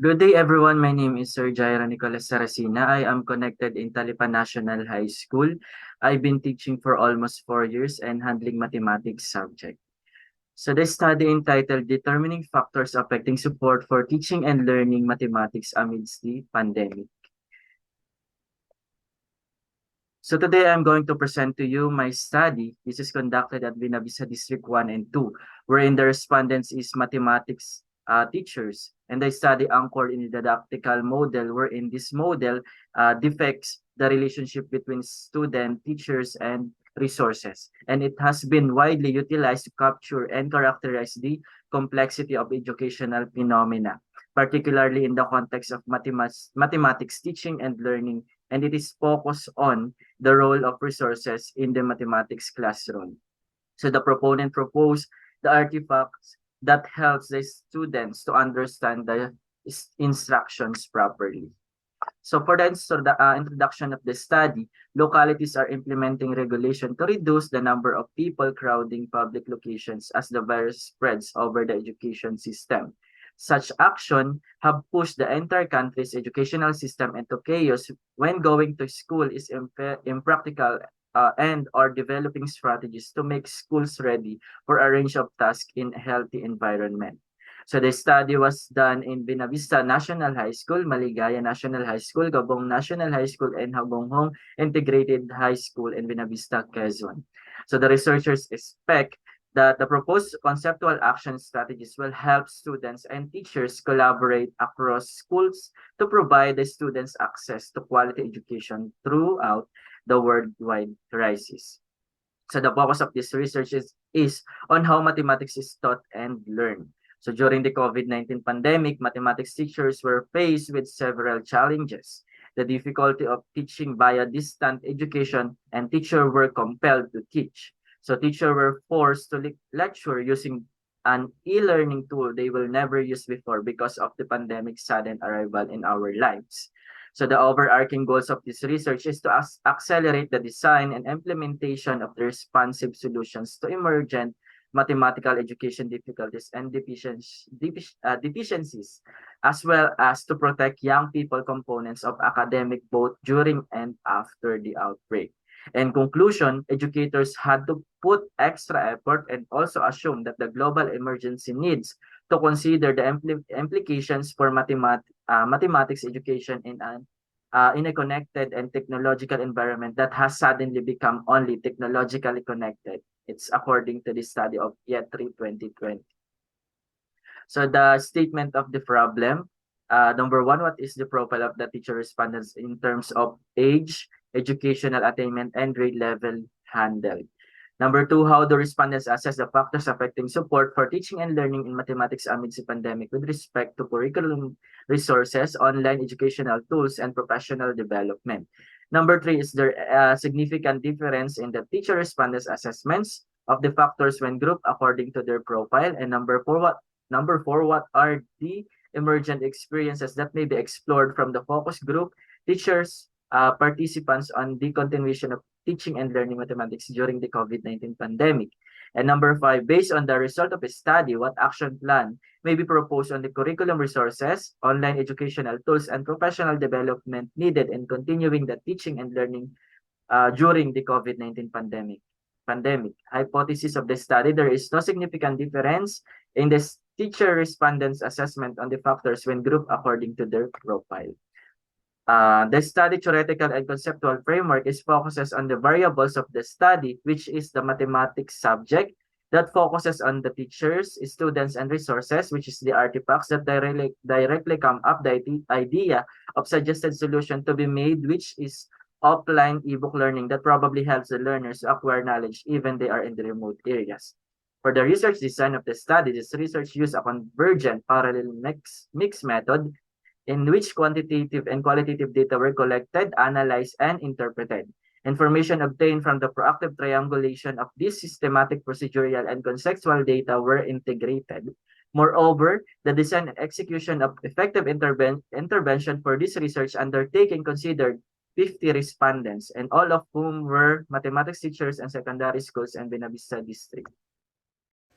Good day, everyone. My name is Sir Jairo Nicolas Saracina. I am connected in Talipan National High School. I've been teaching for almost 4 years and handling mathematics subject. So the study entitled Determining Factors Affecting Support for Teaching and Learning Mathematics Amidst the Pandemic. So today I'm going to present to you my study. This is conducted at Binavisa District 1 and 2, wherein the respondents is mathematics teachers. And the study anchored in the didactical model, wherein this model depicts the relationship between student, teachers, and resources. And it has been widely utilized to capture and characterize the complexity of educational phenomena, particularly in the context of mathematics teaching and learning, and it is focused on the role of resources in the mathematics classroom. So the proponent proposed the artifacts that helps the students to understand the instructions properly. So for the introduction of the study, localities are implementing regulation to reduce the number of people crowding public locations as the virus spreads over the education system. Such action have pushed the entire country's educational system into chaos when going to school is impractical and are developing strategies to make schools ready for a range of tasks in a healthy environment. So the study was done in Binavista National High School, Maligaya National High School, Gabong National High School, and Hagonghong Integrated High School in Binavista, Quezon. So the researchers expect that the proposed conceptual action strategies will help students and teachers collaborate across schools to provide the students access to quality education throughout the worldwide crisis. So the focus of this research is on how mathematics is taught and learned. So during the COVID-19 pandemic, mathematics teachers were faced with several challenges. The difficulty of teaching via distant education, and teachers were compelled to teach. So teachers were forced to lecture using an e-learning tool they will never use before because of the pandemic's sudden arrival in our lives. So the overarching goals of this research is to accelerate the design and implementation of the responsive solutions to emergent mathematical education difficulties and deficiencies, as well as to protect young people components of academic both during and after the outbreak. In conclusion, educators had to put extra effort and also assume that the global emergency needs to consider the implications for mathematics education in a connected and technological environment that has suddenly become only technologically connected. It's according to the study of Yetri 2020. So the statement of the problem, number one, what is the profile of the teacher respondents in terms of age, educational attainment, and grade level handled? Number two, how do respondents assess the factors affecting support for teaching and learning in mathematics amidst the pandemic with respect to curriculum resources, online educational tools, and professional development? Number three, is there a significant difference in the teacher respondents assessments of the factors when grouped according to their profile? And number four, what are the emergent experiences that may be explored from the focus group teachers participants on the continuation of teaching and learning mathematics during the COVID-19 pandemic? And number five, based on the result of a study, what action plan may be proposed on the curriculum resources, online educational tools, and professional development needed in continuing the teaching and learning during the COVID-19 pandemic. Hypothesis of the study, there is no significant difference in the teacher respondents assessment on the factors when grouped according to their profile. The study theoretical and conceptual framework is focuses on the variables of the study, which is the mathematics subject, that focuses on the teachers, students, and resources, which is the artifacts that directly come up the idea of suggested solution to be made, which is offline ebook learning that probably helps the learners to acquire knowledge even they are in the remote areas. For the research design of the study, this research used a convergent parallel mix method in which quantitative and qualitative data were collected, analyzed, and interpreted. Information obtained from the proactive triangulation of these systematic procedural and conceptual data were integrated. Moreover, the design and execution of effective intervention for this research undertaking considered 50 respondents, and all of whom were mathematics teachers and secondary schools in Benavista District.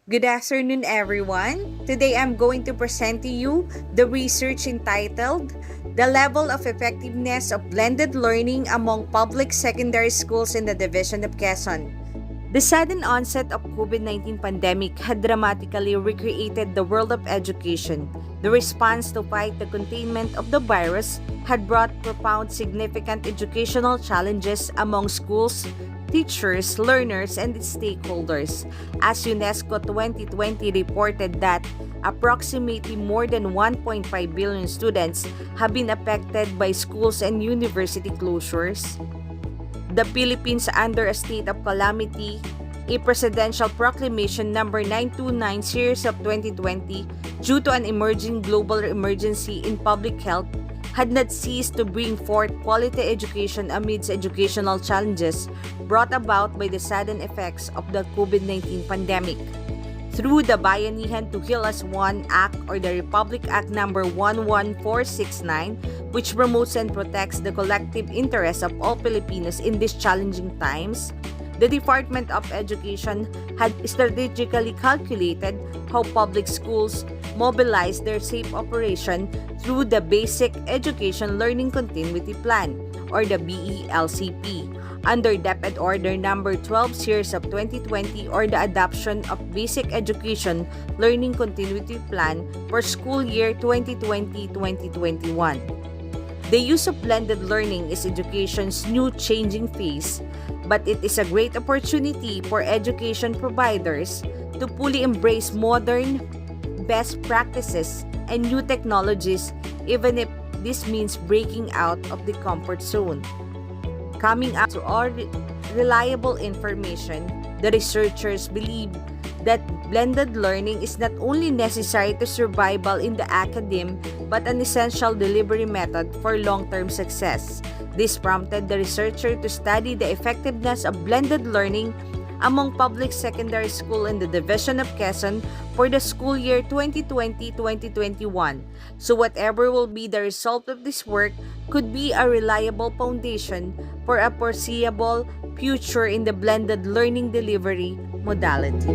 Good afternoon, everyone. Today I'm going to present to you the research entitled The Level of Effectiveness of Blended Learning Among Public Secondary Schools in the Division of Quezon. The sudden onset of COVID-19 pandemic had dramatically recreated the world of education. The response to fight the containment of the virus had brought profound significant educational challenges among schools, teachers, learners, and its stakeholders. As UNESCO 2020 reported that approximately more than 1.5 billion students have been affected by schools and university closures, the Philippines under a state of calamity, a Presidential Proclamation number 929 series of 2020 due to an emerging global emergency in public health had not ceased to bring forth quality education amidst educational challenges brought about by the sudden effects of the COVID-19 pandemic. Through the Bayanihan to Heal as One Act or the Republic Act number 11469, which promotes and protects the collective interests of all Filipinos in these challenging times, the Department of Education had strategically calculated how public schools mobilize their safe operation through the Basic Education Learning Continuity Plan or the BELCP under DepEd Order number 12 series of 2020 or the adoption of Basic Education Learning Continuity Plan for school year 2020-2021. The use of blended learning is education's new changing phase, but it is a great opportunity for education providers to fully embrace modern best practices and new technologies, even if this means breaking out of the comfort zone. Coming up to all reliable information, the researchers believe that blended learning is not only necessary to survival in the academe but an essential delivery method for long-term success. This prompted the researcher to study the effectiveness of blended learning among public secondary school in the Division of Quezon for the school year 2020-2021. So whatever will be the result of this work could be a reliable foundation for a foreseeable future in the blended learning delivery modality.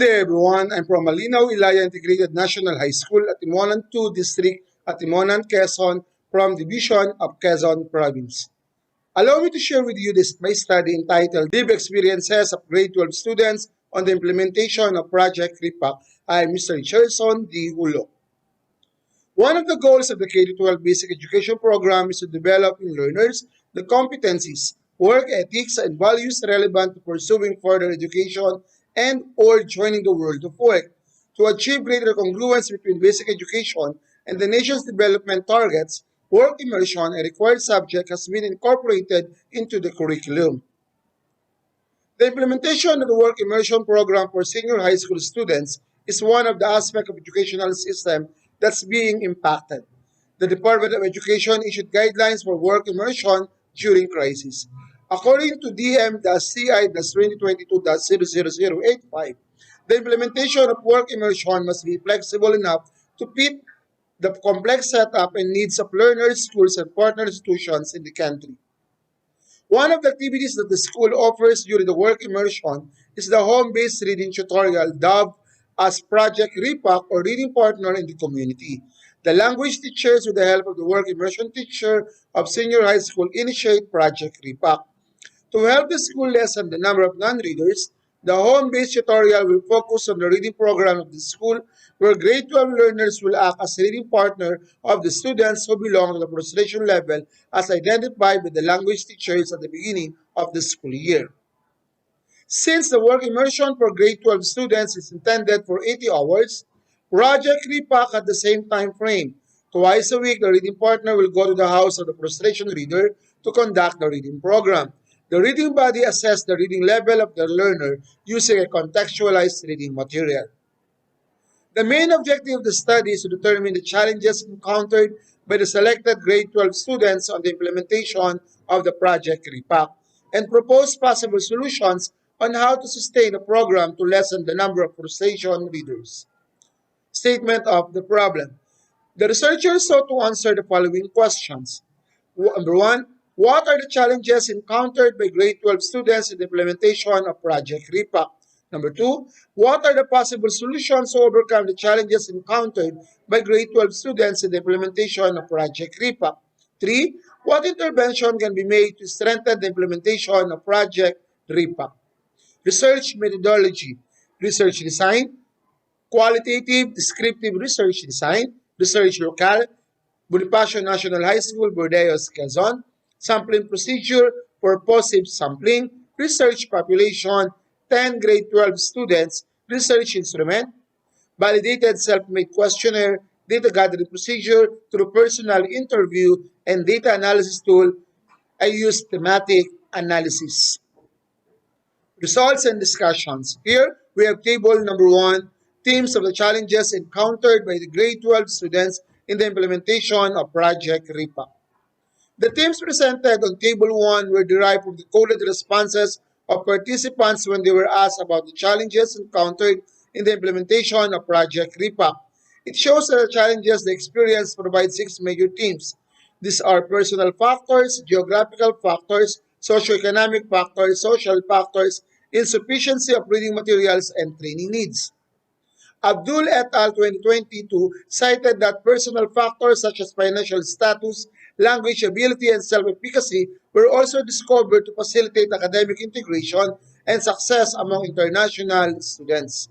day, everyone. I'm from Malinaw, Ilaya Integrated National High School at Timonan 2 District at Timonan, Quezon from Division of Quezon Province. Allow me to share with you this my study entitled Live Experiences of Grade 12 Students on the Implementation of Project RIPAC. I am Mr. Richardson D. Hulo. One of the goals of the K-12 basic education program is to develop in learners the competencies, work ethics, and values relevant to pursuing further education and or joining the world of work. To achieve greater congruence between basic education and the nation's development targets, work immersion, a required subject, has been incorporated into the curriculum. The implementation of the work immersion program for senior high school students is one of the aspects of educational system that's being impacted. The Department of Education issued guidelines for work immersion during crisis. According to DM-CI-2022-00085, the implementation of work immersion must be flexible enough to fit the complex setup and needs of learners, schools, and partner institutions in the country. One of the activities that the school offers during the work immersion is the home-based reading tutorial dubbed as Project RIPAC or Reading Partner in the Community. The language teachers, with the help of the work immersion teacher of senior high school, initiate Project RIPAC. To help the school lessen the number of non-readers, the home-based tutorial will focus on the reading program of the school, where grade 12 learners will act as reading partner of the students who belong to the frustration level as identified by the language teachers at the beginning of the school year. Since the work immersion for grade 12 students is intended for 80 hours, Project Repack at the same time frame. Twice a week, the reading partner will go to the house of the frustration reader to conduct the reading program. The reading buddy assesses the reading level of the learner using a contextualized reading material. The main objective of the study is to determine the challenges encountered by the selected grade 12 students on the implementation of the Project REPAC and propose possible solutions on how to sustain the program to lessen the number of frustration readers. Statement of the problem. The researchers sought to answer the following questions. Number one, what are the challenges encountered by grade 12 students in the implementation of Project REPAC? Number two, what are the possible solutions to overcome the challenges encountered by grade 12 students in the implementation of Project REPAC? Three, what intervention can be made to strengthen the implementation of Project REPAC? Research methodology, research design, qualitative descriptive research design, research locale, Bonifacio National High School, Bordeos, Quezon, sampling procedure, purposive sampling, research population, 10 grade 12 students, research instrument, validated self-made questionnaire, data gathering procedure through personal interview, and data analysis tool. I use thematic analysis. Results and discussions. Here, we have table number 1, themes of the challenges encountered by the grade 12 students in the implementation of Project REPA. The themes presented on Table 1 were derived from the coded responses of participants when they were asked about the challenges encountered in the implementation of Project REPA. It shows that the challenges they experienced provide 6 major themes. These are personal factors, geographical factors, socioeconomic factors, social factors, insufficiency of reading materials, and training needs. Abdul et al. 2022 cited that personal factors such as financial status, language ability, and self-efficacy were also discovered to facilitate academic integration and success among international students.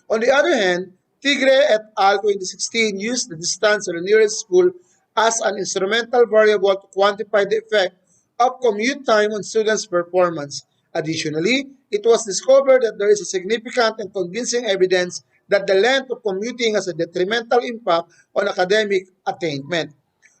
On the other hand, Tigre et al. 2016 used the distance to the nearest school as an instrumental variable to quantify the effect of commute time on students' performance. Additionally, it was discovered that there is a significant and convincing evidence that the length of commuting has a detrimental impact on academic attainment.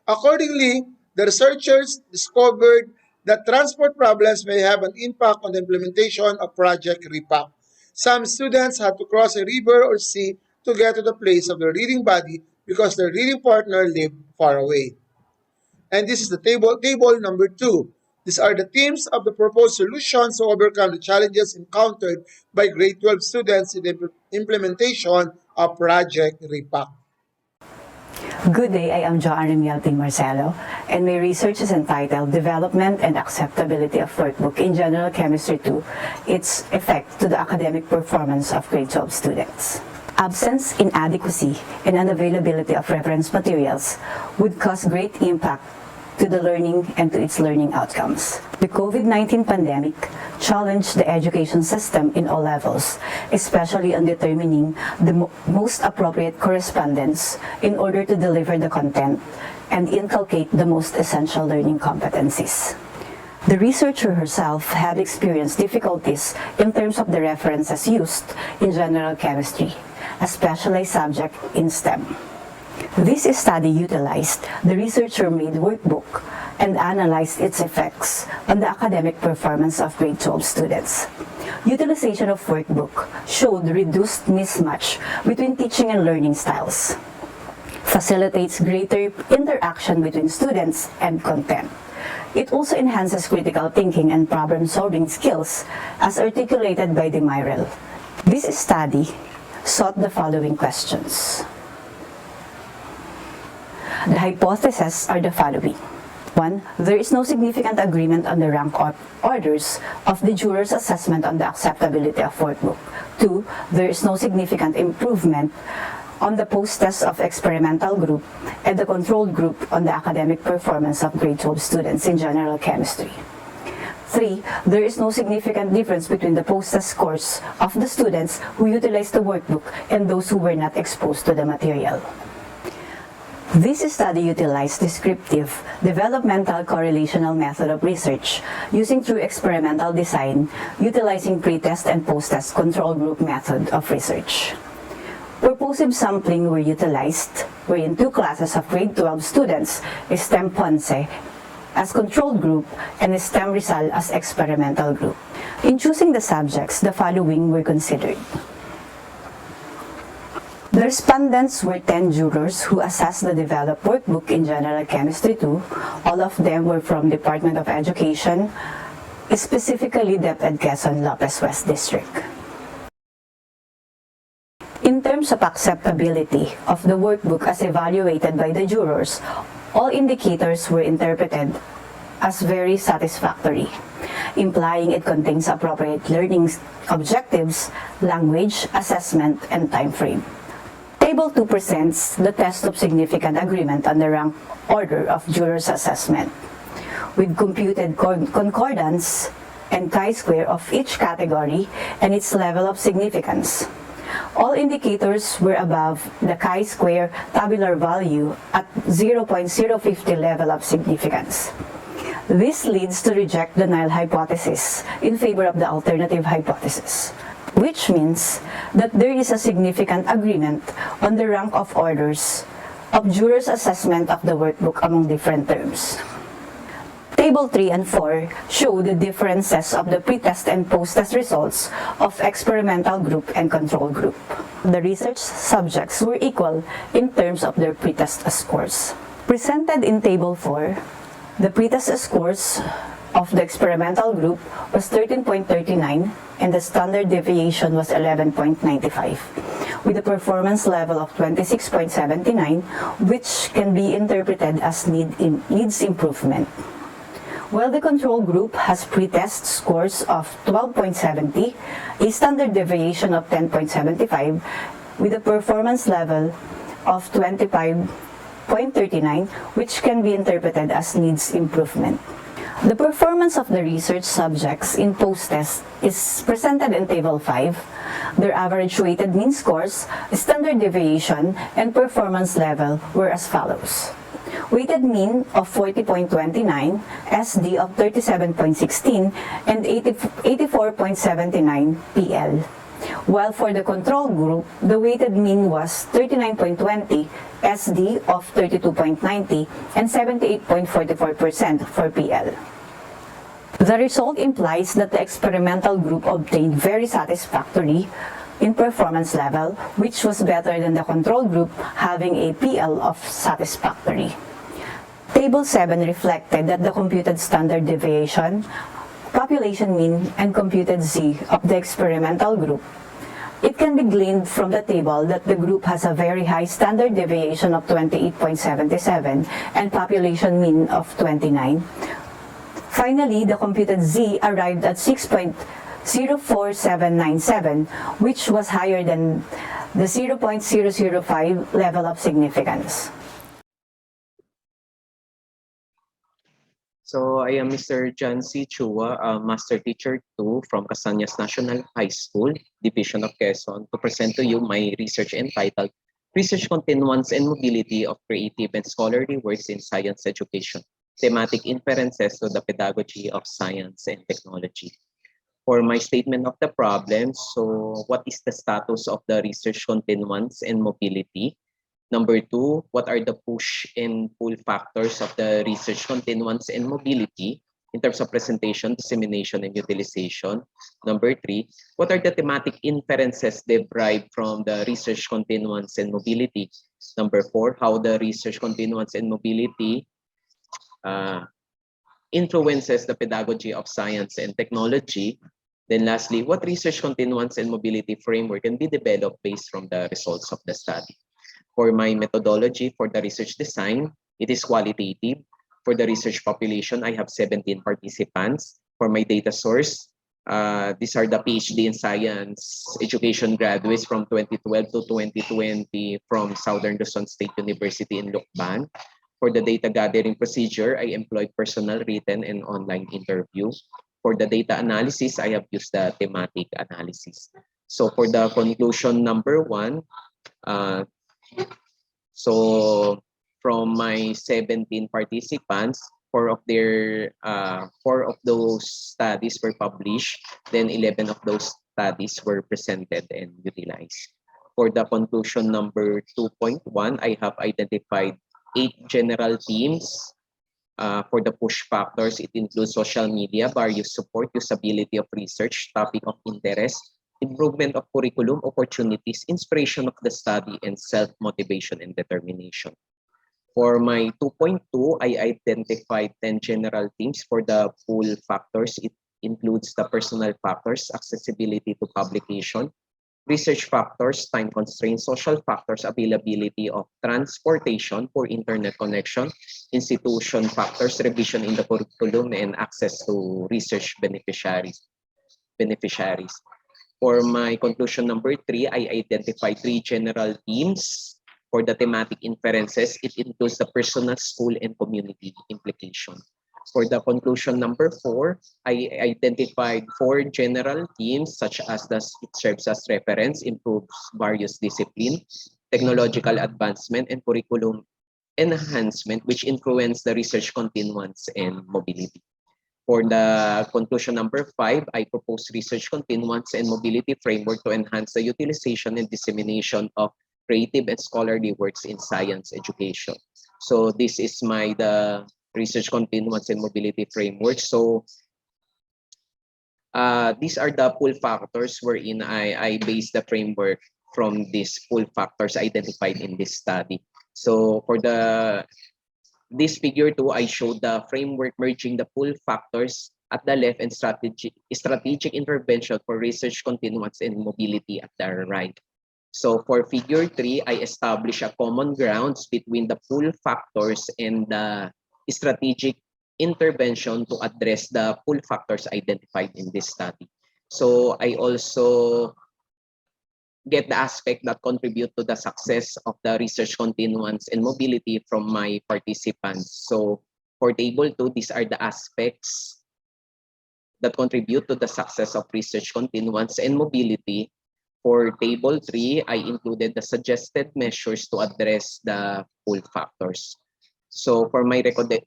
Accordingly, the researchers discovered that transport problems may have an impact on the implementation of Project REPAC. Some students had to cross a river or sea to get to the place of their reading buddy because their reading partner lived far away. And this is the table number 2. These are the themes of the proposed solutions to overcome the challenges encountered by grade 12 students in the implementation of Project REPAC. Good day, I am Joanne Remialting Marcelo, and my research is entitled Development and Acceptability of Workbook in General Chemistry 2, its effect to the academic performance of grade 12 students. Absence, inadequacy, and unavailability of reference materials would cause great impact to the learning and to its learning outcomes. The COVID-19 pandemic challenged the education system in all levels, especially on determining the most appropriate correspondence in order to deliver the content and inculcate the most essential learning competencies. The researcher herself had experienced difficulties in terms of the references used in general chemistry, a specialized subject in STEM. This study utilized the researcher-made workbook and analyzed its effects on the academic performance of grade 12 students. Utilization of workbook showed reduced mismatch between teaching and learning styles, facilitates greater interaction between students and content. It also enhances critical thinking and problem-solving skills as articulated by the Myrel. This study sought the following questions. The hypotheses are the following. 1. There is no significant agreement on the rank orders of the jurors' assessment on the acceptability of workbook. 2. There is no significant improvement on the post-test of experimental group and the controlled group on the academic performance of grade 12 students in general chemistry. 3. There is no significant difference between the post-test scores of the students who utilized the workbook and those who were not exposed to the material. This study utilized descriptive, developmental correlational method of research using true experimental design, utilizing pre-test and post-test control group method of research. Purposive sampling were utilized, wherein 2 classes of grade 12 students, STEM Ponce as control group and STEM Rizal as experimental group. In choosing the subjects, the following were considered. The respondents were 10 jurors who assessed the developed workbook in General Chemistry 2. All of them were from Department of Education, specifically DepEd Quezon Lopez West District. In terms of acceptability of the workbook as evaluated by the jurors, all indicators were interpreted as very satisfactory, implying it contains appropriate learning objectives, language, assessment, and time frame. Table 2 presents the test of significant agreement on the rank order of jurors' assessment, with computed concordance and chi-square of each category and its level of significance. All indicators were above the chi-square tabular value at 0.050 level of significance. This leads to reject the null hypothesis in favor of the alternative hypothesis, which means that there is a significant agreement on the rank of orders of jurors' assessment of the workbook among different terms. Table 3 and 4 show the differences of the pre-test and post-test results of experimental group and control group. The research subjects were equal in terms of their pre-test scores. Presented in Table 4, the pre-test scores of the experimental group was 13.39 and the standard deviation was 11.95, with a performance level of 26.79, which can be interpreted as needs improvement. While the control group has pre-test scores of 12.70, a standard deviation of 10.75, with a performance level of 25.39, which can be interpreted as needs improvement. The performance of the research subjects in post-test is presented in Table 5. Their average weighted mean scores, standard deviation, and performance level were as follows. Weighted mean of 40.29, SD of 37.16, and 84.79 PL. While for the control group, the weighted mean was 39.20, SD of 32.90, and 78.44% for PL. The result implies that the experimental group obtained very satisfactory in performance level, which was better than the control group having a PL of satisfactory. Table 7 reflected that the computed standard deviation, population mean, and computed Z of the experimental group It can be gleaned from the table that the group has a very high standard deviation of 28.77 and population mean of 29. Finally, the computed Z arrived at 6.04797, which was higher than the 0.005 level of significance. So I am Mr. John C. Chua, Master Teacher 2 from Casañas National High School, Division of Quezon, to present to you my research entitled Research Continuance and Mobility of Creative and Scholarly Works in Science Education, Thematic Inferences to the Pedagogy of Science and Technology. For my statement of the problem, so what is the status of the research continuance and mobility? Number 2, what are the push and pull factors of the research continuance and mobility in terms of presentation, dissemination, and utilization? Number 3, what are the thematic inferences derived from the research continuance and mobility? Number 4, how the research continuance and mobility influences the pedagogy of science and technology. Then lastly, what research continuance and mobility framework can be developed based from the results of the study? For my methodology for the research design, it is qualitative. For the research population, I have 17 participants. For my data source, these are the PhD in science education graduates from 2012 to 2020 from Southern Luzon State University in Lucban. For the data gathering procedure, I employed personal, written, and online interview. For the data analysis, I have used the thematic analysis. So for the conclusion number 1, so from my 17 participants, four of those studies were published, then 11 of those studies were presented and utilized. For the conclusion number 2.1, I have identified 8 general themes. For the push factors, it includes social media, various support, usability of research, topic of interest, improvement of curriculum opportunities, inspiration of the study, and self-motivation and determination. For my 2.2, I identified 10 general themes for the pull factors. It includes the personal factors, accessibility to publication, research factors, time constraints, social factors, availability of transportation for internet connection, institution factors, revision in the curriculum, and access to research beneficiaries. For my conclusion number 3, I identified 3 general themes. For the thematic inferences, it includes the personal, school, and community implication. For the conclusion number 4, I identified 4 general themes such as it serves as reference, improves various disciplines, technological advancement, and curriculum enhancement, which influence the research continuance and mobility. For the conclusion number 5, I propose research continuance and mobility framework to enhance the utilization and dissemination of creative and scholarly works in science education. So this is the research continuance and mobility framework. So these are the pull factors wherein I base the framework from these pull factors identified in this study. So for this figure 2, I showed the framework merging the pull factors at the left and strategic intervention for research continuance and mobility at the right. So for figure 3, I established a common grounds between the pull factors and the strategic intervention to address the pull factors identified in this study. So I also get the aspect that contribute to the success of the research continuance and mobility from my participants. So for table 2, these are the aspects that contribute to the success of research continuance and mobility. For table 3, I included the suggested measures to address the pull factors. So for my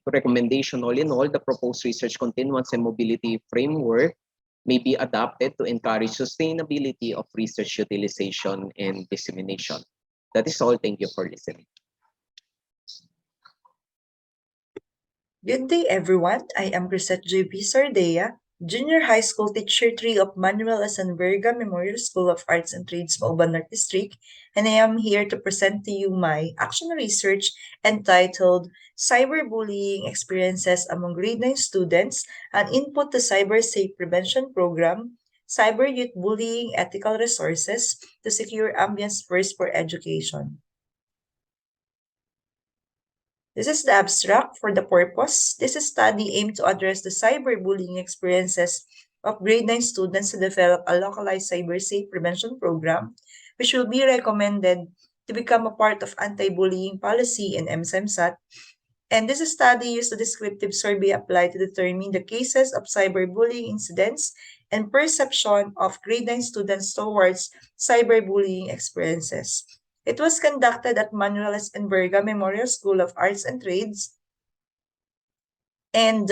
recommendation, all in all, the proposed research continuance and mobility framework may be adopted to encourage sustainability of research utilization and dissemination. That is all. Thank you for listening. Good day, everyone. I am Grisette J.B. Sardea, Junior High School Teacher 3 of Manuel Asanverga Memorial School of Arts and Trades, Mauban North District, and I am here to present to you my action research entitled Cyberbullying Experiences Among Grade 9 Students, an Input to Cyber Safe Prevention Program, cyber youth bullying ethical resources to secure ambience first for education. This is the abstract for the purpose. This study aimed to address the cyberbullying experiences of grade 9 students to develop a localized cyber safe prevention program, which will be recommended to become a part of anti-bullying policy in MSEMSAT. And this study used a descriptive survey applied to determine the cases of cyberbullying incidents and perception of grade 9 students towards cyberbullying experiences. It was conducted at Manuel S. Enverga Memorial School of Arts and Trades, and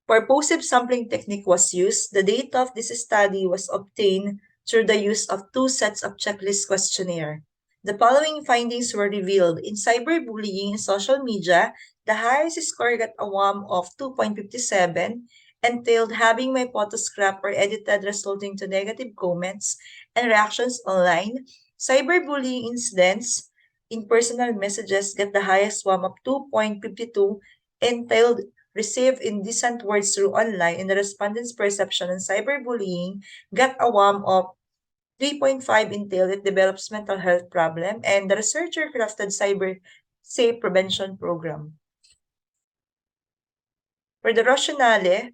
purposive sampling technique was used. The data of this study was obtained through the use of 2 sets of checklist questionnaire. The following findings were revealed. In cyberbullying in social media, the highest score got a WAM of 2.57, entailed having my photos scrapped or edited resulting to negative comments and reactions online. Cyberbullying incidents in personal messages got the highest WAM of 2.52, entailed received indecent words through online, and the respondents' perception on cyberbullying got a WAM of 3.5, entailed it develops mental health problem, and the researcher crafted cyber safe prevention program. For the rationale,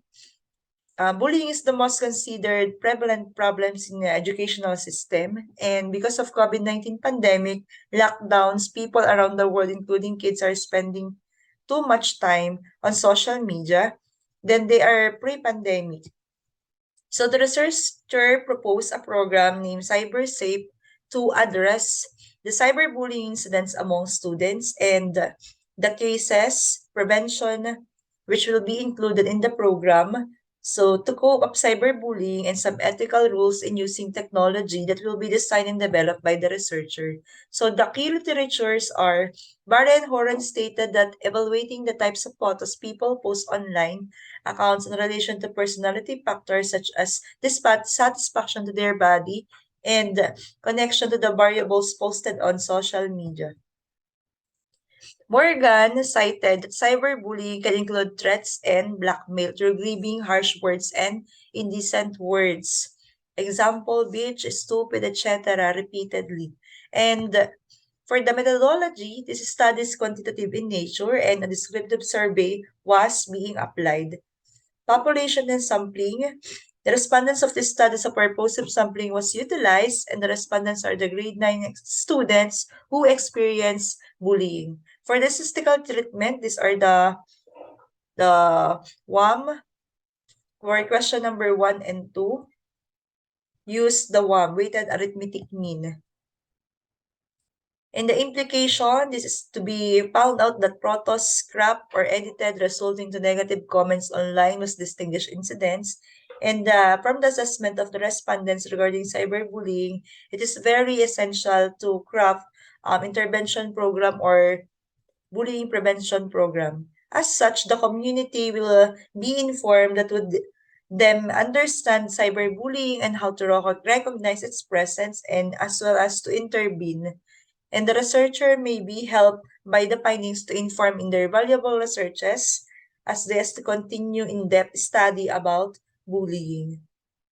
bullying is the most considered prevalent problems in the educational system, and because of COVID-19 pandemic, lockdowns, people around the world, including kids, are spending too much time on social media than they are pre-pandemic. So the researcher proposed a program named CyberSafe to address the cyberbullying incidents among students and the cases prevention which will be included in the program. So to cope up cyberbullying and some ethical rules in using technology that will be designed and developed by the researcher. So the key literatures are Barra and Horan stated that evaluating the types of photos people post online accounts in relation to personality factors such as satisfaction to their body and connection to the variables posted on social media. Morgan cited that cyberbullying can include threats and blackmail through giving harsh words and indecent words. Example, bitch, stupid, etc. repeatedly. And for the methodology, this study is quantitative in nature and a descriptive survey was being applied. Population and sampling. The respondents of this study of purposive sampling was utilized, and the respondents are the grade 9 students who experience bullying. For the statistical treatment, these are the WAM. For question number 1 and 2, use the WAM, weighted arithmetic mean. In the implication, this is to be found out that protos scrapped or edited resulting to negative comments online was distinguished incidents. And from the assessment of the respondents regarding cyberbullying, it is very essential to craft intervention program or bullying prevention program. As such, the community will be informed that would them understand cyberbullying and how to recognize its presence and as well as to intervene, and the researcher may be helped by the findings to inform in their valuable researches as they has to continue in-depth study about bullying.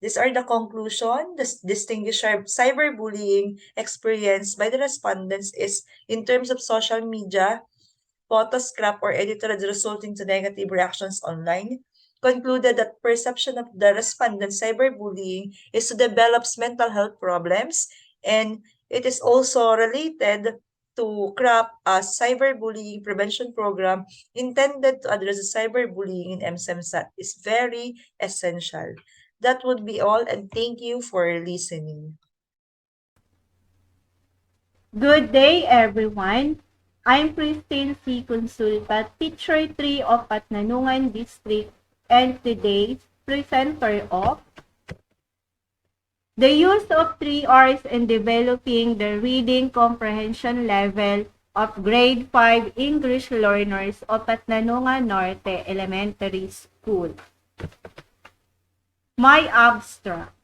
These are the conclusion. The distinguished cyberbullying experienced by the respondents is in terms of social media, photo scrap or edited resulting to negative reactions online, concluded that perception of the respondent cyberbullying is to develop mental health problems, and it is also related to craft a cyberbullying prevention program intended to address cyberbullying in MSEMSAT is very essential. That would be all, and thank you for listening. Good day, everyone. I'm Christine C. Consulta, Teacher 3 of Patnanungan District, and today's presenter of the use of 3 R's in developing the reading comprehension level of grade 5 English learners of Patnanungan Norte Elementary School. My abstract.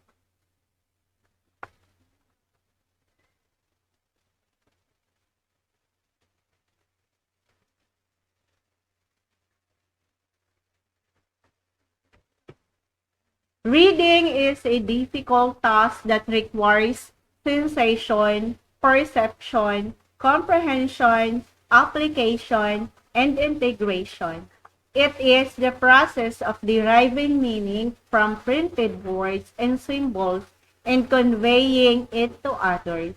Reading is a difficult task that requires sensation, perception, comprehension, application, and integration. It is the process of deriving meaning from printed words and symbols and conveying it to others.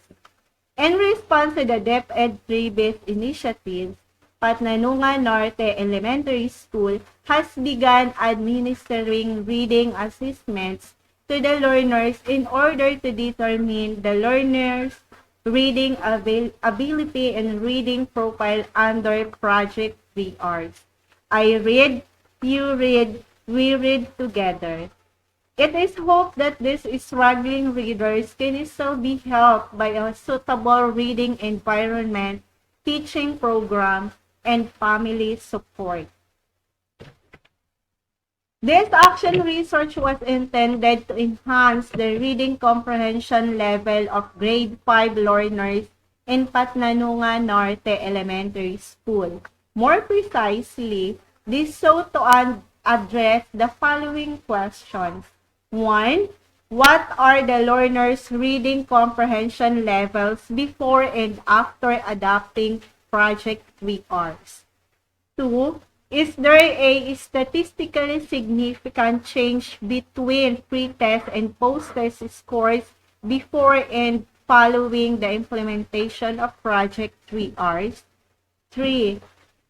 In response to the DepEd previous initiatives, Patnanungan Norte Elementary School has begun administering reading assessments to the learners in order to determine the learners' reading ability and reading profile under Project 3Rs. I read, you read, we read together. It is hoped that these struggling readers can still be helped by a suitable reading environment, teaching program, and family support. This action research was intended to enhance the reading comprehension level of grade 5 learners in Patnanungan Norte Elementary School. More precisely, this sought to address the following questions. 1. What are the learners' reading comprehension levels before and after adopting Project 3Rs? 2. Is there a statistically significant change between pre-test and post-test scores before and following the implementation of Project 3Rs? 3.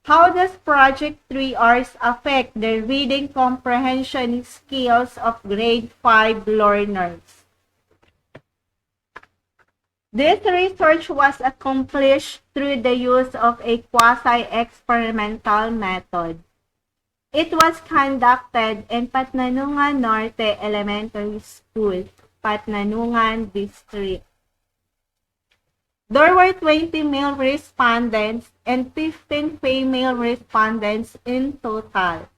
How does Project 3Rs affect the reading comprehension skills of grade 5 learners? This research was accomplished through the use of a quasi-experimental method. It was conducted in Patnanungan Norte Elementary School, Patnanungan District. There were 20 male respondents and 15 female respondents in total.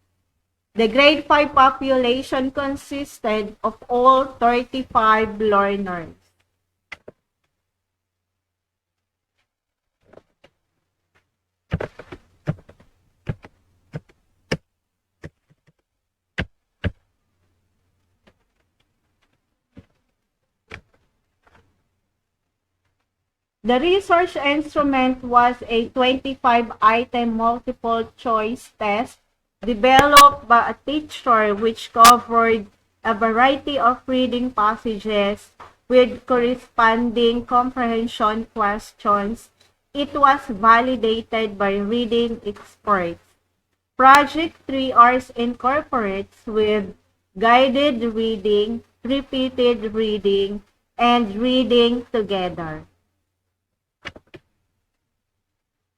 The grade 5 population consisted of all 35 learners. The research instrument was a 25-item multiple choice test developed by a teacher which covered a variety of reading passages with corresponding comprehension questions. It was validated by reading experts. Project 3Rs incorporates with guided reading, repeated reading, and reading together.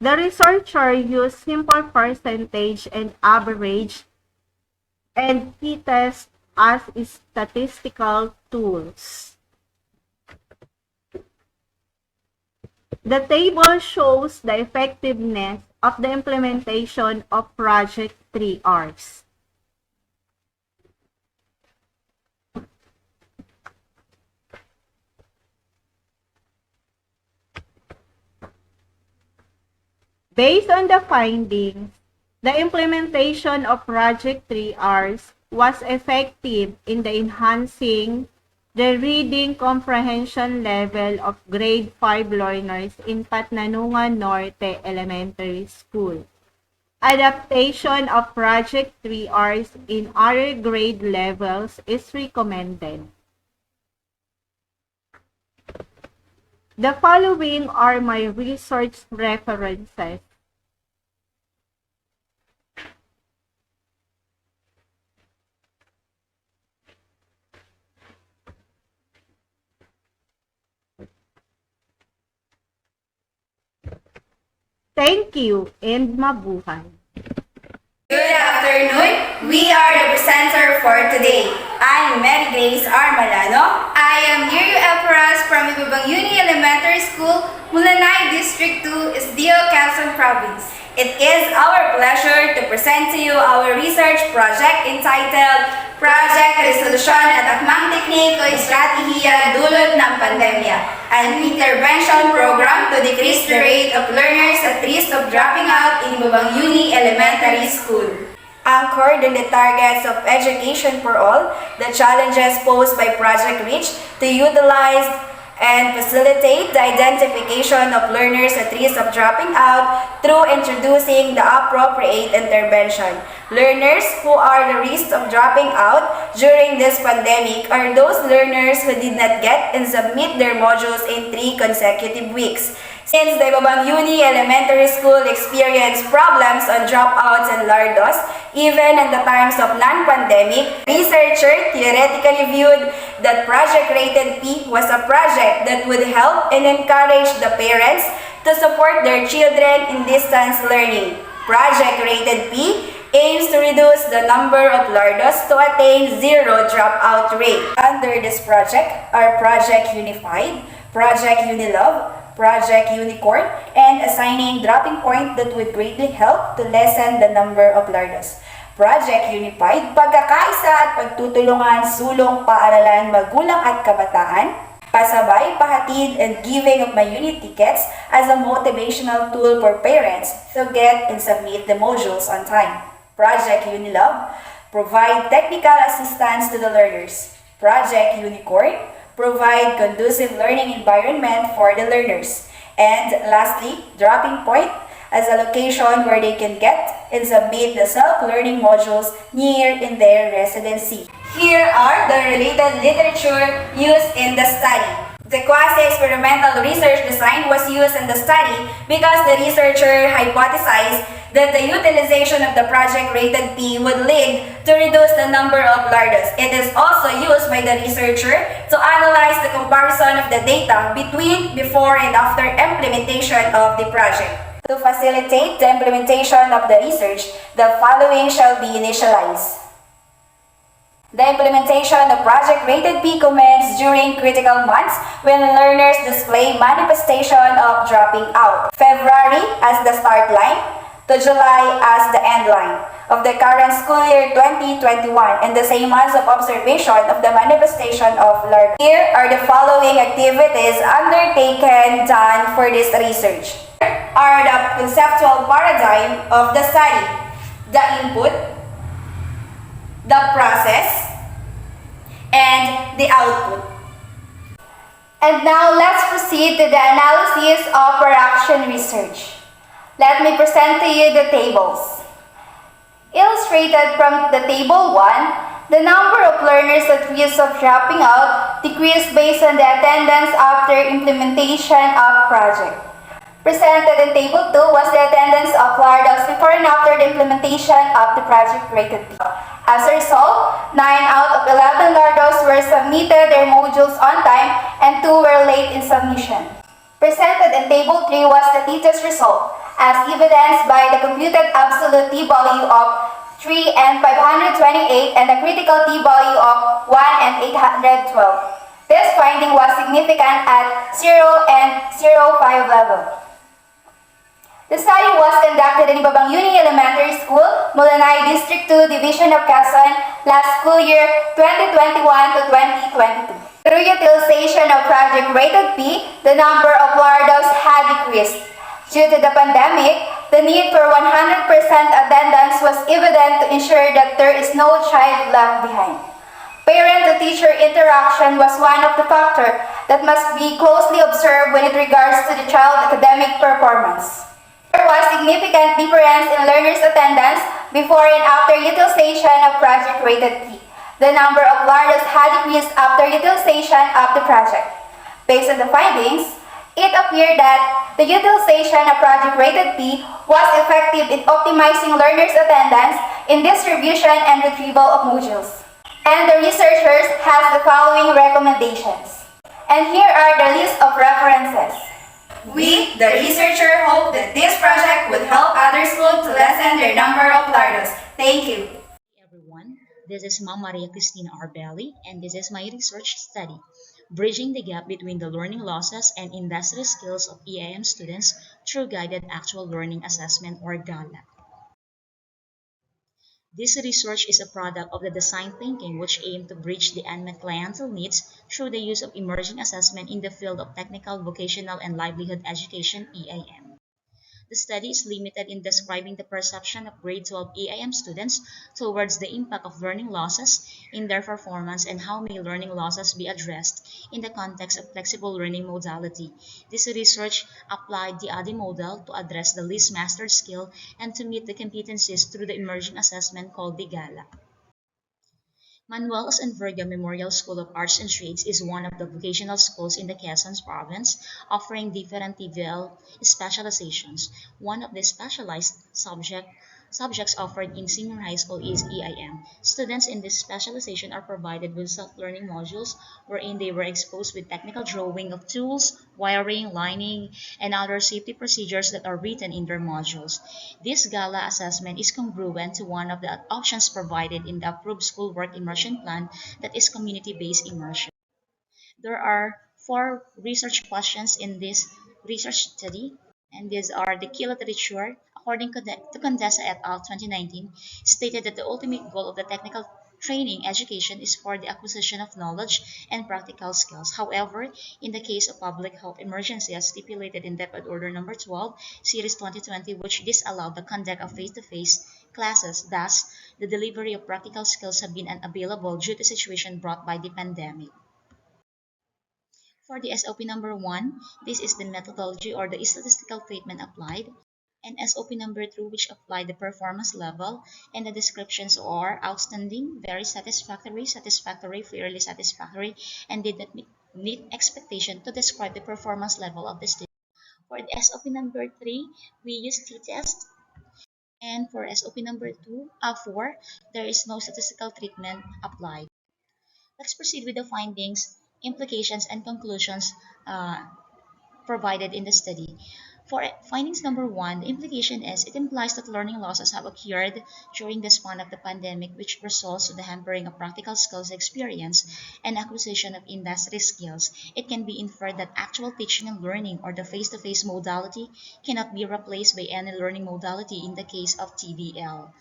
The researcher used simple percentage and average and t-test as statistical tools. The table shows the effectiveness of the implementation of Project 3Rs. Based on the findings, the implementation of Project 3Rs was effective in the enhancing the reading comprehension level of grade 5 learners in Patnanungan Norte Elementary School. Adaptation of Project 3Rs in other grade levels is recommended. The following are my research references. Thank you and mabuhay. Good afternoon. We are the presenter for today. I'm Mary Grace R. Malano. I am Nirio Eperas from Ibabang Uni Elementary School, Mulanay District 2, SDO Quezon Province. It is our pleasure to present to you our research project entitled Project Resolution at Akmang Tekniko Estratehiya Dulot ng Pandemya, an intervention program to decrease the rate of learners at risk of dropping out in Ibabang Uni Elementary School. anchored in the targets of education for all, the challenges posed by Project REACH to utilize and facilitate the identification of learners at risk of dropping out through introducing the appropriate intervention. Learners who are the risk of dropping out during this pandemic are those learners who did not get and submit their modules in 3 consecutive weeks. Since the Ibabang Uni Elementary School experienced problems on dropouts and lardos, even in the times of non-pandemic, researchers theoretically viewed that Project Rated P was a project that would help and encourage the parents to support their children in distance learning. Project Rated P aims to reduce the number of lardos to attain zero dropout rate. Under this project are Project Unified, Project Unilove, Project Unicorn, and assigning dropping point that would greatly help to lessen the number of lardos. Project Unified, pagkakaisa at pagtutulungan, sulong, paaralan, magulang at kabataan, pasabay, pahatid, and giving of my unit tickets as a motivational tool for parents to get and submit the modules on time. Project Unilove, provide technical assistance to the learners. Project Unicorn, provide conducive learning environment for the learners. And lastly, dropping point as a location where they can get and submit the self-learning modules near in their residency. Here are the related literature used in the study. The quasi-experimental research design was used in the study because the researcher hypothesized that the utilization of the project rated P would lead to reduce the number of lardos. It is also used by the researcher to analyze the comparison of the data between before and after implementation of the project. To facilitate the implementation of the research, the following shall be initialized. The implementation of Project Rated P commenced during critical months when learners display manifestation of dropping out. February as the start line to July as the end line of the current school year 2021 and the same months of observation of the manifestation of learning. Here are the following activities undertaken done for this research. Are the conceptual paradigm of the study, the input, the process, and the output. And now let's proceed to the analysis of per-action research. Let me present to you the tables. Illustrated from the table 1, the number of learners at risk of dropping out decreased based on the attendance after implementation of project. Presented in table 2 was the attendance of lardos before and after the implementation of the project rated P. As a result, 9 out of 11 lardos were submitted their modules on time and 2 were late in submission. Presented in table 3 was the t-test result, as evidenced by the computed absolute t-value of 3 and 528 and the critical t-value of 1 and 812. This finding was significant at 0 and 0.5 level. The study was conducted in Ibabang Uni Elementary School, Mulanay District 2, Division of Quezon, last school year 2021 to 2022. Through utilization of Project Rated P, the number of lardos had decreased. Due to the pandemic, the need for 100% attendance was evident to ensure that there is no child left behind. Parent-to-teacher interaction was one of the factors that must be closely observed when it regards to the child's academic performance. There was significant difference in learners' attendance before and after utilization of Project Rated P. The number of lardos had decreased after utilization of the project. Based on the findings, it appeared that the utilization of Project Rated P was effective in optimizing learners' attendance in distribution and retrieval of modules. And the researchers has the following recommendations. And here are the list of references. We, the researcher, hope that this project would help other schools to lessen their number of lardos. Thank you. Everyone, this is Ma'am Maria Cristina Arbelli, and this is my research study, Bridging the Gap Between the Learning Losses and Industry Skills of EAM Students Through Guided Actual Learning Assessment, or GALA. This research is a product of the design thinking which aimed to bridge the unmet clientele needs through the use of emerging assessment in the field of technical, vocational, and livelihood education, EAM. The study is limited in describing the perception of grade 12 EIM students towards the impact of learning losses in their performance and how may learning losses be addressed in the context of flexible learning modality. This research applied the ADI model to address the least mastered skill and to meet the competencies through the emerging assessment called the GALA. Manuel Verga Memorial School of Arts and Trades is one of the vocational schools in the Quezon Province, offering different TVL specializations. One of the specialized subjects offered in senior high school is EIM. Students in this specialization are provided with self-learning modules wherein they were exposed with technical drawing of tools, wiring, lining, and other safety procedures that are written in their modules. This GALA assessment is congruent to one of the options provided in the approved schoolwork immersion plan, that is community-based immersion. There are 4 research questions in this research study, and these are the key literature, according to Condesa et al. 2019, stated that the ultimate goal of the technical training education is for the acquisition of knowledge and practical skills. However, in the case of public health emergency as stipulated in Depot Order Number 12, Series 2020, which disallowed the conduct of face-to-face classes, thus, the delivery of practical skills have been unavailable due to situation brought by the pandemic. For the SOP number 1, this is the methodology or the statistical treatment applied. And SOP number 2, which apply the performance level, and the descriptions are outstanding, very satisfactory, satisfactory, fairly satisfactory, and did not meet expectation to describe the performance level of the student. For the SOP number 3, we use t-test. And for SOP number 4, there is no statistical treatment applied. Let's proceed with the findings, implications, and conclusions provided in the study. For findings number 1, the implication is it implies that learning losses have occurred during the span of the pandemic, which results in the hampering of practical skills experience and acquisition of industry skills. It can be inferred that actual teaching and learning or the face-to-face modality cannot be replaced by any learning modality in the case of TVL.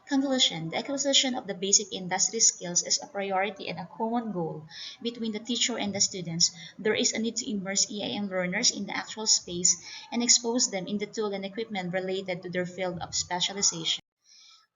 Conclusion: the acquisition of the basic industry skills is a priority and a common goal between the teacher and the students. There is a need to immerse EIM learners in the actual space and expose them in the tool and equipment related to their field of specialization.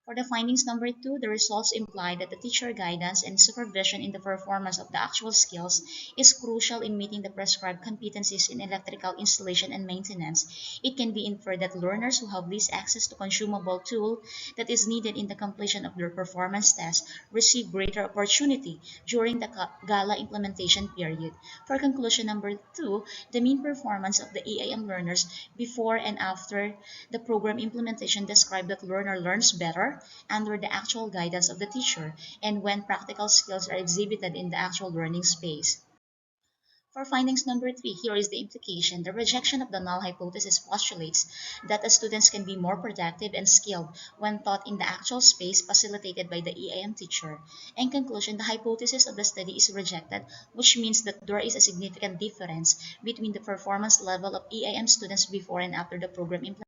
For the findings number 2, the results imply that the teacher guidance and supervision in the performance of the actual skills is crucial in meeting the prescribed competencies in electrical installation and maintenance. It can be inferred that learners who have least access to consumable tool that is needed in the completion of their performance test receive greater opportunity during the GALA implementation period. For conclusion number 2, the mean performance of the EIM learners before and after the program implementation describe that learner learns better under the actual guidance of the teacher and when practical skills are exhibited in the actual learning space. For findings number 3, here is the implication. The rejection of the null hypothesis postulates that the students can be more productive and skilled when taught in the actual space facilitated by the EIM teacher. In conclusion, the hypothesis of the study is rejected, which means that there is a significant difference between the performance level of EIM students before and after the program implementation.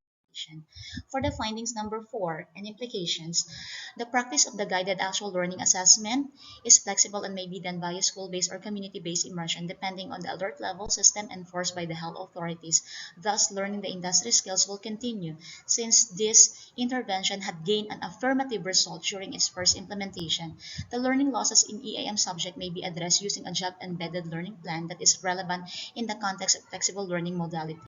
For the findings number 4 and implications, the practice of the guided actual learning assessment is flexible and may be done via school-based or community-based immersion depending on the alert level system enforced by the health authorities. Thus, learning the industry skills will continue since this intervention had gained an affirmative result during its first implementation. The learning losses in EIM subject may be addressed using a job-embedded learning plan that is relevant in the context of flexible learning modality.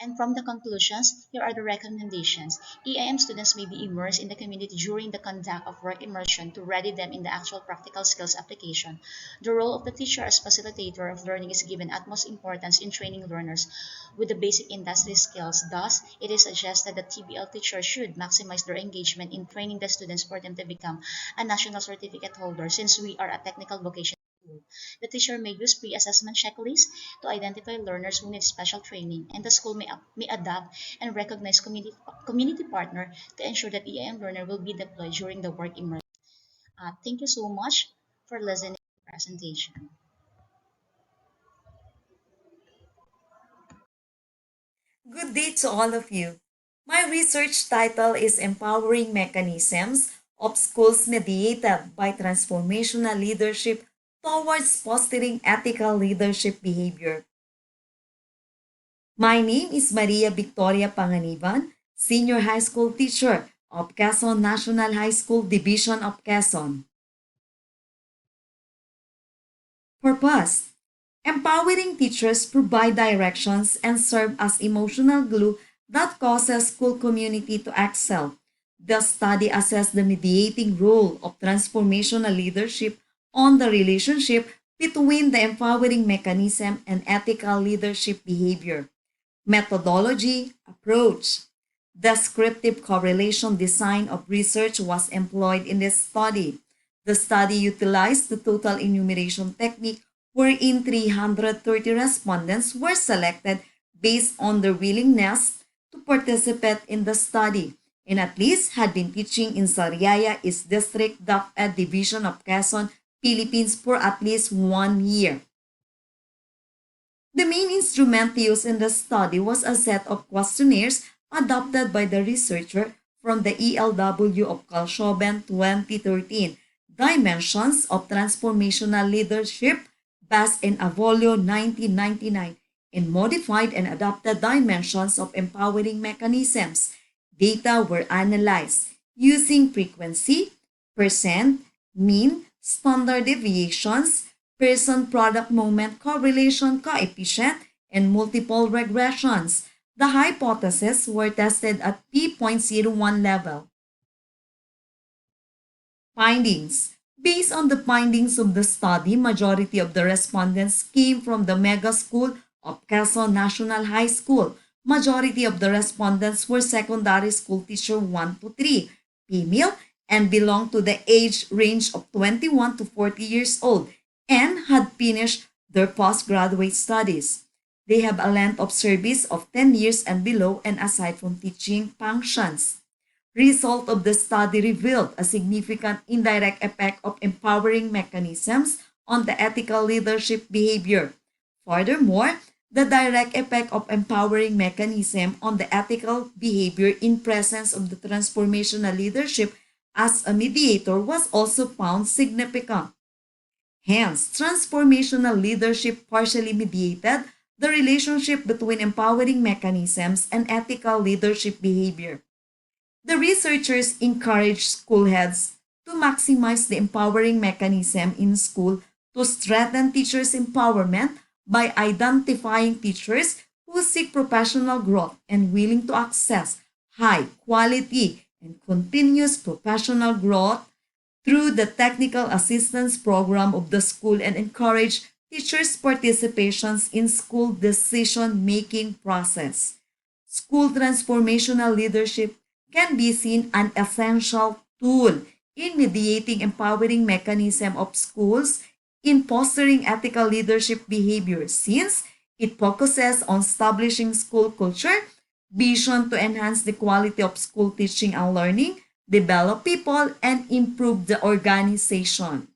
And from the conclusions, here are the recommendations. EIM students may be immersed in the community during the conduct of work immersion to ready them in the actual practical skills application. The role of the teacher as facilitator of learning is given utmost importance in training learners with the basic industry skills. Thus, it is suggested that TBL teachers should maximize their engagement in training the students for them to become a national certificate holder since we are a technical vocation. The teacher may use pre-assessment checklists to identify learners who need special training, and the school may adapt and recognize community partner to ensure that EIM learner will be deployed during the work immersion. Thank you so much for listening to the presentation. Good day to all of you. My research title is Empowering Mechanisms of Schools Mediated by Transformational Leadership Towards Fostering Ethical Leadership Behavior. My name is Maria Victoria Panganiban, Senior High School Teacher of Quezon National High School Division of Quezon. Purpose: empowering teachers provide directions and serve as emotional glue that causes school community to excel. The study assessed the mediating role of transformational leadership on the relationship between the empowering mechanism and ethical leadership behavior. Methodology, approach. Descriptive correlation design of research was employed in this study. The study utilized the total enumeration technique wherein 330 respondents were selected based on their willingness to participate in the study and at least had been teaching in Sariaya East District DepEd Division of Quezon, Philippines for at least 1 year. The main instrument used in the study was a set of questionnaires adopted by the researcher from the ELW of Kalshoben 2013, Dimensions of Transformational Leadership, based in Avolio 1999, and modified and adapted dimensions of empowering mechanisms. Data were analyzed using frequency, percent, mean, standard deviations, person product moment correlation coefficient, and multiple regressions. The hypotheses were tested at P.01 level. Findings: based on the findings of the study, majority of the respondents came from the mega school of Quezon National High School. Majority of the respondents were secondary school teacher 1 to 3, female, and belonged to the age range of 21 to 40 years old and had finished their postgraduate studies. They have a length of service of 10 years and below and aside from teaching functions. Result of the study revealed a significant indirect effect of empowering mechanisms on the ethical leadership behavior. Furthermore, the direct effect of empowering mechanism on the ethical behavior in presence of the transformational leadership as a mediator was also found significant. Hence, transformational leadership partially mediated the relationship between empowering mechanisms and ethical leadership behavior. The researchers encouraged school heads to maximize the empowering mechanism in school to strengthen teachers' empowerment by identifying teachers who seek professional growth and willing to access high quality and continuous professional growth through the technical assistance program of the school and encourage teachers' participations in school decision-making process. School transformational leadership can be seen an essential tool in mediating empowering mechanism of schools in fostering ethical leadership behavior since it focuses on establishing school culture, vision to enhance the quality of school teaching and learning, develop people, and improve the organization.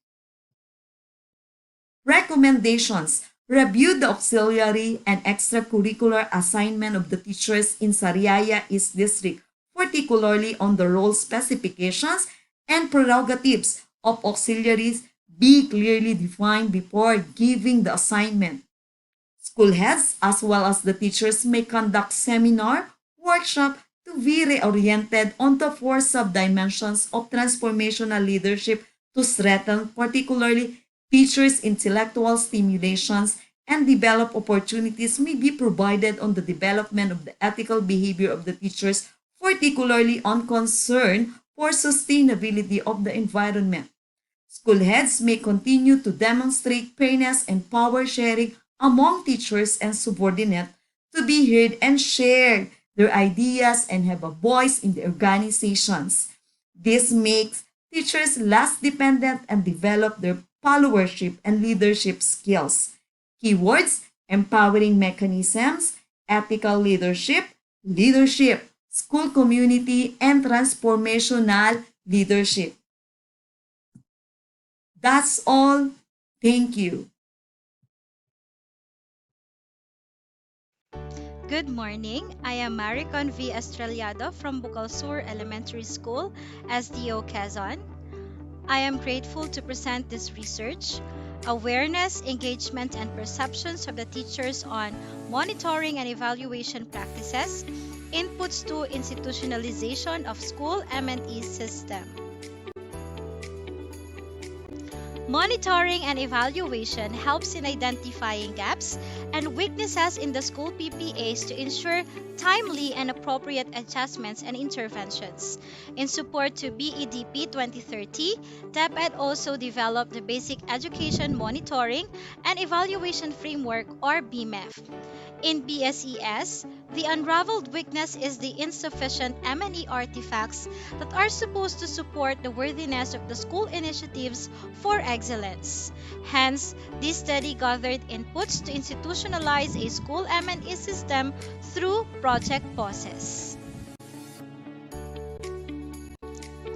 Recommendations: review the auxiliary and extracurricular assignment of the teachers in Sariaya East District, particularly on the role specifications and prerogatives of auxiliaries be clearly defined before giving the assignment. School heads as well as the teachers may conduct seminar, workshop to be reoriented on the four subdimensions of transformational leadership to strengthen particularly teachers' intellectual stimulations and develop opportunities may be provided on the development of the ethical behavior of the teachers, particularly on concern for sustainability of the environment. School heads may continue to demonstrate fairness and power sharing among teachers and subordinates to be heard and share their ideas and have a voice in the organizations. This makes teachers less dependent and develop their followership and leadership skills. Keywords: empowering mechanisms, ethical leadership, leadership, school community, and transformational leadership. That's all. Thank you. Good morning. I am Maricon V. Estrellado from Bukalsur Elementary School, SDO Quezon. I am grateful to present this research. awareness, engagement, and perceptions of the teachers on monitoring and evaluation practices, inputs to institutionalization of school M&E system. Monitoring and evaluation helps in identifying gaps and weaknesses in the school PPAs to ensure timely and appropriate adjustments and interventions. In support to BEDP 2030, DepEd also developed the Basic Education Monitoring and Evaluation Framework, or BMEF. In BSES, the unraveled weakness is the insufficient M&E artifacts that are supposed to support the worthiness of the school initiatives for excellence. Hence, this study gathered inputs to institutionalize a school M&E system through project process.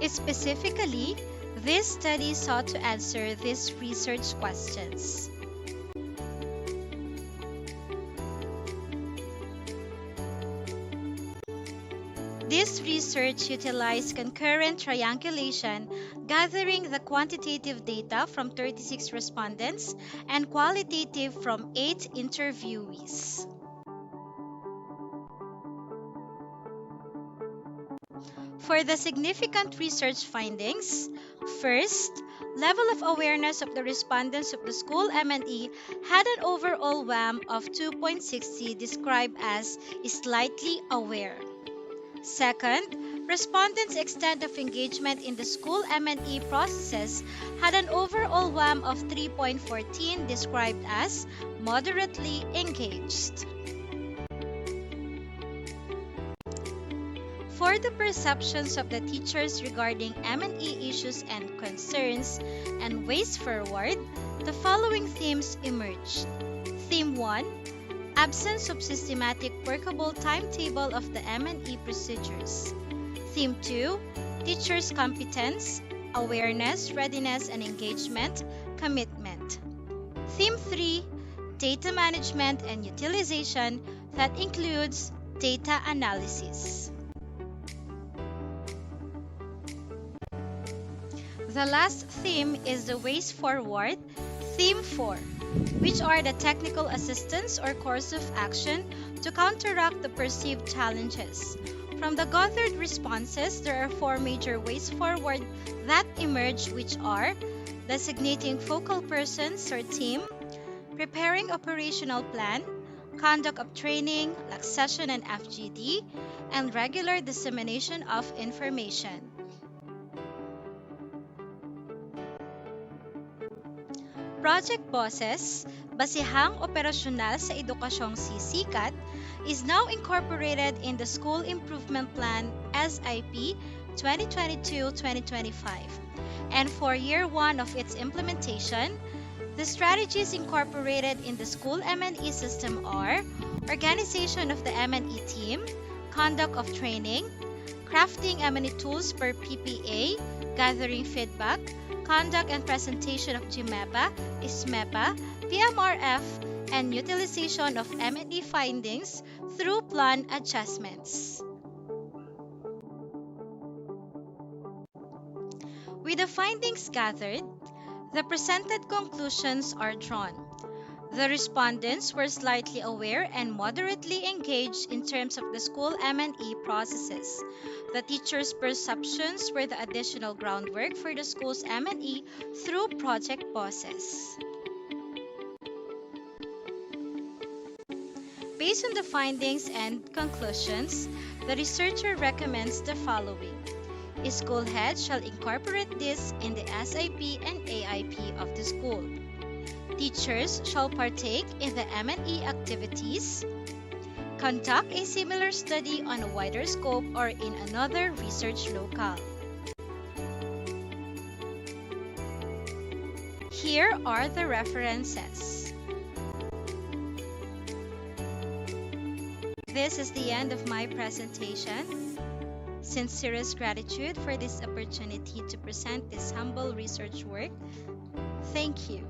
Specifically, this study sought to answer these research questions. This research utilized concurrent triangulation, gathering the quantitative data from 36 respondents and qualitative from 8 interviewees. For the significant research findings, first, level of awareness of the respondents of the school M&E had an overall WAM of 2.60, described as slightly aware. Second, respondents' extent of engagement in the school M&E processes had an overall WAM of 3.14, described as moderately engaged. For the perceptions of the teachers regarding M&E issues and concerns and ways forward, the following themes emerged. Theme 1, absence of systematic workable timetable of the M&E procedures. Theme 2, teachers' competence, awareness, readiness, and engagement, commitment. Theme 3, data management and utilization, that includes data analysis. The last theme is the ways forward, Theme 4, which are the technical assistance or course of action to counteract the perceived challenges. From the gathered responses, there are 4 major ways forward that emerge, which are designating focal persons or team, preparing operational plan, conduct of training like session and FGD, and regular dissemination of information. Project Boses, basihang operasyonal sa edukasyong sisikat, is now incorporated in the School Improvement Plan SIP 2022-2025. And for year 1 of its implementation, the strategies incorporated in the school M&E system are organization of the M&E team, conduct of training, crafting M&E tools per PPA, gathering feedback, conduct and presentation of GMEPA, ISMEPA, PMRF, and utilization of M&E findings through plan adjustments. With the findings gathered, the presented conclusions are drawn. The respondents were slightly aware and moderately engaged in terms of the school M&E processes. The teachers' perceptions were the additional groundwork for the school's M&E through project process. Based on the findings and conclusions, the researcher recommends the following. A school head shall incorporate this in the SIP and AIP of the school. Teachers shall partake in the M&E activities, conduct a similar study on a wider scope or in another research locale. Here are the references. This is the end of my presentation. Sincerest gratitude for this opportunity to present this humble research work. Thank you.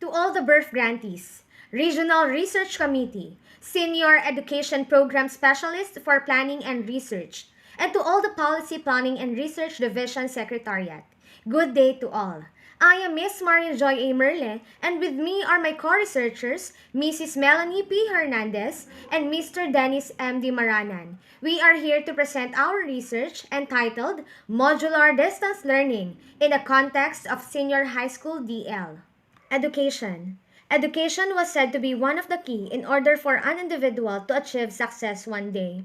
To all the birth grantees, Regional Research Committee, Senior Education Program Specialist for Planning and Research, and to all the Policy Planning and Research Division Secretariat. Good day to all. I am Miss Marian Joy A. Merle, and with me are my co-researchers, Mrs. Melanie P. Hernandez and Mr. Dennis M. D. Maranan. We are here to present our research entitled Modular Distance Learning in a Context of Senior High School DL. Education. Education was said to be one of the key in order for an individual to achieve success one day.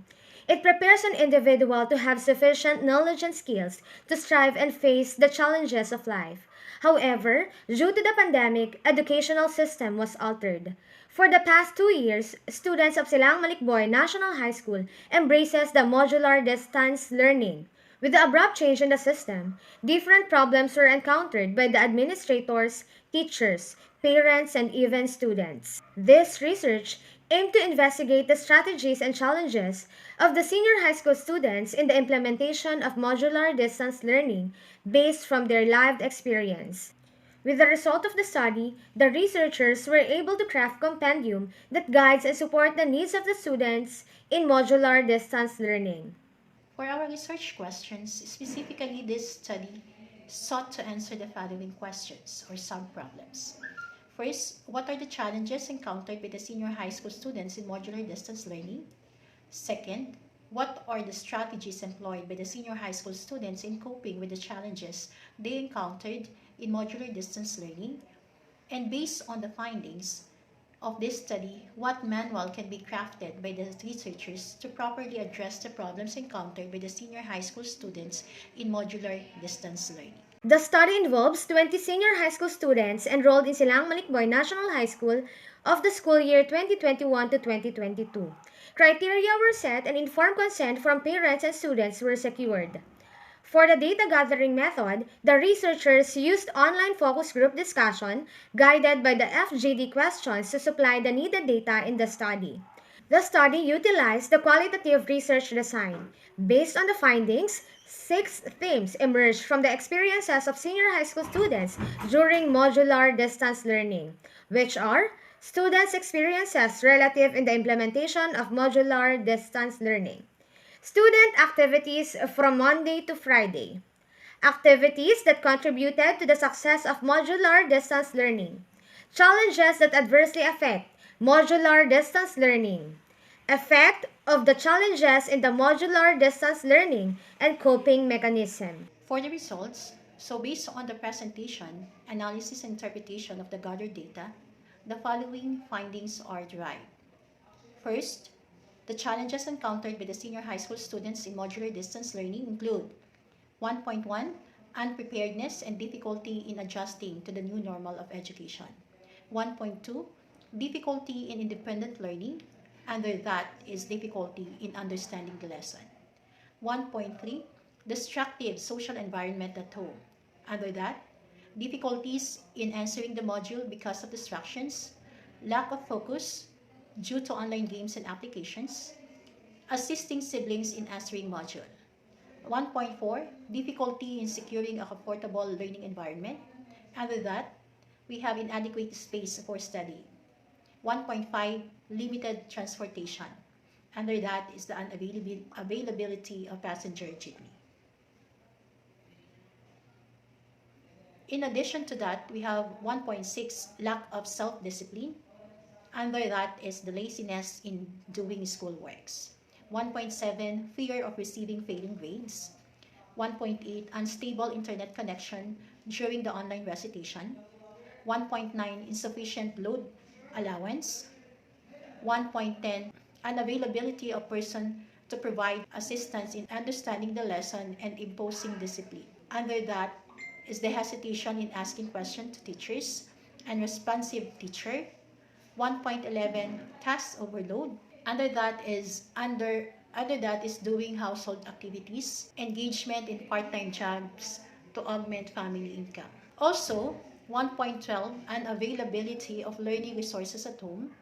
It prepares an individual to have sufficient knowledge and skills to strive and face the challenges of life. However, due to the pandemic, educational system was altered. For the past 2 years, students of Silang Malikboy National High School embraces the modular distance learning. With the abrupt change in the system, different problems were encountered by the administrators, teachers, parents, and even students. This research aimed to investigate the strategies and challenges of the senior high school students in the implementation of modular distance learning based from their lived experience. With the result of the study, the researchers were able to craft compendium that guides and support the needs of the students in modular distance learning. For our research questions, specifically this study sought to answer the following questions or sub-problems. First, what are the challenges encountered by the senior high school students in modular distance learning? Second, what are the strategies employed by the senior high school students in coping with the challenges they encountered in modular distance learning? And based on the findings of this study, what manual can be crafted by the researchers to properly address the problems encountered by the senior high school students in modular distance learning? The study involves 20 senior high school students enrolled in Silang Malikboy National High School of the school year 2021 to 2022. Criteria were set and informed consent from parents and students were secured. For the data gathering method, the researchers used online focus group discussion guided by the FGD questions to supply the needed data in the study. The study utilized the qualitative research design. Based on the findings, 6 themes emerged from the experiences of senior high school students during modular distance learning, which are students' experiences relative in the implementation of modular distance learning, student activities from Monday to Friday, activities that contributed to the success of modular distance learning, challenges that adversely affect modular distance learning, effect of the challenges in the modular distance learning, and coping mechanism. For the results, so based on the presentation, analysis, and interpretation of the gathered data, the following findings are derived. First, the challenges encountered by the senior high school students in modular distance learning include 1.1, unpreparedness and difficulty in adjusting to the new normal of education. 1.2, difficulty in independent learning. Under that is difficulty in understanding the lesson. 1.3, destructive social environment at home. Under that, difficulties in answering the module because of distractions, lack of focus due to online games and applications, assisting siblings in answering module. 1.4, difficulty in securing a comfortable learning environment. Under that, we have inadequate space for study. 1.5, limited transportation. Under that is the unavailability of passenger jeepney. In addition to that, we have 1.6, lack of self-discipline. Under that is the laziness in doing schoolworks. 1.7, fear of receiving failing grades. 1.8, unstable internet connection during the online recitation. 1.9, insufficient load allowance. 1.10, unavailability of person to provide assistance in understanding the lesson and imposing discipline. Under that is the hesitation in asking questions to teachers and responsive teacher. 1.11, task overload. Under that is doing household activities, engagement in part-time jobs to augment family income. Also, 1.12, unavailability of learning resources at home.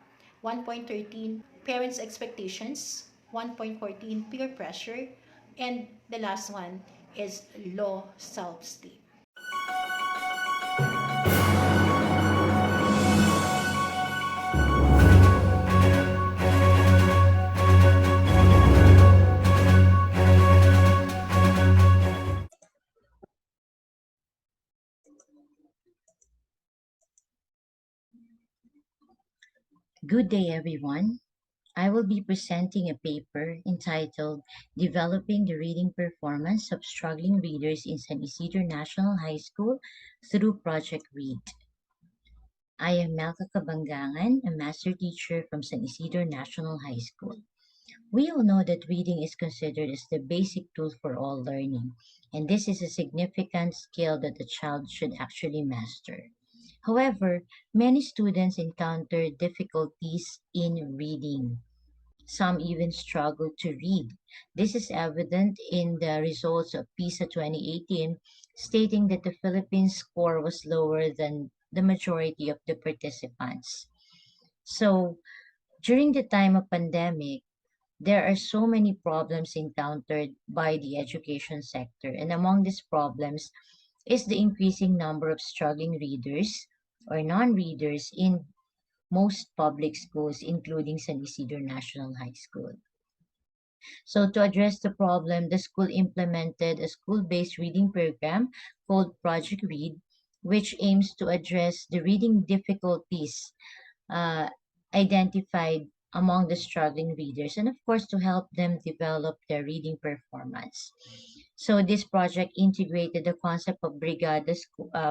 1.13, parents' expectations. 1.14, peer pressure. And the last one is low self-esteem. Good day, everyone. I will be presenting a paper entitled Developing the Reading Performance of Struggling Readers in San Isidro National High School through Project Read. I am Melka Kabangangan, a master teacher from San Isidro National High School. We all know that reading is considered as the basic tool for all learning, and this is a significant skill that the child should actually master. However, many students encounter difficulties in reading. Some even struggle to read. This is evident in the results of PISA 2018, stating that the Philippines score was lower than the majority of the participants. So, during the time of pandemic, there are so many problems encountered by the education sector, and among these problems is the increasing number of struggling readers or non-readers in most public schools, including San Isidro National High School. So to address the problem, the school implemented a school-based reading program called Project Read, which aims to address the reading difficulties uh, identified among the struggling readers, and of course to help them develop their reading performance. So this project integrated the concept of Brigada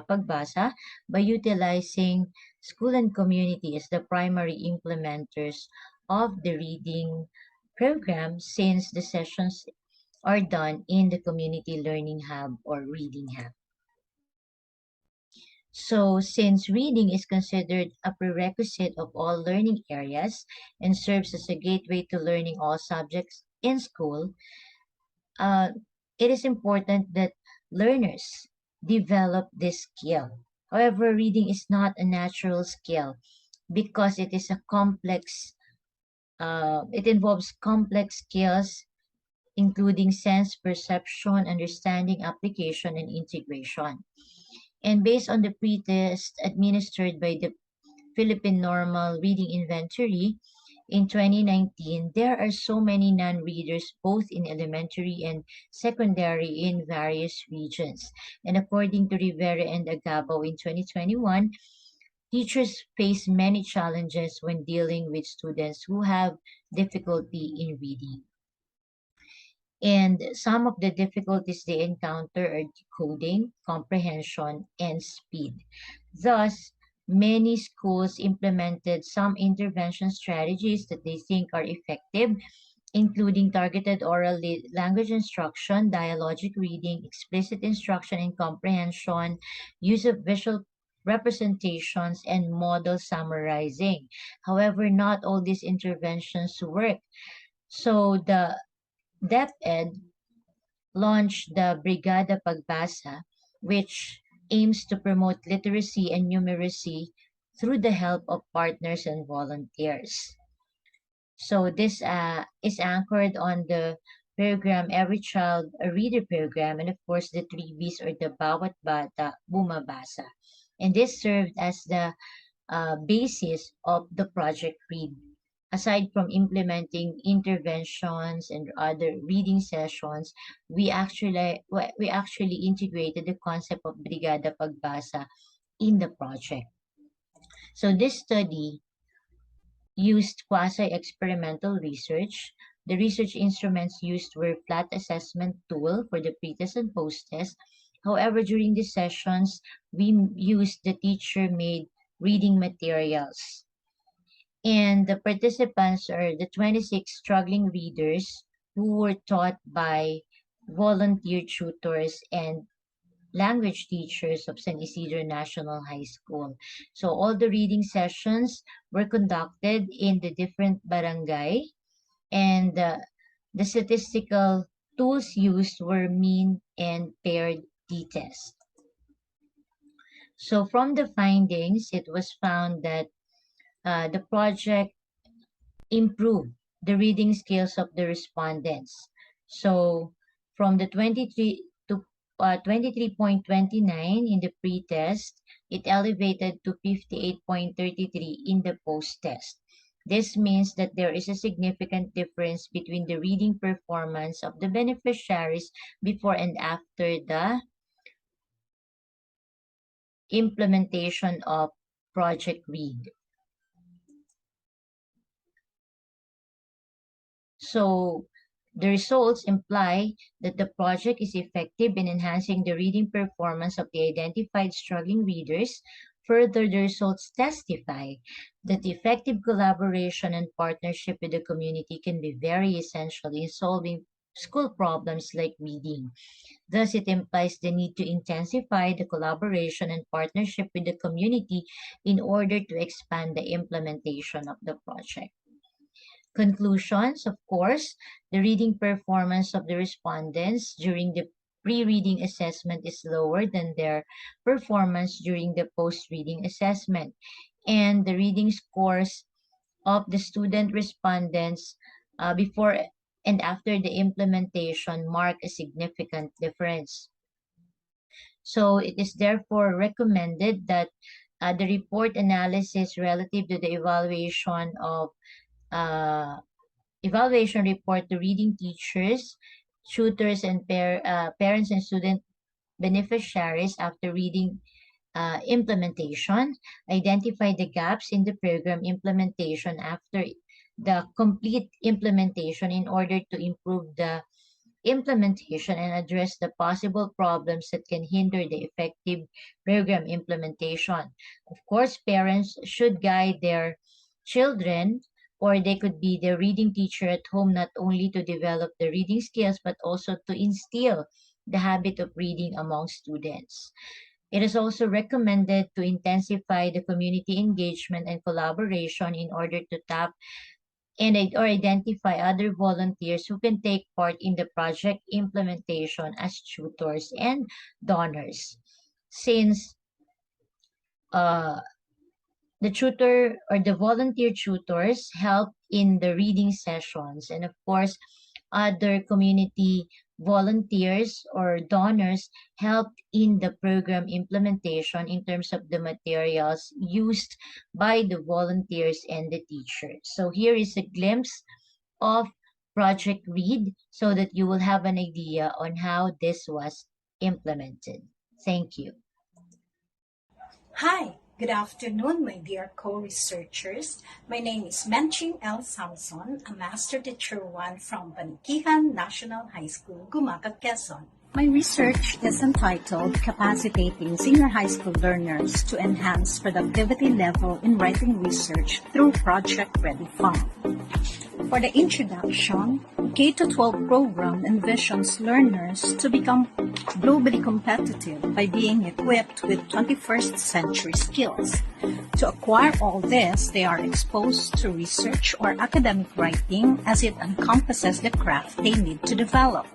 Pagbasa by utilizing school and community as the primary implementers of the reading program, since the sessions are done in the community learning hub or reading hub. So, since reading is considered a prerequisite of all learning areas and serves as a gateway to learning all subjects in school, uh, it is important that learners develop this skill. However, reading is not a natural skill because it is a complex, it involves complex skills including sense, perception, understanding, application, and integration. And based on the pretest administered by the Philippine Normal Reading Inventory in 2019, there are so many non-readers both in elementary and secondary in various regions. And according to Rivera and Agabo in 2021, teachers face many challenges when dealing with students who have difficulty in reading. And some of the difficulties they encounter are decoding, comprehension, and speed. Thus, many schools implemented some intervention strategies that they think are effective, including targeted oral language instruction, dialogic reading, explicit instruction and comprehension, use of visual representations, and model summarizing. However, not all these interventions work. So the DepEd launched the Brigada Pagbasa, which aims to promote literacy and numeracy through the help of partners and volunteers. So this is anchored on the program Every Child a Reader program, and of course the 3Bs or the Bawat Bata Bumabasa. And this served as the basis of the Project Read. Aside from implementing interventions and other reading sessions, we actually integrated the concept of Brigada Pagbasa in the project. So this study used quasi-experimental research. The research instruments used were flat assessment tool for the pre-test and post-test. However, during the sessions, we used the teacher-made reading materials. And the participants are the 26 struggling readers who were taught by volunteer tutors and language teachers of San Isidro National High School. So all the reading sessions were conducted in the different barangay, and the statistical tools used were mean and paired t-test. So from the findings, it was found that the project improve the reading skills of the respondents. So from the 23 to 23.29 in the pre-test, it elevated to 58.33 in the post-test. This means that there is a significant difference between the reading performance of the beneficiaries before and after the implementation of Project Read. So the results imply that the project is effective in enhancing the reading performance of the identified struggling readers. Further, the results testify that effective collaboration and partnership with the community can be very essential in solving school problems like reading. Thus, it implies the need to intensify the collaboration and partnership with the community in order to expand the implementation of the project. Conclusions, of course, the reading performance of the respondents during the pre-reading assessment is lower than their performance during the post-reading assessment. And the reading scores of the student respondents before and after the implementation mark a significant difference. So it is therefore recommended that the report analysis relative to the uh, evaluation report to reading teachers, tutors, and parents and student beneficiaries after reading implementation, identify the gaps in the program implementation after the complete implementation in order to improve the implementation and address the possible problems that can hinder the effective program implementation. Of course, parents should guide their children, or they could be the reading teacher at home, not only to develop the reading skills but also to instill the habit of reading among students. It is also recommended to intensify the community engagement and collaboration in order to tap and or identify other volunteers who can take part in the project implementation as tutors and donors. Since uh, the tutor or the volunteer tutors help in the reading sessions, and of course other community volunteers or donors help in the program implementation in terms of the materials used by the volunteers and the teachers. So here is a glimpse of Project Read so that you will have an idea on how this was implemented. Thank you. Hi, good afternoon, my dear co-researchers. My name is Menching L. Samson, a Master Teacher 1 from Banikihan National High School, Gumaca, Quezon. My research is entitled Capacitating Senior High School Learners to Enhance Productivity Level in Writing Research through Project Ready Fund. For the introduction, K-12 program envisions learners to become globally competitive by being equipped with 21st century skills. To acquire all this, they are exposed to research or academic writing as it encompasses the craft they need to develop.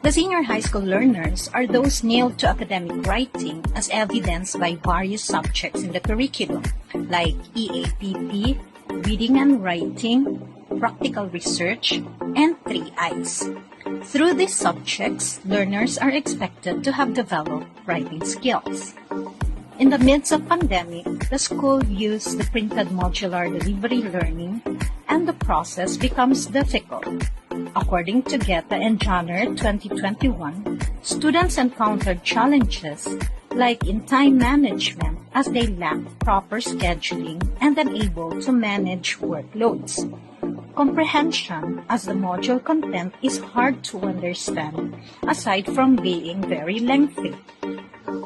The senior high school learners are those nailed to academic writing as evidenced by various subjects in the curriculum like EAPP, reading and writing, practical research, and 3 I's. Through these subjects, learners are expected to have developed writing skills. In the midst of pandemic, the school used the printed modular delivery learning, and the process becomes difficult. According to Geta and Janner 2021, students encountered challenges like in time management as they lacked proper scheduling and unable to manage workloads. Comprehension, as the module content is hard to understand aside from being very lengthy.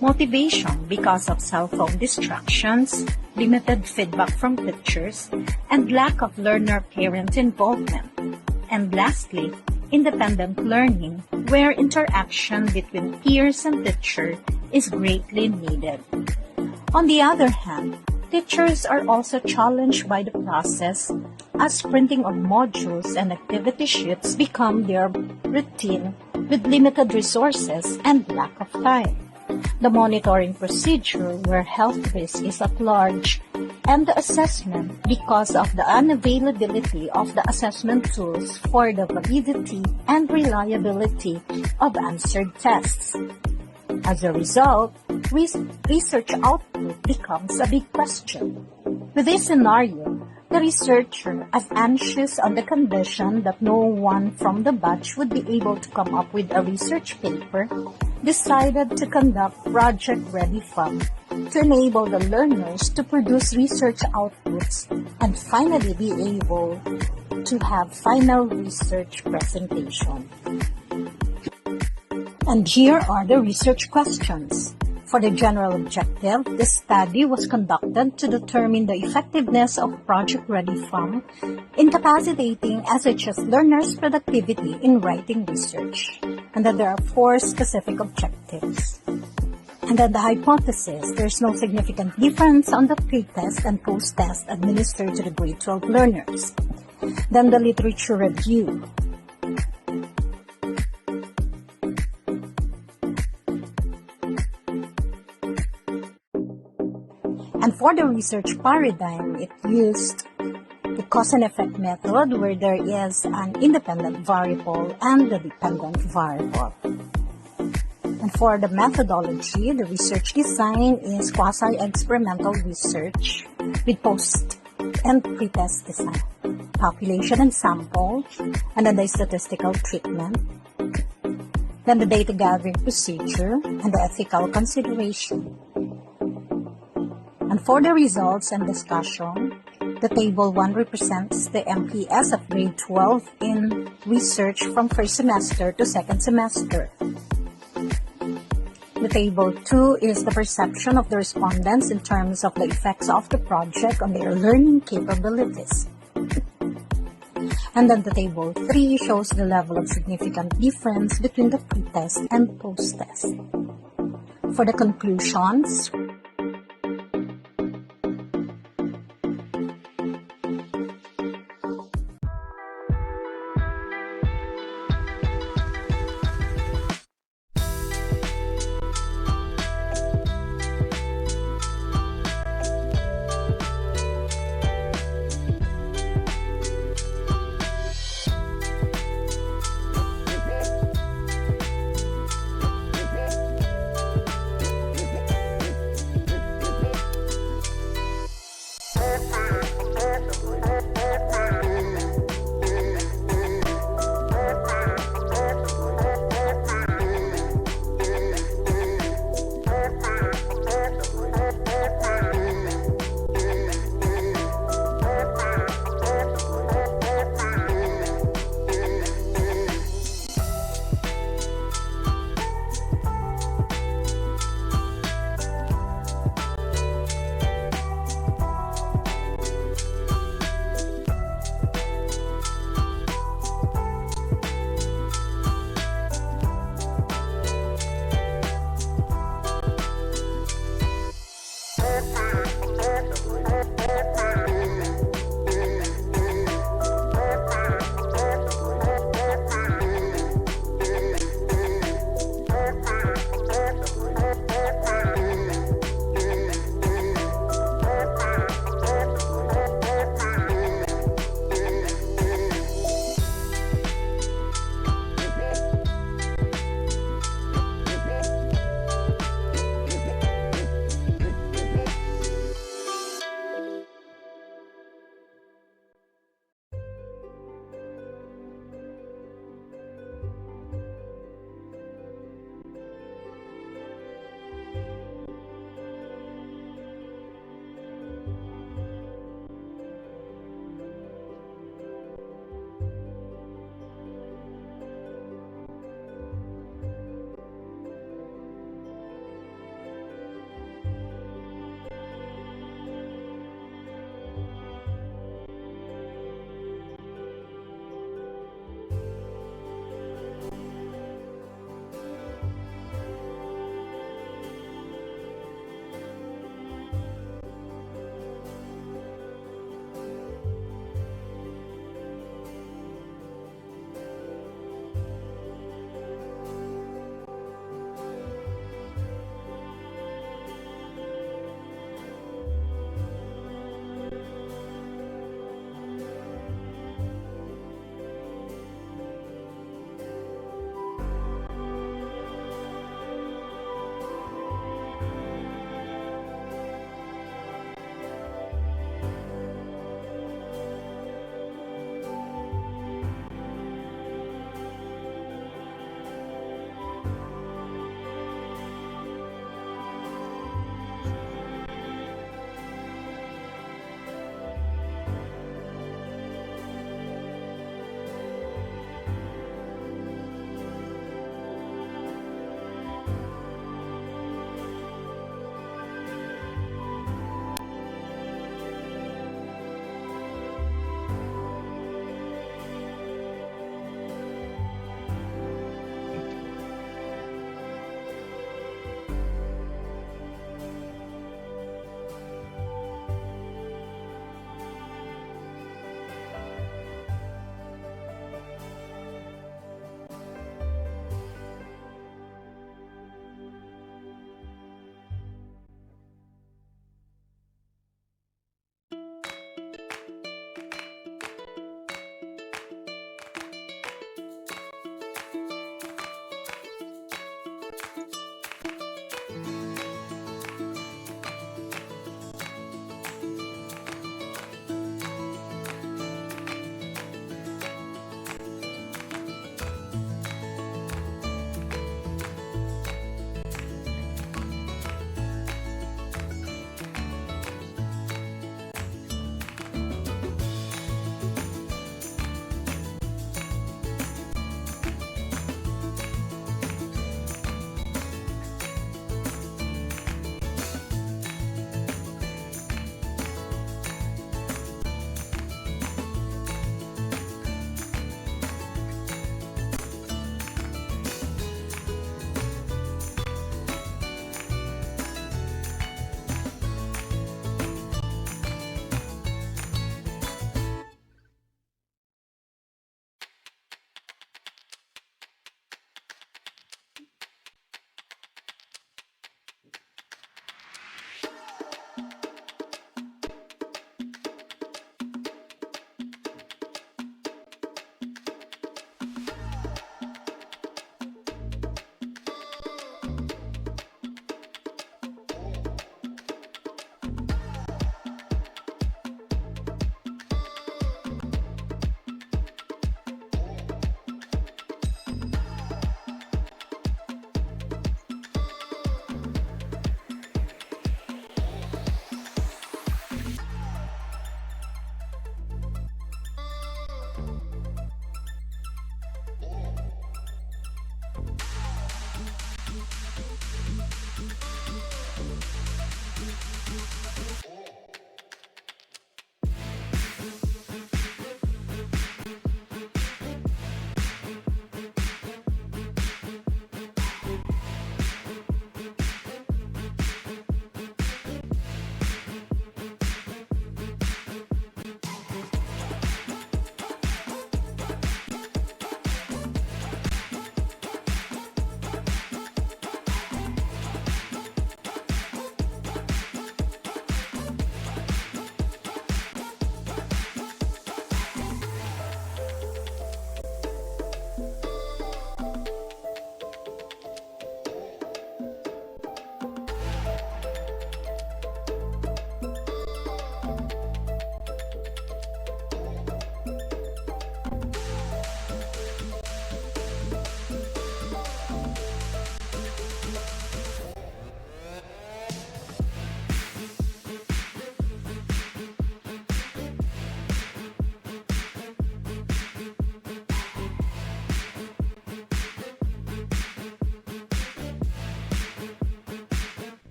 Motivation because of cell phone distractions, limited feedback from teachers, and lack of learner-parent involvement. And lastly, independent learning, where interaction between peers and teacher is greatly needed. On the other hand, teachers are also challenged by the process as printing of modules and activity sheets become their routine with limited resources and lack of time. The monitoring procedure where health risk is at large, and the assessment because of the unavailability of the assessment tools for the validity and reliability of answered tests. As a result, research output becomes a big question. With this scenario, the researcher, as anxious on the condition that no one from the batch would be able to come up with a research paper, decided to conduct Project Ready Fund to enable the learners to produce research outputs and finally be able to have final research presentation. And here are the research questions. For the general objective, the study was conducted to determine the effectiveness of Project Ready From incapacitating SHS learners' productivity in writing research. And then there are 4 specific objectives. And then the hypothesis, there's no significant difference on the pre-test and post-test administered to the grade 12 learners. Then the literature review. And for the research paradigm, it used the cause and effect method where there is an independent variable and the dependent variable. And for the methodology, the research design is quasi-experimental research with post and pre-test design, population and sample, and then the statistical treatment, then the data gathering procedure, and the ethical consideration. And for the results and discussion, the Table 1 represents the MPS of grade 12 in research from first semester to second semester. The Table 2 is the perception of the respondents in terms of the effects of the project on their learning capabilities. And then the Table 3 shows the level of significant difference between the pre-test and post-test. For the conclusions,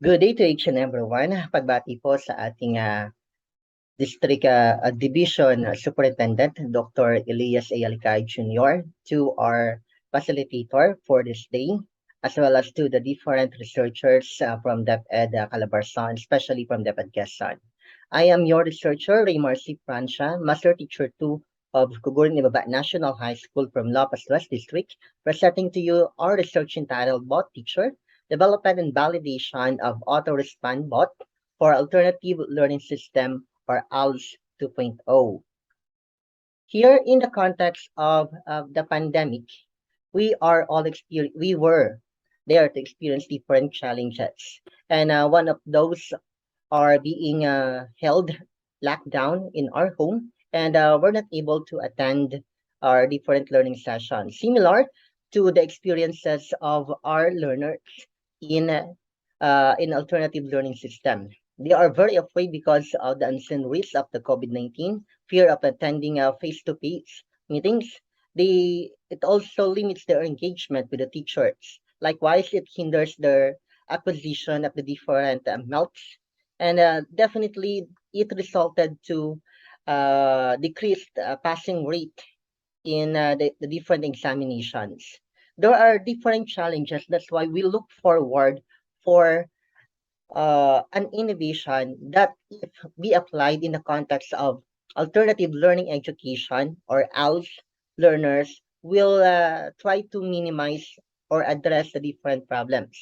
Good day to each and everyone. Pagbati po sa ating District Division Superintendent, Dr. Elias A. Alicay Jr., to our facilitator for this day, as well as to the different researchers from DepEd Calabarzon, especially from DepEd Quezon. I am your researcher, Raymar C. Francia, Master Teacher 2 of Gugurin Ibaba National High School from Lopas West District, presenting to you our research entitled Bot Teacher, Development and Validation of Auto-Respond Bot for Alternative Learning System or ALS 2.0. Here, in the context of the pandemic, we were there to experience different challenges, and one of those are being held locked down in our home, and we're not able to attend our different learning sessions, similar to the experiences of our learners in alternative learning system. They are very afraid because of the unseen risks of the COVID-19, fear of attending face-to-face meetings. It also limits their engagement with the teachers. Likewise, it hinders their acquisition of the different melts, and definitely it resulted to decreased passing rate in the different examinations. There are different challenges. That's why we look forward for an innovation that, if be applied in the context of alternative learning education or ALS, learners will try to minimize or address the different problems.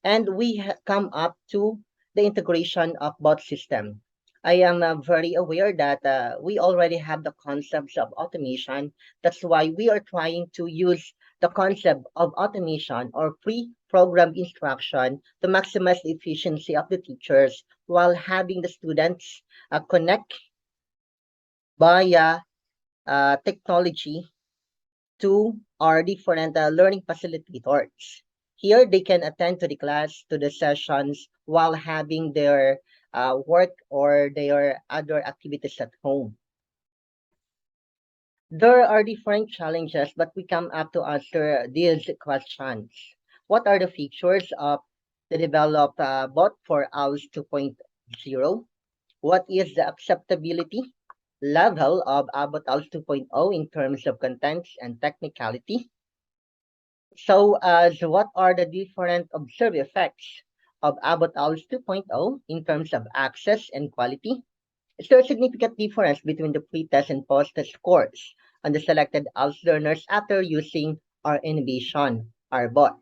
And we come up to the integration of both system. I am very aware that we already have the concepts of automation. That's why we are trying to use the concept of automation or pre-programmed instruction to maximize the efficiency of the teachers while having the students connect via technology to our different learning facilitators. Here, they can attend to the class, to the sessions, while having their work or their other activities at home. There are different challenges, but we come up to answer these questions. What are the features of the developed bot for ALS 2.0? What is the acceptability level of Abbott ALS 2.0 in terms of contents and technicality? So, as what are the different observed effects of Abbott ALS 2.0 in terms of access and quality? Is there a significant difference between the pre-test and post-test scores on the selected ALS learners after using our innovation, our bot?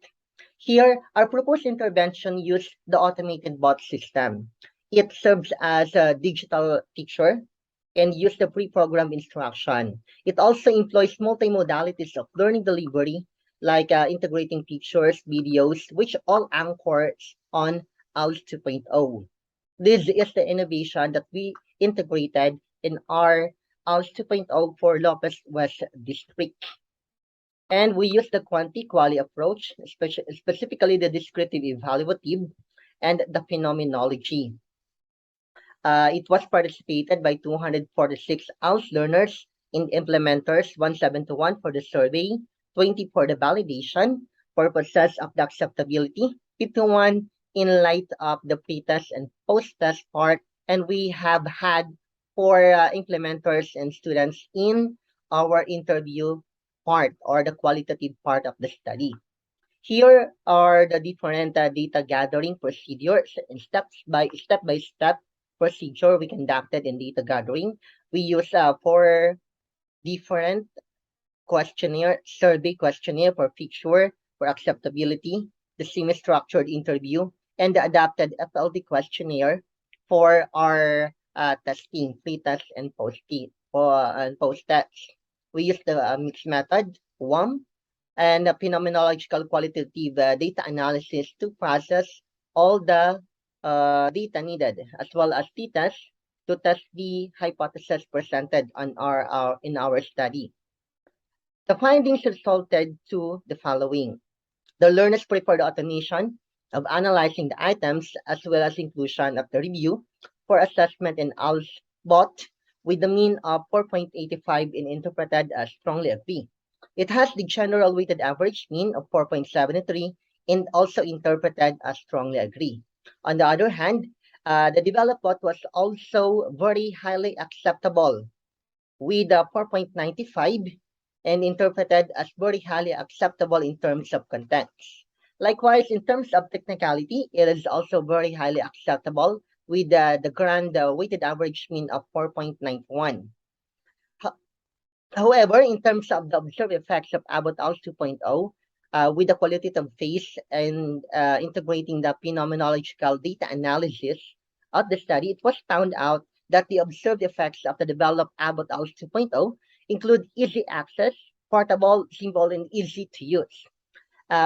Here, our proposed intervention uses the automated bot system. It serves as a digital teacher and use the pre-programmed instruction. It also employs multimodalities of learning delivery, like integrating pictures, videos, which all anchors on ALS 2.0. This is the innovation that we integrated in our ALS 2.0 for Lopez West District. And we use the quanti-quali approach, specifically the descriptive evaluative and the phenomenology. It was participated by 246 ALS learners and implementers, 171 for the survey, 20 for the validation purposes of the acceptability, 51 in light of the pre-test and post-test part, and we have had 4 implementers and students in our interview part or the qualitative part of the study. Here are the different data gathering procedures and step-by-step procedure we conducted in data gathering. We use 4 different survey questionnaire for feature, for acceptability, the semi-structured interview, and the adapted FLD questionnaire for our testing, pre-test and post-test. We use the mixed method, WAM, and phenomenological qualitative data analysis to process all the data needed, as well as t-test to test the hypothesis presented on in our study. The findings resulted to the following. The learners preferred automation of analyzing the items as well as inclusion of the review for assessment in ALS bot with the mean of 4.85 in interpreted as strongly agree. It has the general weighted average mean of 4.73 and also interpreted as strongly agree. On the other hand, the developed bot was also very highly acceptable with 4.95 and interpreted as very highly acceptable in terms of contents. Likewise, in terms of technicality, it is also very highly acceptable with the grand weighted average mean of 4.91. However, in terms of the observed effects of Abbott ALS 2.0, with the qualitative phase and integrating the phenomenological data analysis of the study, it was found out that the observed effects of the developed Abbott ALS 2.0 include easy access, portable, simple, and easy to use,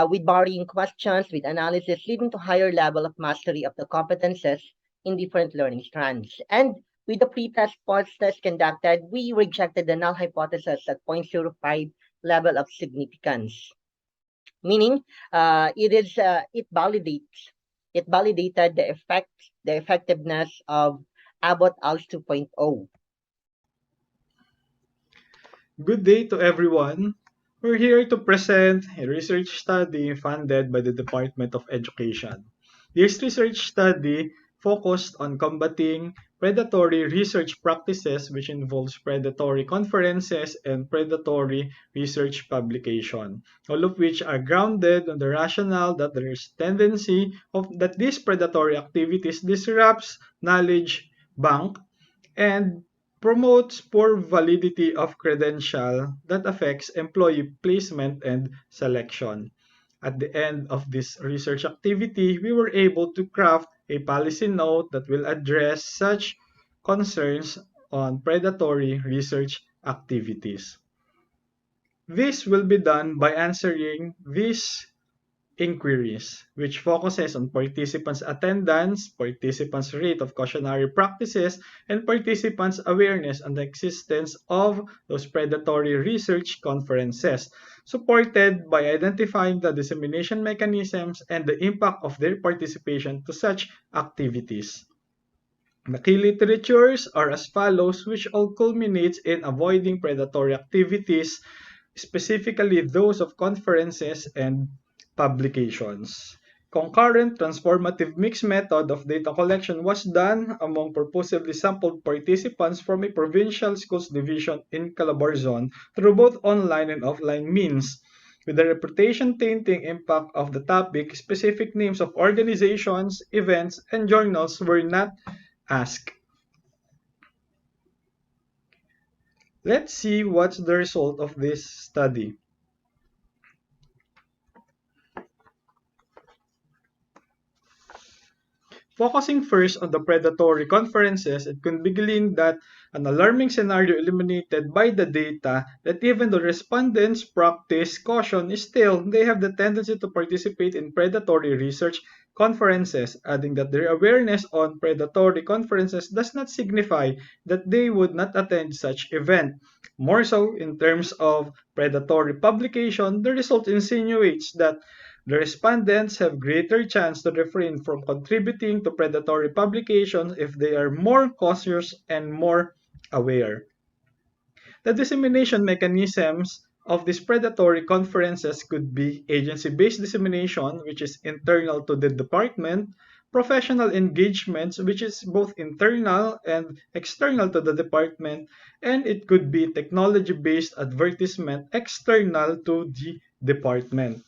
with varying questions, with analysis leading to higher level of mastery of the competences in different learning strands. And with the pre-test post-test conducted, we rejected the null hypothesis at 0.05 level of significance, meaning it validated the effectiveness of Abbott ALS 2.0. Good day to everyone. We're here to present a research study funded by the Department of Education. This research study focused on combating predatory research practices, which involves predatory conferences and predatory research publication, all of which are grounded on the rationale that there is tendency of that these predatory activities disrupts knowledge bank and promotes poor validity of credential that affects employee placement and selection. At the end of this research activity, we were able to craft a policy note that will address such concerns on predatory research activities. This will be done by answering these inquiries, which focuses on participants' attendance, participants' rate of cautionary practices, and participants' awareness on the existence of those predatory research conferences, supported by identifying the dissemination mechanisms and the impact of their participation to such activities. The key literatures are as follows, which all culminates in avoiding predatory activities, specifically those of conferences and publications. Concurrent transformative mixed method of data collection was done among purposefully sampled participants from a provincial schools division in Calabarzon through both online and offline means. With the reputation tainting impact of the topic, specific names of organizations, events, and journals were not asked. Let's see what's the result of this study. Focusing first on the predatory conferences, it can be gleaned that an alarming scenario illuminated by the data that even though respondents practice caution, still they have the tendency to participate in predatory research conferences, adding that their awareness on predatory conferences does not signify that they would not attend such event. More so, in terms of predatory publication, the result insinuates that the respondents have greater chance to refrain from contributing to predatory publications if they are more cautious and more aware. The dissemination mechanisms of these predatory conferences could be agency-based dissemination, which is internal to the department, professional engagements, which is both internal and external to the department, and it could be technology-based advertisement external to the department.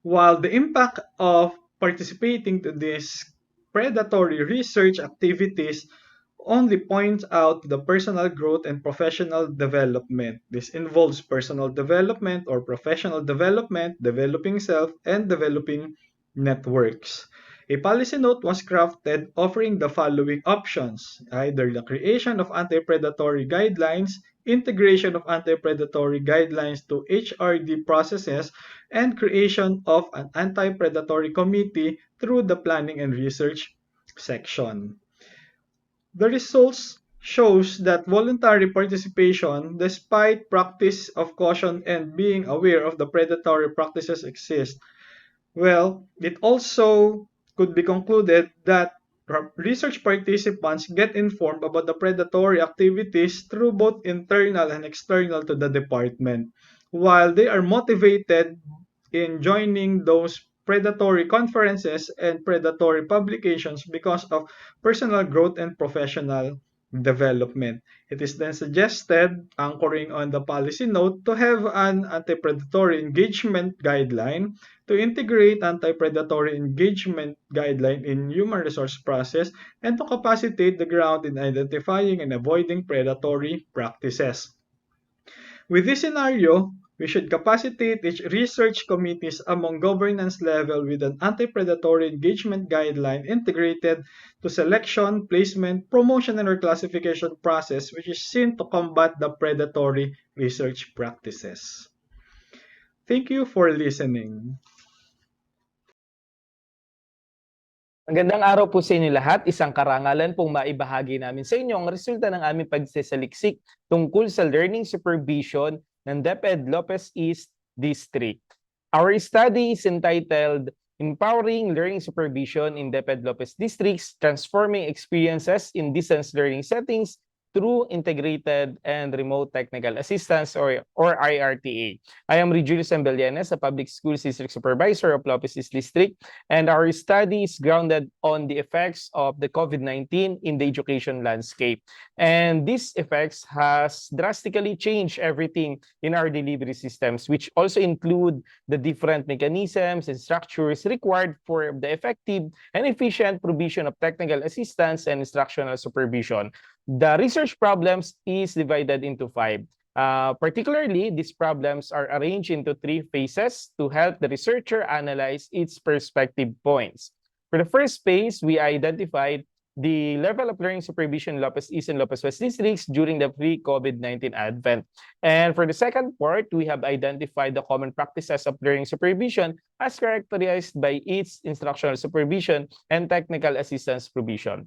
While the impact of participating to these predatory research activities only points out the personal growth and professional development. This involves personal development or professional development, developing self, and developing networks. A policy note was crafted offering the following options: either the creation of anti-predatory guidelines, integration of anti-predatory guidelines to HRD processes, and creation of an anti-predatory committee through the planning and research section. The results shows that voluntary participation, despite practice of caution and being aware of the predatory practices exist. Well, it also could be concluded that research participants get informed about the predatory activities through both internal and external to the department, while they are motivated in joining those predatory conferences and predatory publications because of personal growth and professional development. It is then suggested, anchoring on the policy note, to have an anti-predatory engagement guideline, to integrate anti-predatory engagement guideline in human resource process, and to capacitate the ground in identifying and avoiding predatory practices. With this scenario, we should capacitate each research committees among governance level with an anti-predatory engagement guideline integrated to selection, placement, promotion, and reclassification process which is seen to combat the predatory research practices. Thank you for listening. Magandang araw po sa inyo lahat. Isang karangalan pong maibahagi namin sa inyo ang resulta ng aming pagsasaliksik tungkol sa learning supervision ng DepEd Lopez East District. Our study is entitled Empowering Learning Supervision in DepEd Lopez Districts, Transforming Experiences in Distance Learning Settings through Integrated and Remote Technical Assistance or IRTA. I am Regilius Embellenes, a Public Schools District Supervisor of Lopez East District, and our study is grounded on the effects of the COVID-19 in the education landscape. And these effects has drastically changed everything in our delivery systems, which also include the different mechanisms and structures required for the effective and efficient provision of technical assistance and instructional supervision. The research problems is divided into 5. Particularly, these problems are arranged into 3 phases to help the researcher analyze its perspective points. For the first phase, we identified the level of learning supervision in Lopez East and Lopez West districts during the pre-COVID-19 advent. And for the second part, we have identified the common practices of learning supervision as characterized by its instructional supervision and technical assistance provision.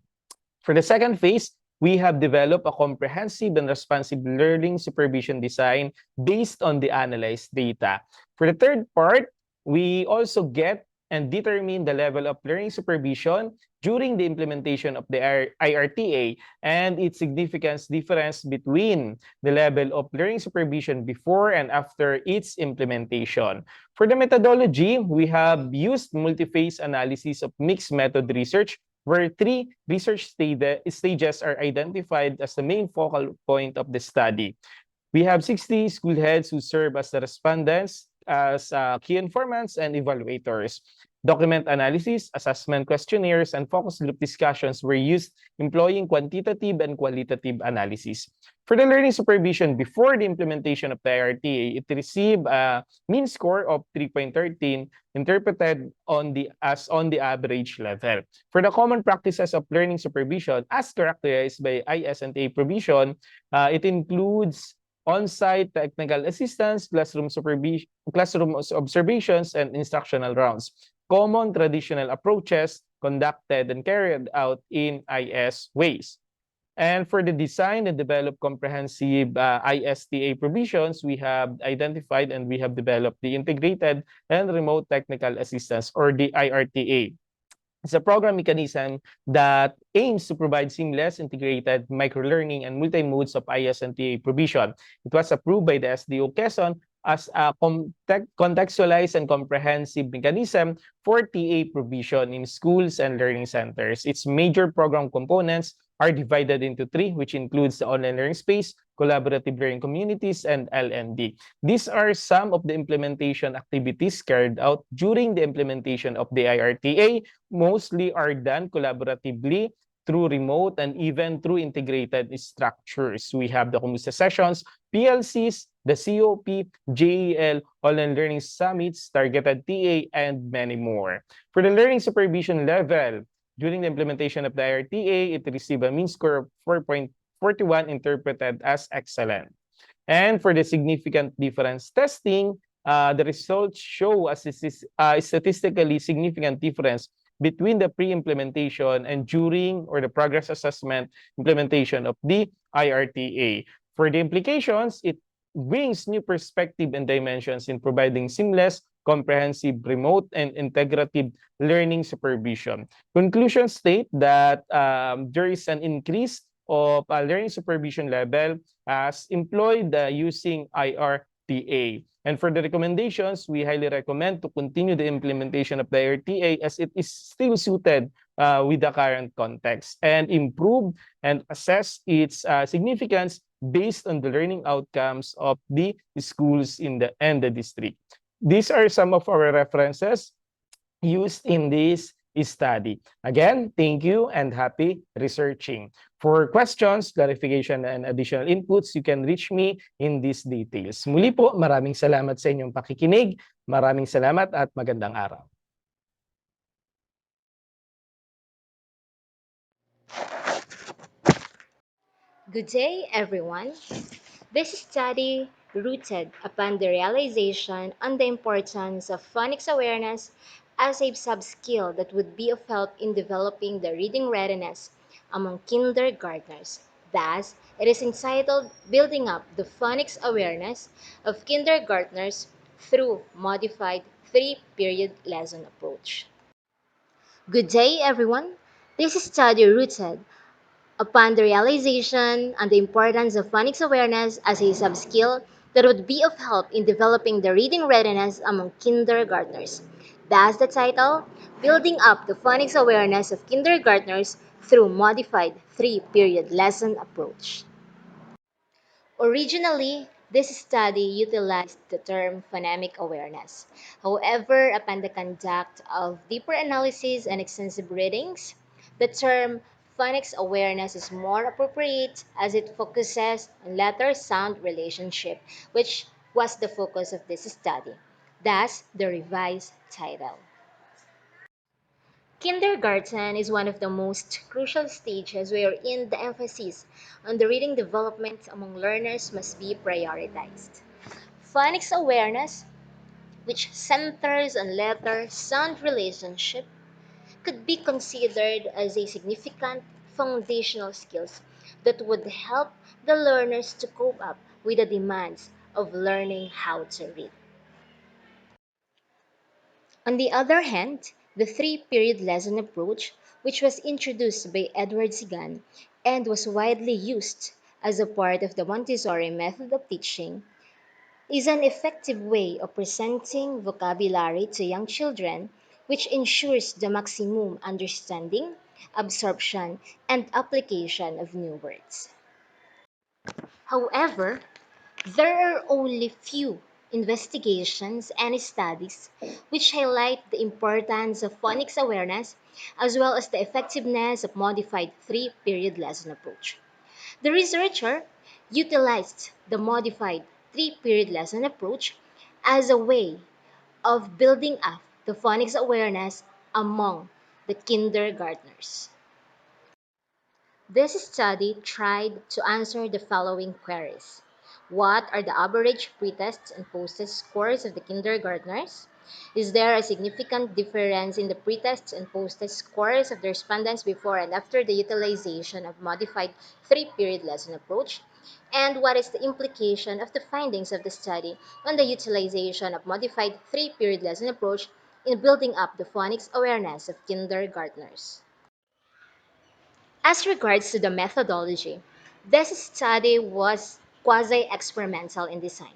For the second phase, we have developed a comprehensive and responsive learning supervision design based on the analyzed data. For the third part, we also get and determine the level of learning supervision during the implementation of the IRTA and its significance difference between the level of learning supervision before and after its implementation. For the methodology, we have used multi-phase analysis of mixed method research where 3 research stages are identified as the main focal point of the study. We have 60 school heads who serve as the respondents, as key informants and evaluators. Document analysis, assessment questionnaires, and focus group discussions were used employing quantitative and qualitative analysis. For the learning supervision before the implementation of the IRTA, it received a mean score of 3.13 interpreted as on the average level. For the common practices of learning supervision as characterized by ISNTA provision, it includes on-site technical assistance, classroom observations, and instructional rounds. Common traditional approaches conducted and carried out in IS ways. And for the design and develop comprehensive ISTA provisions, we have identified and we have developed the Integrated and Remote Technical Assistance or the IRTA. It's a program mechanism that aims to provide seamless, integrated microlearning and multi-modes of ISNTA provision. It was approved by the SDO Quezon as a contextualized and comprehensive mechanism for TA provision in schools and learning centers. Its major program components are divided into 3, which includes the online learning space, collaborative learning communities, and LND. These are some of the implementation activities carried out during the implementation of the IRTA. Mostly are done collaboratively through remote and even through integrated structures. We have the Kumusta sessions, PLCs, the COP, JEL, online learning summits, targeted TA, and many more. For the learning supervision level, during the implementation of the IRTA, it received a mean score of 4.41 interpreted as excellent. And for the significant difference testing, the results show a statistically significant difference between the pre-implementation and during or the progress assessment implementation of the IRTA. For the implications, it brings new perspective and dimensions in providing seamless, comprehensive, remote, and integrative learning supervision. Conclusions state that there is an increase of learning supervision level as employed using RTA. And for the recommendations, we highly recommend to continue the implementation of the RTA as it is still suited with the current context and improve and assess its significance based on the learning outcomes of the schools in the district. These are some of our references used in this study. Again, thank you and happy researching. For questions, clarification, and additional inputs, you can reach me in these details. Muli po, maraming salamat sa inyong pakikinig. Maraming salamat at magandang araw. Good day, everyone. This study rooted upon the realization on the importance of phonics awareness as a sub-skill that would be of help in developing the reading readiness among kindergartners. Thus, it is entitled Building Up the Phonics Awareness of Kindergartners through Modified Three-Period Lesson Approach. Good day, everyone. This study rooted upon the realization and the importance of phonics awareness as a sub-skill that would be of help in developing the reading readiness among kindergartners. Thus the title, Building Up the Phonics Awareness of Kindergartners Through Modified Three-Period Lesson Approach. Originally, this study utilized the term phonemic awareness. However, upon the conduct of deeper analysis and extensive readings, the term phonics awareness is more appropriate as it focuses on letter-sound relationship, which was the focus of this study. Thus, the revised title. Kindergarten is one of the most crucial stages wherein the emphasis on the reading development among learners must be prioritized. Phonics awareness, which centers on letter-sound relationship, could be considered as a significant foundational skills that would help the learners to cope up with the demands of learning how to read. On the other hand, the three-period lesson approach, which was introduced by Edward Sigan and was widely used as a part of the Montessori method of teaching, is an effective way of presenting vocabulary to young children, which ensures the maximum understanding, absorption, and application of new words. However, there are only few investigations and studies which highlight the importance of phonics awareness as well as the effectiveness of modified three-period lesson approach. The researcher utilized the modified three-period lesson approach as a way of building up the phonics awareness among the kindergartners. This study tried to answer the following queries. What are the average pre-test and post-test scores of the kindergartners? Is there a significant difference in the pre-test and post-test scores of the respondents before and after the utilization of modified three-period lesson approach? And what is the implication of the findings of the study on the utilization of modified three-period lesson approach in building up the phonics awareness of kindergartners? As regards to the methodology, this study was quasi-experimental in design.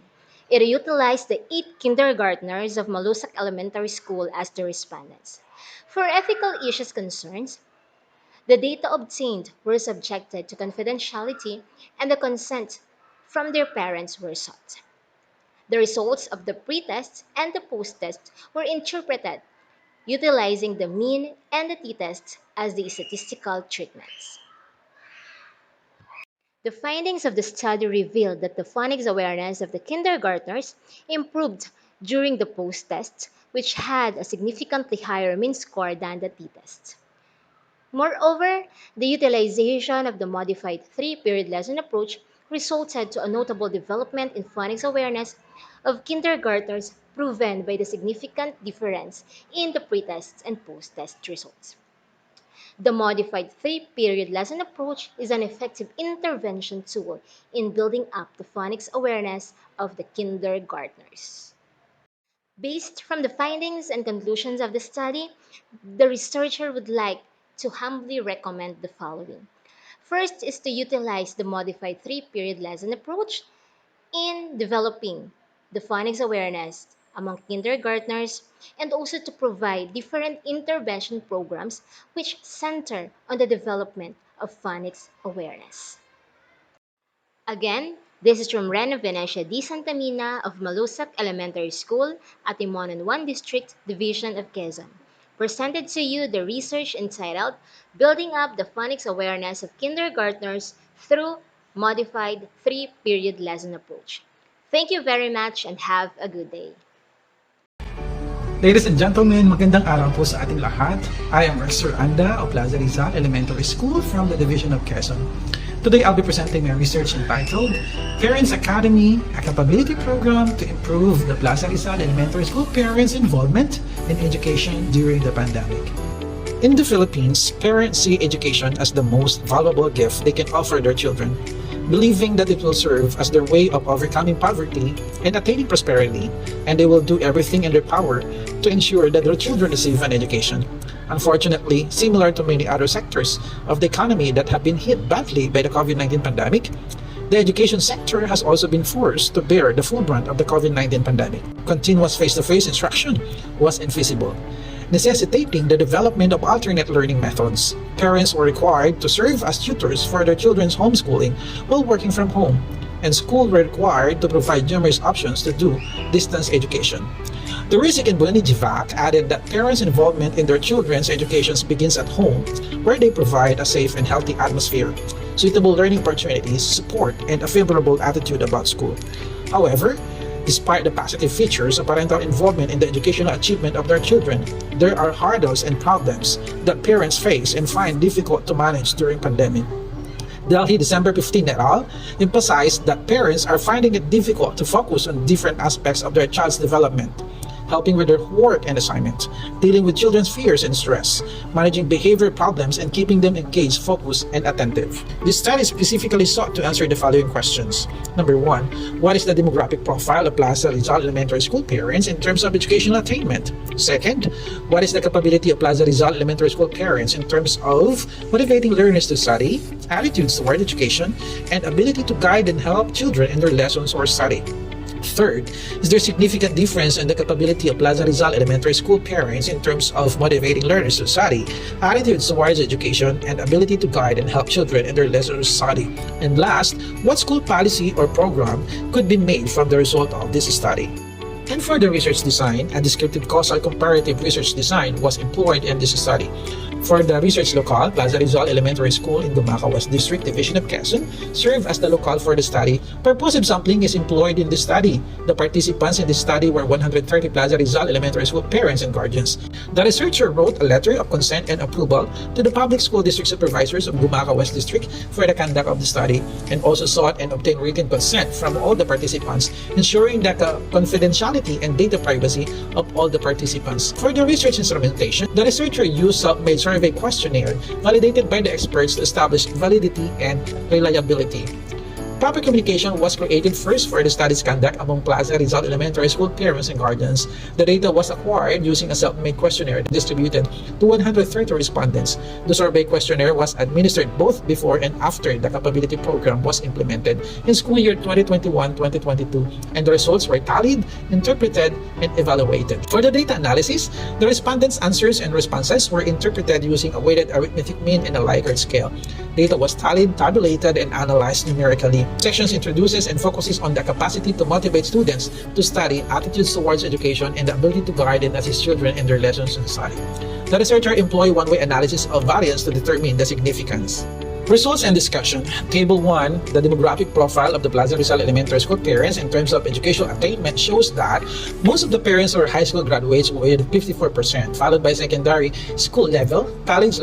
It utilized the 8 kindergartners of Malusak Elementary School as the respondents. For ethical issues concerns, the data obtained were subjected to confidentiality and the consent from their parents were sought. The results of the pre-test and the post-test were interpreted utilizing the mean and the t-test as the statistical treatments. The findings of the study revealed that the phonics awareness of the kindergartners improved during the post-test, which had a significantly higher mean score than the t-test. Moreover, the utilization of the modified three-period lesson approach resulted to a notable development in phonics awareness of kindergartners proven by the significant difference in the pre-test and post-test results. The modified three-period lesson approach is an effective intervention tool in building up the phonics awareness of the kindergartners. Based from the findings and conclusions of the study, the researcher would like to humbly recommend the following. First is to utilize the modified three-period lesson approach in developing the phonics awareness among kindergartners, and also to provide different intervention programs which center on the development of phonics awareness. Again, this is from Rena Venecia D. Santamina of Malusac Elementary School at Timonan 1 District, Division of Quezon. Presented to you the research entitled Building Up the Phonics Awareness of Kindergartners Through Modified Three-Period Lesson Approach. Thank you very much and have a good day. Ladies and gentlemen, magandang araw po sa ating lahat. I am Sir Anda of Plaza Rizal Elementary School from the Division of Quezon. Today, I'll be presenting my research entitled Parents Academy, a capability program to improve the Plaza Rizal Elementary School parents' involvement in education during the pandemic. In the Philippines, parents see education as the most valuable gift they can offer their children, believing that it will serve as their way of overcoming poverty and attaining prosperity, and they will do everything in their power to ensure that their children receive an education. Unfortunately, similar to many other sectors of the economy that have been hit badly by the COVID-19 pandemic, the education sector has also been forced to bear the full brunt of the COVID-19 pandemic. Continuous face-to-face instruction was infeasible, necessitating the development of alternate learning methods. Parents were required to serve as tutors for their children's homeschooling while working from home, and schools were required to provide numerous options to do distance education. The RISIC and Bonigi-VAC added that parents' involvement in their children's education begins at home, where they provide a safe and healthy atmosphere, suitable learning opportunities, support, and a favorable attitude about school. However, despite the positive features of parental involvement in the educational achievement of their children, there are hurdles and problems that parents face and find difficult to manage during pandemic. Delhi December 15 et al. Emphasized that parents are finding it difficult to focus on different aspects of their child's development, helping with their work and assignments, dealing with children's fears and stress, managing behavior problems, and keeping them engaged, focused, and attentive. This study specifically sought to answer the following questions. Number 1, what is the demographic profile of Plaza Rizal Elementary School parents in terms of educational attainment? Second, what is the capability of Plaza Rizal Elementary School parents in terms of motivating learners to study, attitudes toward education, and ability to guide and help children in their lessons or study? Third, is there significant difference in the capability of Plaza Rizal Elementary School parents in terms of motivating learners to study, attitudes towards education, and ability to guide and help children in their lessons or study? And last, what school policy or program could be made from the result of this study? And for the research design, a descriptive causal comparative research design was employed in this study. For the research locale, Plaza Rizal Elementary School in Gumaca West District, Division of Quezon, served as the locale for the study. Purposive sampling is employed in the study. The participants in this study were 130 Plaza Rizal Elementary School parents and guardians. The researcher wrote a letter of consent and approval to the public school district supervisors of Gumaca West District for the conduct of the study, and also sought and obtained written consent from all the participants, ensuring the confidentiality and data privacy of all the participants. For the research instrumentation, the researcher used self-made survey questionnaire validated by the experts to establish validity and reliability. Proper communication was created first for the study's conduct among Plaza Rizal Elementary School parents and guardians. The data was acquired using a self-made questionnaire distributed to 130 respondents. The survey questionnaire was administered both before and after the capability program was implemented in school year 2021-2022, and the results were tallied, interpreted, and evaluated. For the data analysis, the respondents' answers and responses were interpreted using a weighted arithmetic mean and a Likert scale. Data was tallied, tabulated, and analyzed numerically. Sections introduces and focuses on the capacity to motivate students to study, attitudes towards education, and the ability to guide and assist children in their lessons and study. The researcher employed one-way analysis of variance to determine the significance. Results and discussion. Table 1, the demographic profile of the Plaza Rizal Elementary School parents in terms of educational attainment shows that most of the parents are high school graduates with 54%, followed by secondary school level, college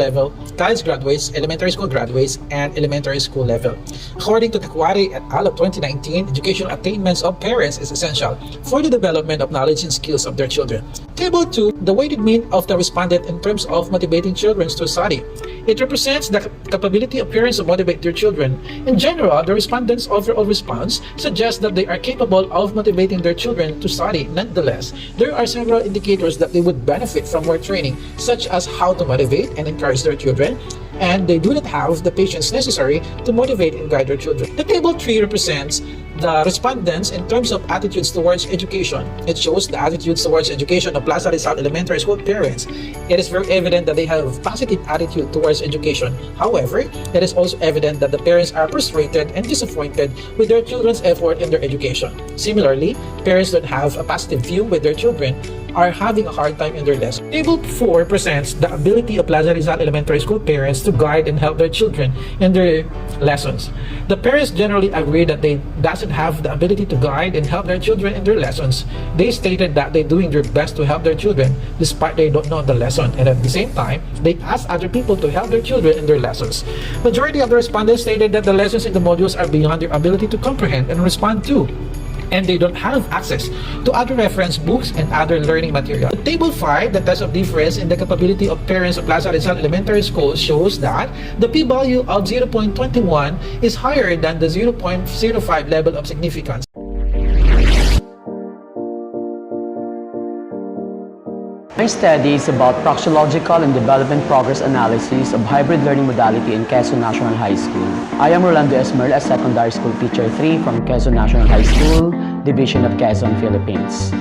graduates, elementary school graduates, and elementary school level. According to Takwari et al. Of 2019, educational attainments of parents is essential for the development of knowledge and skills of their children. Table 2, the weighted mean of the respondent in terms of motivating children to study. It represents the capability of parents to motivate their children. In general, the respondents' overall response suggests that they are capable of motivating their children to study. Nonetheless, there are several indicators that they would benefit from more training, such as how to motivate and encourage their children, and they do not have the patience necessary to motivate and guide their children. The table 3 represents the respondents in terms of attitudes towards education. It shows the attitudes towards education of Plaza Rizal Elementary School parents. It is very evident that they have positive attitude towards education. However, it is also evident that the parents are frustrated and disappointed with their children's effort in their education. Similarly, parents that have a positive view with their children are having a hard time in their lesson. Table 4 presents the ability of Plaza Rizal Elementary School parents to guide and help their children in their lessons. The parents generally agree that they doesn't have the ability to guide and help their children in their lessons. They stated that they're doing their best to help their children despite they don't know the lesson, and at the same time, they ask other people to help their children in their lessons. Majority of the respondents stated that the lessons in the modules are beyond their ability to comprehend and respond to, and they don't have access to other reference books and other learning material. Table 5, the test of difference in the capability of parents of Plaza Rizal Elementary School, shows that the p-value of 0.21 is higher than the 0.05 level of significance. My study is about praxeological and development progress analysis of hybrid learning modality in Quezon National High School. I am Rolando Esmerl, a secondary school teacher 3 from Quezon National High School, Division of Quezon, Philippines.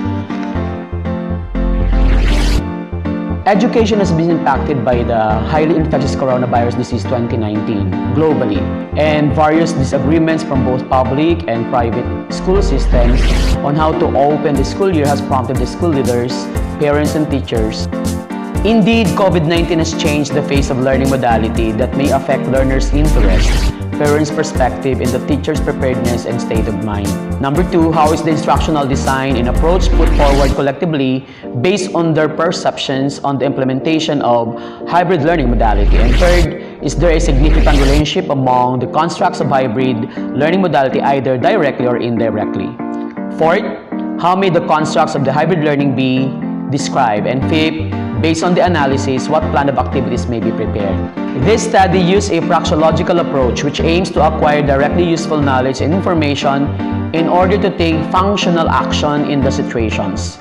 Education has been impacted by the highly infectious coronavirus disease 2019 globally, and various disagreements from both public and private school systems on how to open the school year has prompted the school leaders, parents, and teachers. Indeed, COVID-19 has changed the face of learning modality that may affect learners' interest, parents' perspective, and the teacher's preparedness and state of mind. Number 2, how is the instructional design and approach put forward collectively based on their perceptions on the implementation of hybrid learning modality? And third, is there a significant relationship among the constructs of hybrid learning modality either directly or indirectly? Fourth, how may the constructs of the hybrid learning be described? And fifth, based on the analysis, what plan of activities may be prepared? This study used a praxeological approach which aims to acquire directly useful knowledge and information in order to take functional action in the situations.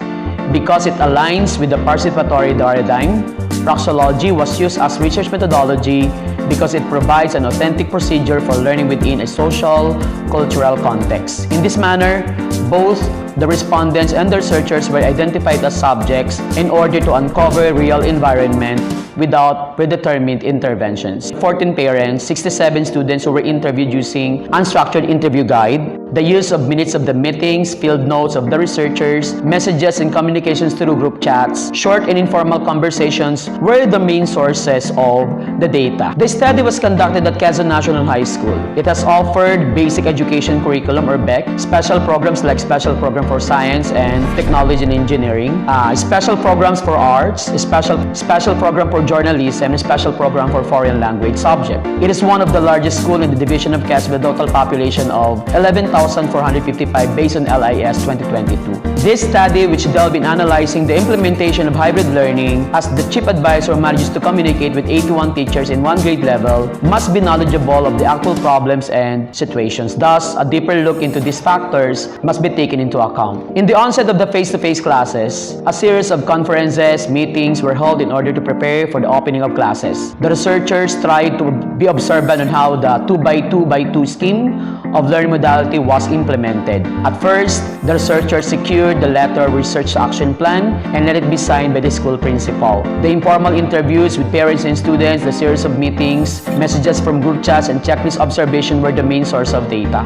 Because it aligns with the participatory paradigm, praxeology was used as research methodology because it provides an authentic procedure for learning within a social, cultural context. In this manner, both the respondents and the researchers were identified as subjects in order to uncover real environment without predetermined interventions. 14 parents, 67 students who were interviewed using unstructured interview guide, the use of minutes of the meetings, field notes of the researchers, messages and communications through group chats, short and informal conversations were the main sources of the data. The study was conducted at Quezon National High School. It has offered basic education curriculum or BEC, special programs like special program for science and technology and engineering, special programs for arts, special program for journalism, and special program for foreign language subject. It is one of the largest schools in the division of Quezon with a total population of 11,455 based on LIS 2022. This study, which delved in analyzing the implementation of hybrid learning, as the chief advisor manages to communicate with 81 teachers in one grade level, must be knowledgeable of the actual problems and situations. Thus, a deeper look into these factors must be taken into account. In the onset of the face-to-face classes, a series of conferences, meetings were held in order to prepare for the opening of classes. The researchers tried to be observant on how the 2x2x2 scheme of learning modality was implemented. At first, the researchers secured the letter of research action plan and let it be signed by the school principal. The informal interviews with parents and students, the series of meetings, messages from group chats, and checklist observation were the main source of data.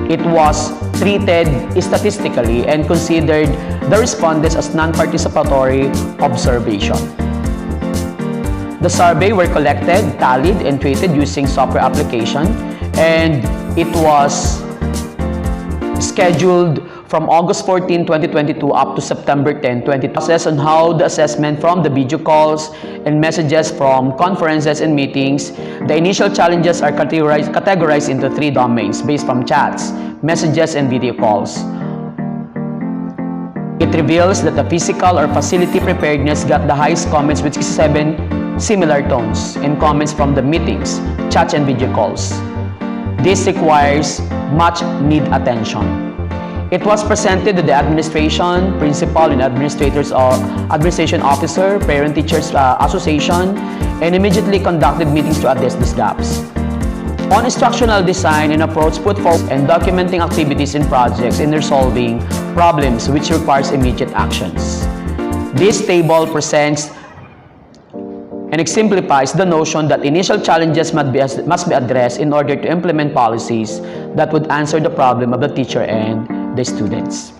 It was treated statistically and considered the respondents as non-participatory observation. The survey were collected, tallied, and treated using software application, and it was scheduled from August 14, 2022 up to September 10, 2022. Process on how the assessment from the video calls and messages from conferences and meetings. The initial challenges are categorized into 3 domains based from chats, messages, and video calls. It reveals that the physical or facility preparedness got the highest comments with 67 similar tones and comments from the meetings, chats, and video calls. This requires much need attention. It was presented to the administration, principal, and administrators or administration officer, parent-teachers association, and immediately conducted meetings to address these gaps. On instructional design and approach put forward and documenting activities and projects in resolving problems which requires immediate actions. This table presents and exemplifies the notion that initial challenges must be addressed in order to implement policies that would answer the problem of the teacher and the students.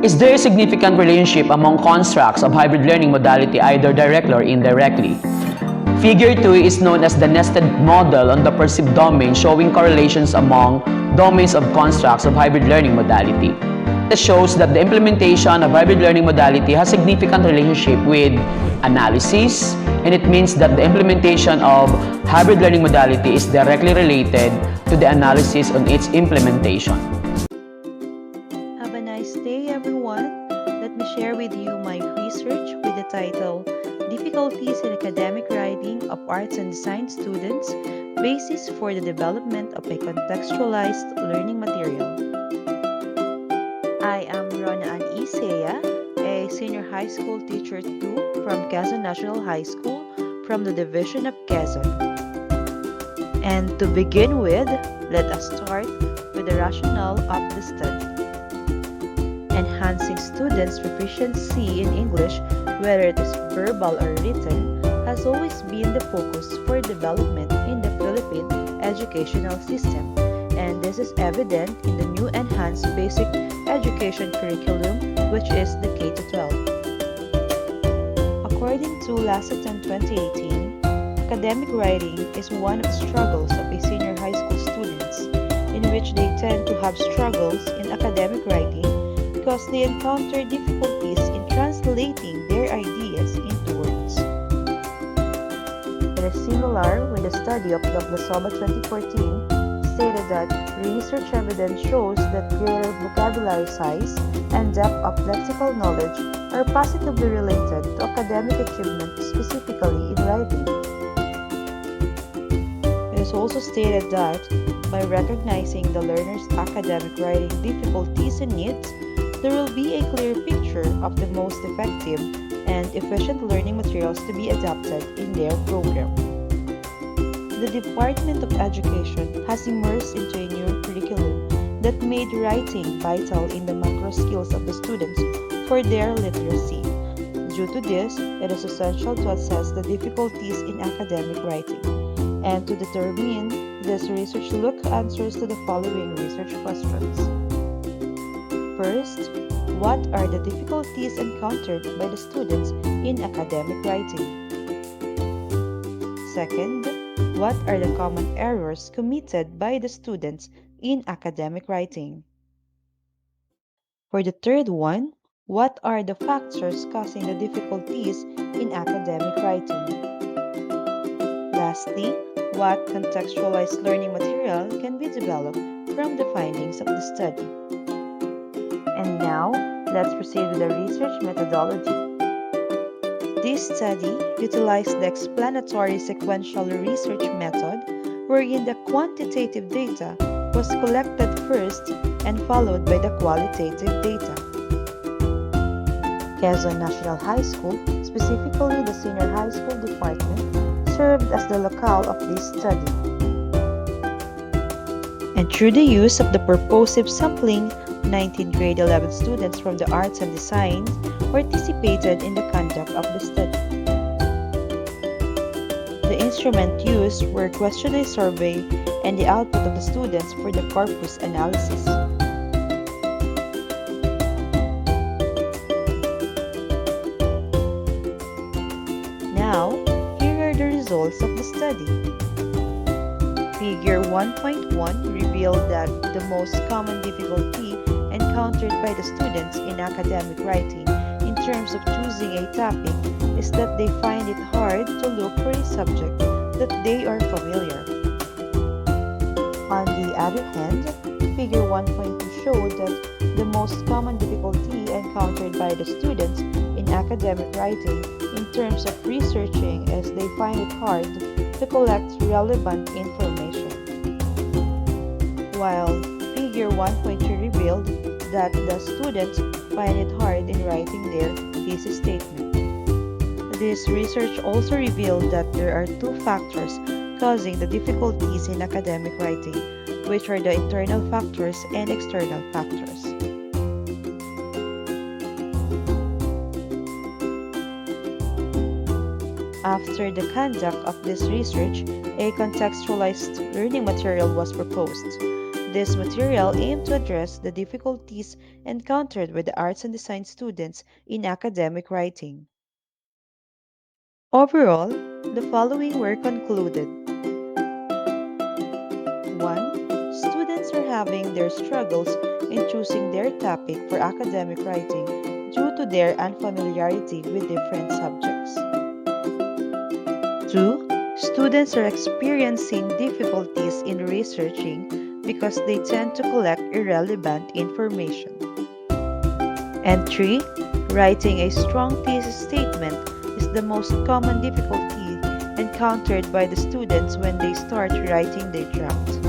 Is there a significant relationship among constructs of hybrid learning modality either directly or indirectly? Figure 2 is known as the nested model on the perceived domain, showing correlations among domains of constructs of hybrid learning modality. This shows that the implementation of hybrid learning modality has significant relationship with analysis, and it means that the implementation of hybrid learning modality is directly related to the analysis on its implementation. Have a nice day, everyone. Let me share with you my research with the title Difficulties in Academic Writing of Arts and Design Students, Basis for the Development of a Contextualized Learning Material. I am Rona Ann Isea, a senior high school teacher 2 from Quezon National High School from the Division of Quezon. And to begin with, let us start with the rationale of the study. Enhancing students' proficiency in English, whether it is verbal or written, has always been the focus for development in the Philippine educational system, and this is evident in the new enhanced basic education curriculum, which is the K-12. According to LASATEM 2018, academic writing is one of the struggles of a senior high school students, in which they tend to have struggles in academic writing because they encounter difficulties in translating their ideas into words. It is similar with the study of Loblosova 2014 stated that research evidence shows that greater vocabulary size and depth of lexical knowledge are positively related to academic achievement, specifically in writing. It is also stated that by recognizing the learner's academic writing difficulties and needs, there will be a clear picture of the most effective and efficient learning materials to be adopted in their program. The Department of Education has immersed into a new curriculum that made writing vital in the macro skills of the students for their literacy. Due to this, it is essential to assess the difficulties in academic writing. And to determine this, research look answers to the following research questions. First, what are the difficulties encountered by the students in academic writing? Second, what are the common errors committed by the students in academic writing? For the third one, what are the factors causing the difficulties in academic writing? Lastly, what contextualized learning material can be developed from the findings of the study? And now, let's proceed with the research methodology. This study utilized the explanatory sequential research method, wherein the quantitative data was collected first and followed by the qualitative data. Quezon National High School, specifically the Senior High School Department, served as the locale of this study. And through the use of the purposive sampling, 19th grade 11 students from the Arts and Design participated in the conduct of the study. The instrument used were questionnaire survey and the output of the students for the corpus analysis. Now, here are the results of the study. Figure 1.1 revealed that the most common difficulty encountered by the students in academic writing in terms of choosing a topic is that they find it hard to look for a subject that they are familiar. On the other hand, Figure 1.2 showed that the most common difficulty encountered by the students in academic writing in terms of researching is they find it hard to collect relevant information. While Figure 1.3 revealed that the students find it hard in writing their thesis statement. This research also revealed that there are two factors discussing the difficulties in academic writing, which are the internal factors and external factors. After the conduct of this research, a contextualized learning material was proposed. This material aimed to address the difficulties encountered with the arts and design students in academic writing. Overall, the following were concluded. 1. Students are having their struggles in choosing their topic for academic writing due to their unfamiliarity with different subjects. 2. Students are experiencing difficulties in researching because they tend to collect irrelevant information. And 3. Writing a strong thesis statement is the most common difficulty encountered by the students when they start writing their draft.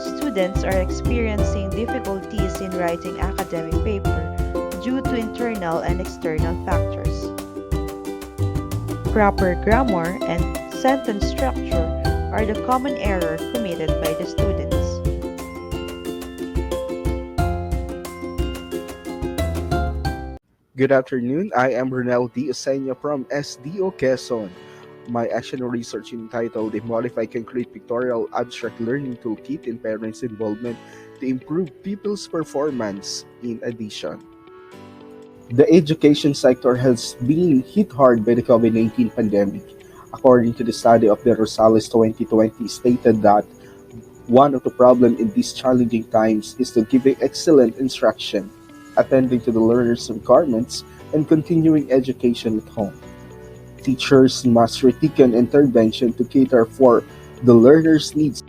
Students are experiencing difficulties in writing academic paper due to internal and external factors. Proper grammar and sentence structure are the common error committed by the students. Good afternoon. I am Ronel D. Osenya from SDO Quezon. My action research entitled A Modified Concrete Pictorial Abstract Learning Toolkit in Parents' Involvement to Improve Pupils' Performance in addition. The education sector has been hit hard by the COVID-19 pandemic. According to the study of the Rosales 2020 stated that one of the problems in these challenging times is to giving excellent instruction, attending to the learner's requirements, and continuing education at home. Teachers must retake an intervention to cater for the learner's needs.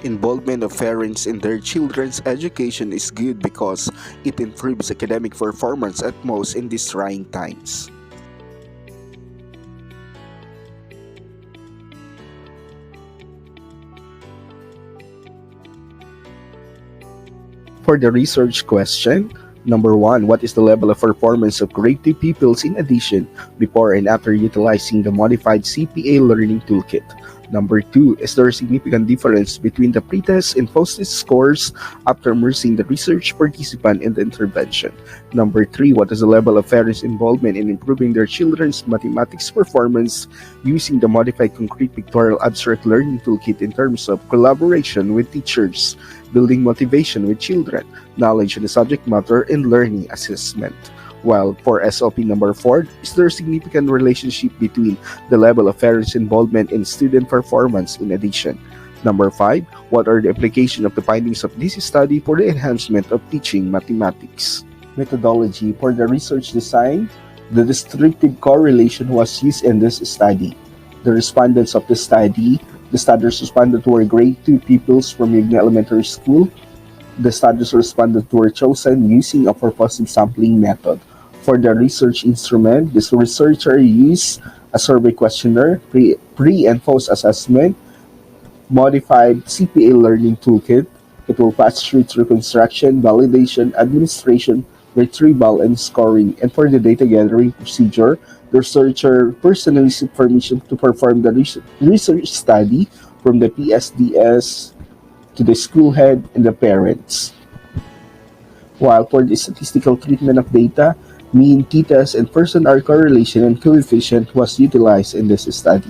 Involvement of parents in their children's education is good because it improves academic performance at most in these trying times. For the research question, number 1, what is the level of performance of grade 2 pupils in addition, before and after utilizing the modified CPA learning toolkit? Number 2, is there a significant difference between the pretest and post-test scores after immersing the research participant in the intervention? Number 3, what is the level of parents' involvement in improving their children's mathematics performance using the modified concrete pictorial abstract learning toolkit in terms of collaboration with teachers, building motivation with children, knowledge in the subject matter, and learning assessment? While for SLP number 4, is there a significant relationship between the level of parents' involvement in student performance in addition? Number 5, what are the implications of the findings of this study for the enhancement of teaching mathematics? Methodology for the research design, the descriptive correlation was used in this study. The respondents of the studies responded were grade 2 pupils from Yugna Elementary School. The studies responded were chosen using a purposive sampling method. For the research instrument, this researcher used a survey questionnaire, pre and post assessment, modified CPA learning toolkit. It will pass through construction, validation, administration, retrieval, and scoring. And for the data gathering procedure, the researcher personally sought permission to perform the research study from the PSDS to the school head and the parents. While for the statistical treatment of data, mean, t-test, and person hour correlation and coefficient was utilized in this study.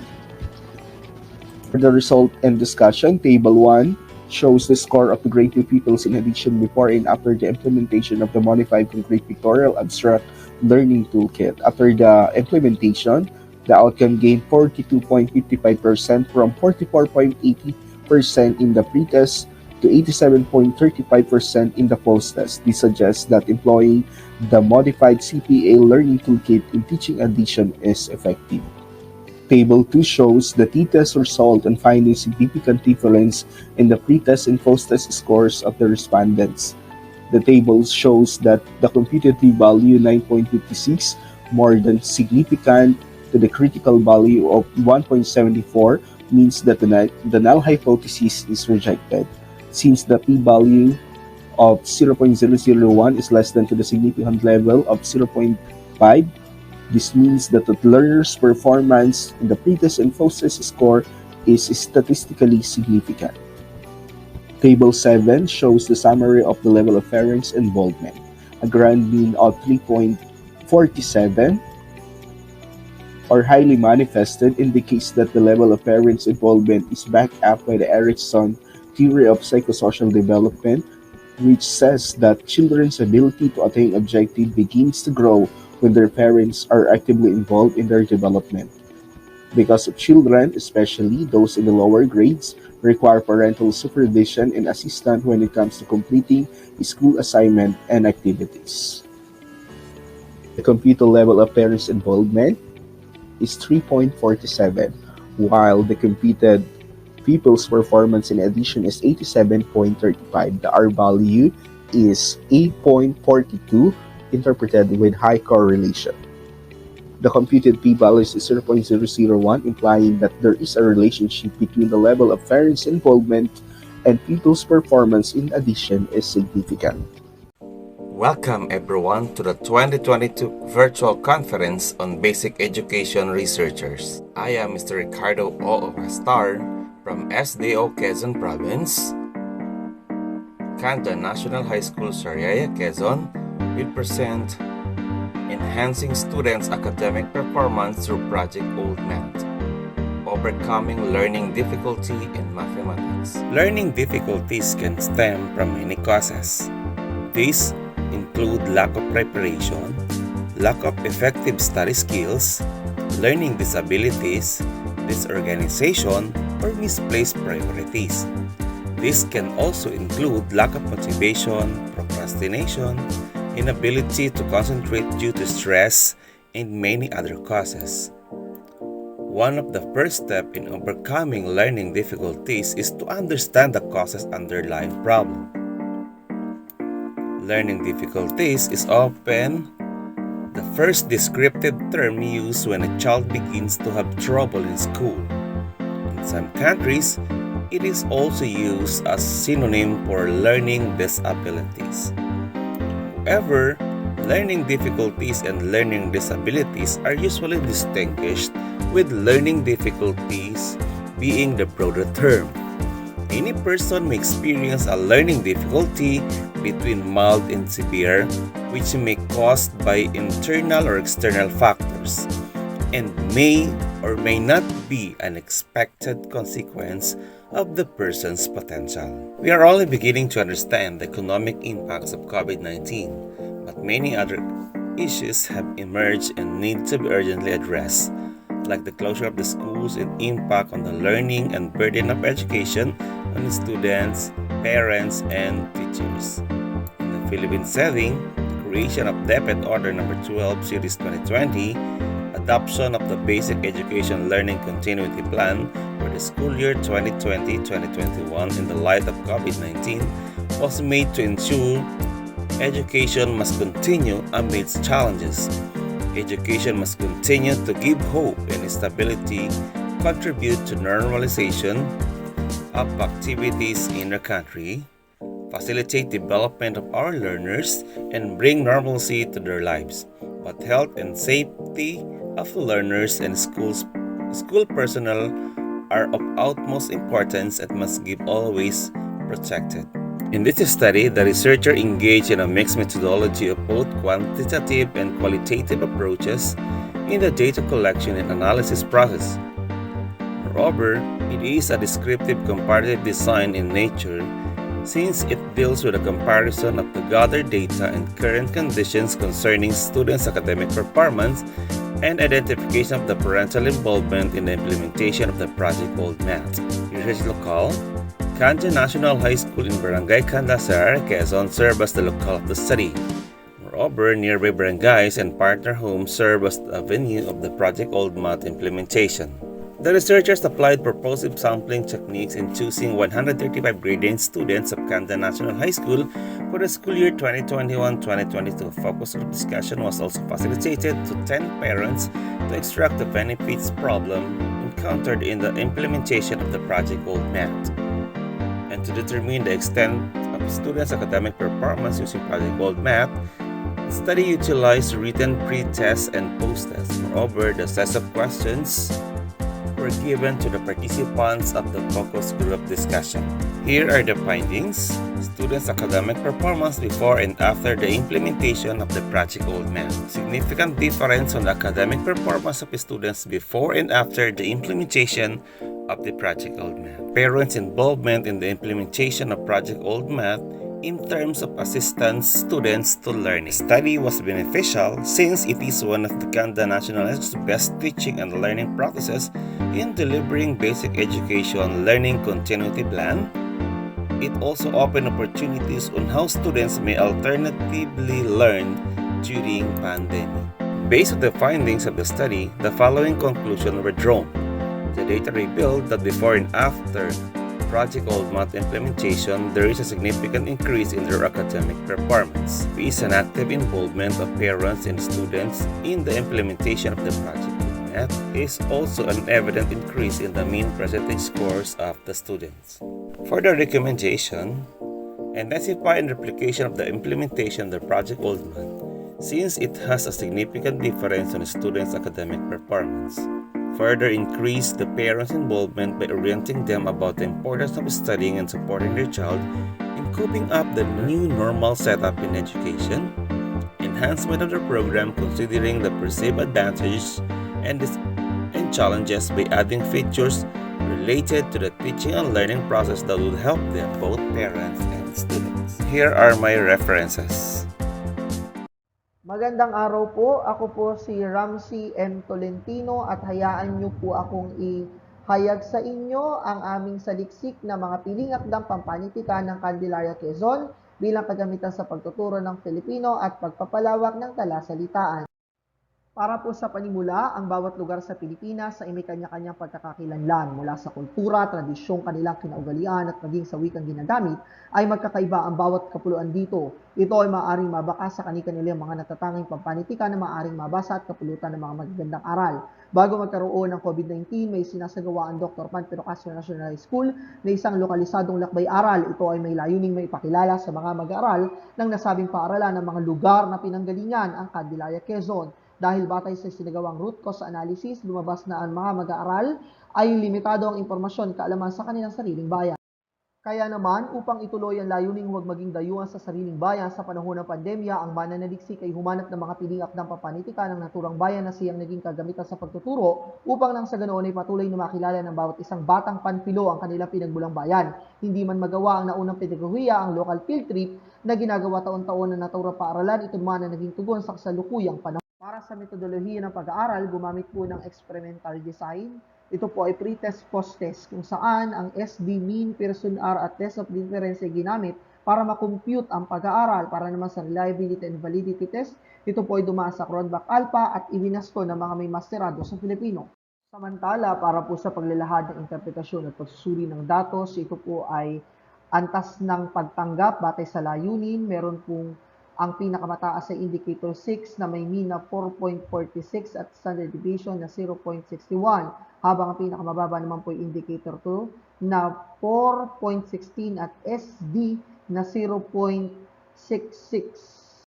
For the result and discussion, Table 1 shows the score of the grade 2 pupils in addition before and after the implementation of the modified concrete pictorial abstract learning toolkit. After the implementation, the outcome gained 42.55% from 44.80% in the pretest to 87.35% in the post-test. This suggests that employing the modified CPA learning toolkit in teaching addition is effective. Table 2 shows the t-test result and finding significant difference in the pretest and post-test scores of the respondents. The table shows that the computed p-value 9.56 more than significant to the critical value of 1.74 means that the null hypothesis is rejected. Since the p-value of 0.001 is less than to the significant level of 0.5, This means that the learner's performance in the pretest and fastest score is statistically significant. Table 7 shows the summary of the level of parents' involvement. A grand mean of 3.47 or highly manifested indicates that the level of parents' involvement is backed up by the Erickson theory of psychosocial development, which says that children's ability to attain objective begins to grow when their parents are actively involved in their development. Because of children, especially those in the lower grades, require parental supervision and assistance when it comes to completing school assignment and activities. The computer level of parents' involvement is 3.47, while the computed pupils' performance in addition is 87.35. The R value is 8.42, interpreted with high correlation. The computed p-value is 0.001, implying that there is a relationship between the level of parents' involvement and pupils' performance in addition is significant. Welcome everyone to the 2022 virtual conference on basic education researchers. I am Mr. Ricardo O. Ocastar from SDO Quezon Province. Kanda National High School, Sariaya, Quezon will present Enhancing Students' Academic Performance through Project Old Math. Overcoming learning difficulty in mathematics. Learning difficulties can stem from many causes. These include lack of preparation, lack of effective study skills, learning disabilities, disorganization, or misplaced priorities. This can also include lack of motivation, procrastination, inability to concentrate due to stress, and many other causes. One of the first steps in overcoming learning difficulties is to understand the causes underlying problem. Learning difficulties is often the first descriptive term used when a child begins to have trouble in school. In some countries, it is also used as synonym for learning disabilities. However, learning difficulties and learning disabilities are usually distinguished, with learning difficulties being the broader term. Any person may experience a learning difficulty between mild and severe, which may be caused by internal or external factors, and may or may not be an expected consequence of the person's potential. We are only beginning to understand the economic impacts of COVID-19, but many other issues have emerged and need to be urgently addressed, like the closure of the schools and impact on the learning and burden of education on students, parents, and teachers. In the Philippine setting, the creation of DepEd Order No. 12 Series 2020, adoption of the Basic Education Learning Continuity Plan for the school year 2020-2021 in the light of COVID-19 was made to ensure education must continue amidst challenges. Education must continue to give hope and stability, contribute to normalization of activities in the country, facilitate development of our learners, and bring normalcy to their lives. But health and safety of learners and school personnel are of utmost importance and must be always protected. In this study, the researcher engaged in a mixed methodology of both quantitative and qualitative approaches in the data collection and analysis process. Moreover, it is a descriptive comparative design in nature, since it deals with a comparison of the gathered data and current conditions concerning students' academic performance and identification of the parental involvement in the implementation of the Project Old Math. Research locale: Kanda National High School in Barangay Kanda, Sariaya, Quezon serve as the locale of the study. Moreover, nearby barangays and partner homes serve as the venue of the Project Old Math implementation. The researchers applied purposive sampling techniques in choosing 135 grade 9 students of Kanda National High School for the school year 2021-2022. Focus group discussion was also facilitated to 10 parents to extract the benefits problem encountered in the implementation of the Project Old Math, and to determine the extent of students' academic performance using Project Old Math. The study utilized written pre-test and post-test. Moreover, the set of questions were given to the participants of the focus group discussion. Here are the findings. Students' academic performance before and after the implementation of the Project Old Math. Significant difference on the academic performance of students before and after the implementation of the Project Old Math. Parents' involvement in the implementation of Project Old Math in terms of assistance students to learning. The study was beneficial since it is one of the Canada National Institute's best teaching and learning practices in delivering basic education learning continuity plan. It also opened opportunities on how students may alternatively learn during pandemic. Based on the findings of the study, the following conclusions were drawn. The data revealed that before and after Project Old Math implementation, there is a significant increase in their academic performance. There is an active involvement of parents and students in the implementation of the Project Old Math. There is also an evident increase in the mean percentage scores of the students. For the recommendation, intensify and replication of the implementation of the Project Old Math, since it has a significant difference on students' academic performance. Further increase the parents' involvement by orienting them about the importance of studying and supporting their child in coping up the new normal setup in education. Enhancement of the program considering the perceived advantages and challenges by adding features related to the teaching and learning process that will help them, both parents and students. Here are my references. Magandang araw po. Ako po si Ramsey M. Tolentino at hayaan niyo po akong ihayag sa inyo ang aming saliksik na mga piling akdang pampanitikan ng Candelaria, Quezon bilang kagamitan sa pagtuturo ng Filipino at pagpapalawak ng talasalitaan. Para po sa panimula, ang bawat lugar sa Pilipinas ay may kanya-kanyang pagkakakilanlan mula sa kultura, tradisyong kanilang kinaugalian at maging sa wikang ginagamit ay magkakaiba ang bawat kapuluan dito. Ito ay maaaring mabaka sa kanilang mga natatanging pampanitikan na maaaring mabasa at kapulutan ng mga magagandang aral. Bago magkaroon ng COVID-19, may sinasagawa ang Dr. Pan Pirocasio National High School na isang lokalisadong lakbay-aral. Ito ay may layuning maipakilala sa mga mag-aaral ng nasabing paaralan ng mga lugar na pinanggalingan ang Candelaria, Quezon. Dahil batay sa sinagawang root cause analysis, lumabas na ang mga mag-aaral ay limitado ang impormasyon kaalaman sa kanilang sariling bayan. Kaya naman, upang ituloy ang layuning huwag maging dayuhan sa sariling bayan sa panahon ng pandemya, ang mananaliksik ay humanap ng mga piling akdang papanitikan ng naturang bayan na siyang naging kagamitan sa pagtuturo upang nang sa ganoon ay patuloy na makilala ng bawat isang batang panpilo ang kanilang pinagmulang bayan. Hindi man magawa ang naunang pedagohiya, ang local field trip na ginagawa taon-taon na naturang paaralan, ito naman na naging tugon sa kasalukuyang panahon. Para sa metodolohiya ng pag-aaral, gumamit po ng experimental design. Ito po ay pre-test, post-test, kung saan ang SD, mean, Pearson R at test of difference ay ginamit para makompute ang pag-aaral. Para naman sa reliability and validity test, ito po ay dumaan sa Cronbach Alpha at iwinasto ng mga may masterado sa Filipino. Samantala, para po sa paglalahad ng interpretasyon at pagsusuri ng datos, ito po ay antas ng pagtanggap batay sa layunin. Meron pong ang pinakamataas ay indicator 6 na may mean na 4.46 at standard deviation na 0.61, habang ang pinakamababa naman po ay indicator 2 na 4.16 at SD na 0.66.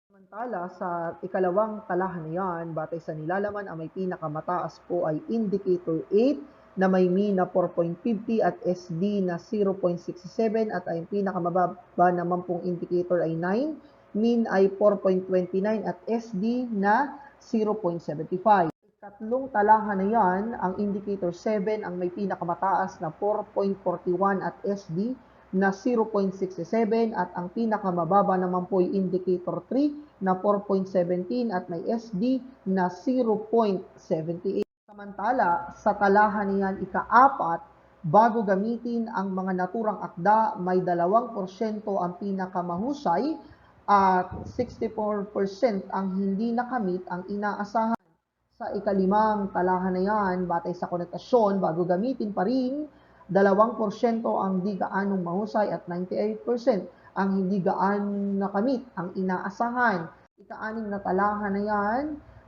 Samantala, sa ikalawang talahanayan, batay sa nilalaman, ang may pinakamataas po ay indicator 8 na may mean na 4.50 at SD na 0.67 at ang pinakamababa naman pong indicator ay 9, mean ay 4.29 at SD na 0.75. Ikatlong talahan na yan, ang indicator 7 ang may pinakamataas na 4.41 at SD na 0.67 at ang pinakamababa naman po ay indicator 3 na 4.17 at may SD na 0.78. Samantala, sa talahan niyan ika-4, bago gamitin ang mga naturang akda, may 2% ang pinakamahusay at 64% ang hindi nakamit ang inaasahan. Sa ikalimang talahan na yan, batay sa koneksyon, bago gamitin pa rin, 2% ang di gaanong mahusay at 98% ang hindi gaanong nakamit ang inaasahan. Ika-anim na talahan na yan,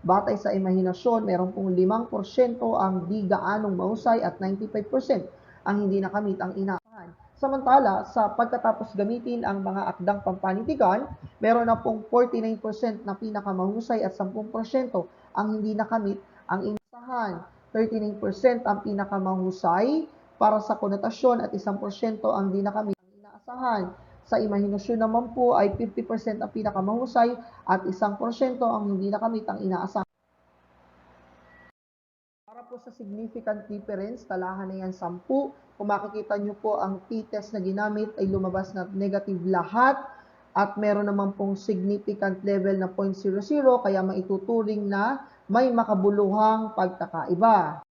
batay sa imahinasyon, meron pong 5% ang di gaanong mahusay at 95% ang hindi nakamit ang inaasahan. Samantala, sa pagkatapos gamitin ang mga akdang pampanitikan, meron na pong 49% na pinakamahusay at 10% ang hindi nakamit ang inasahan. 39% ang pinakamahusay para sa konotasyon at 1% ang di nakamit ang inaasahan. Sa imahinasyon naman po ay 50% ang pinakamahusay at 1% ang hindi nakamit ang inaasahan. Para po sa significant difference, talahan na yan 10. Kung makikita nyo po ang t-test na ginamit ay lumabas na negative lahat at meron naman pong significant level na 0.00 kaya maituturing na may makabuluhang pagkakaiba.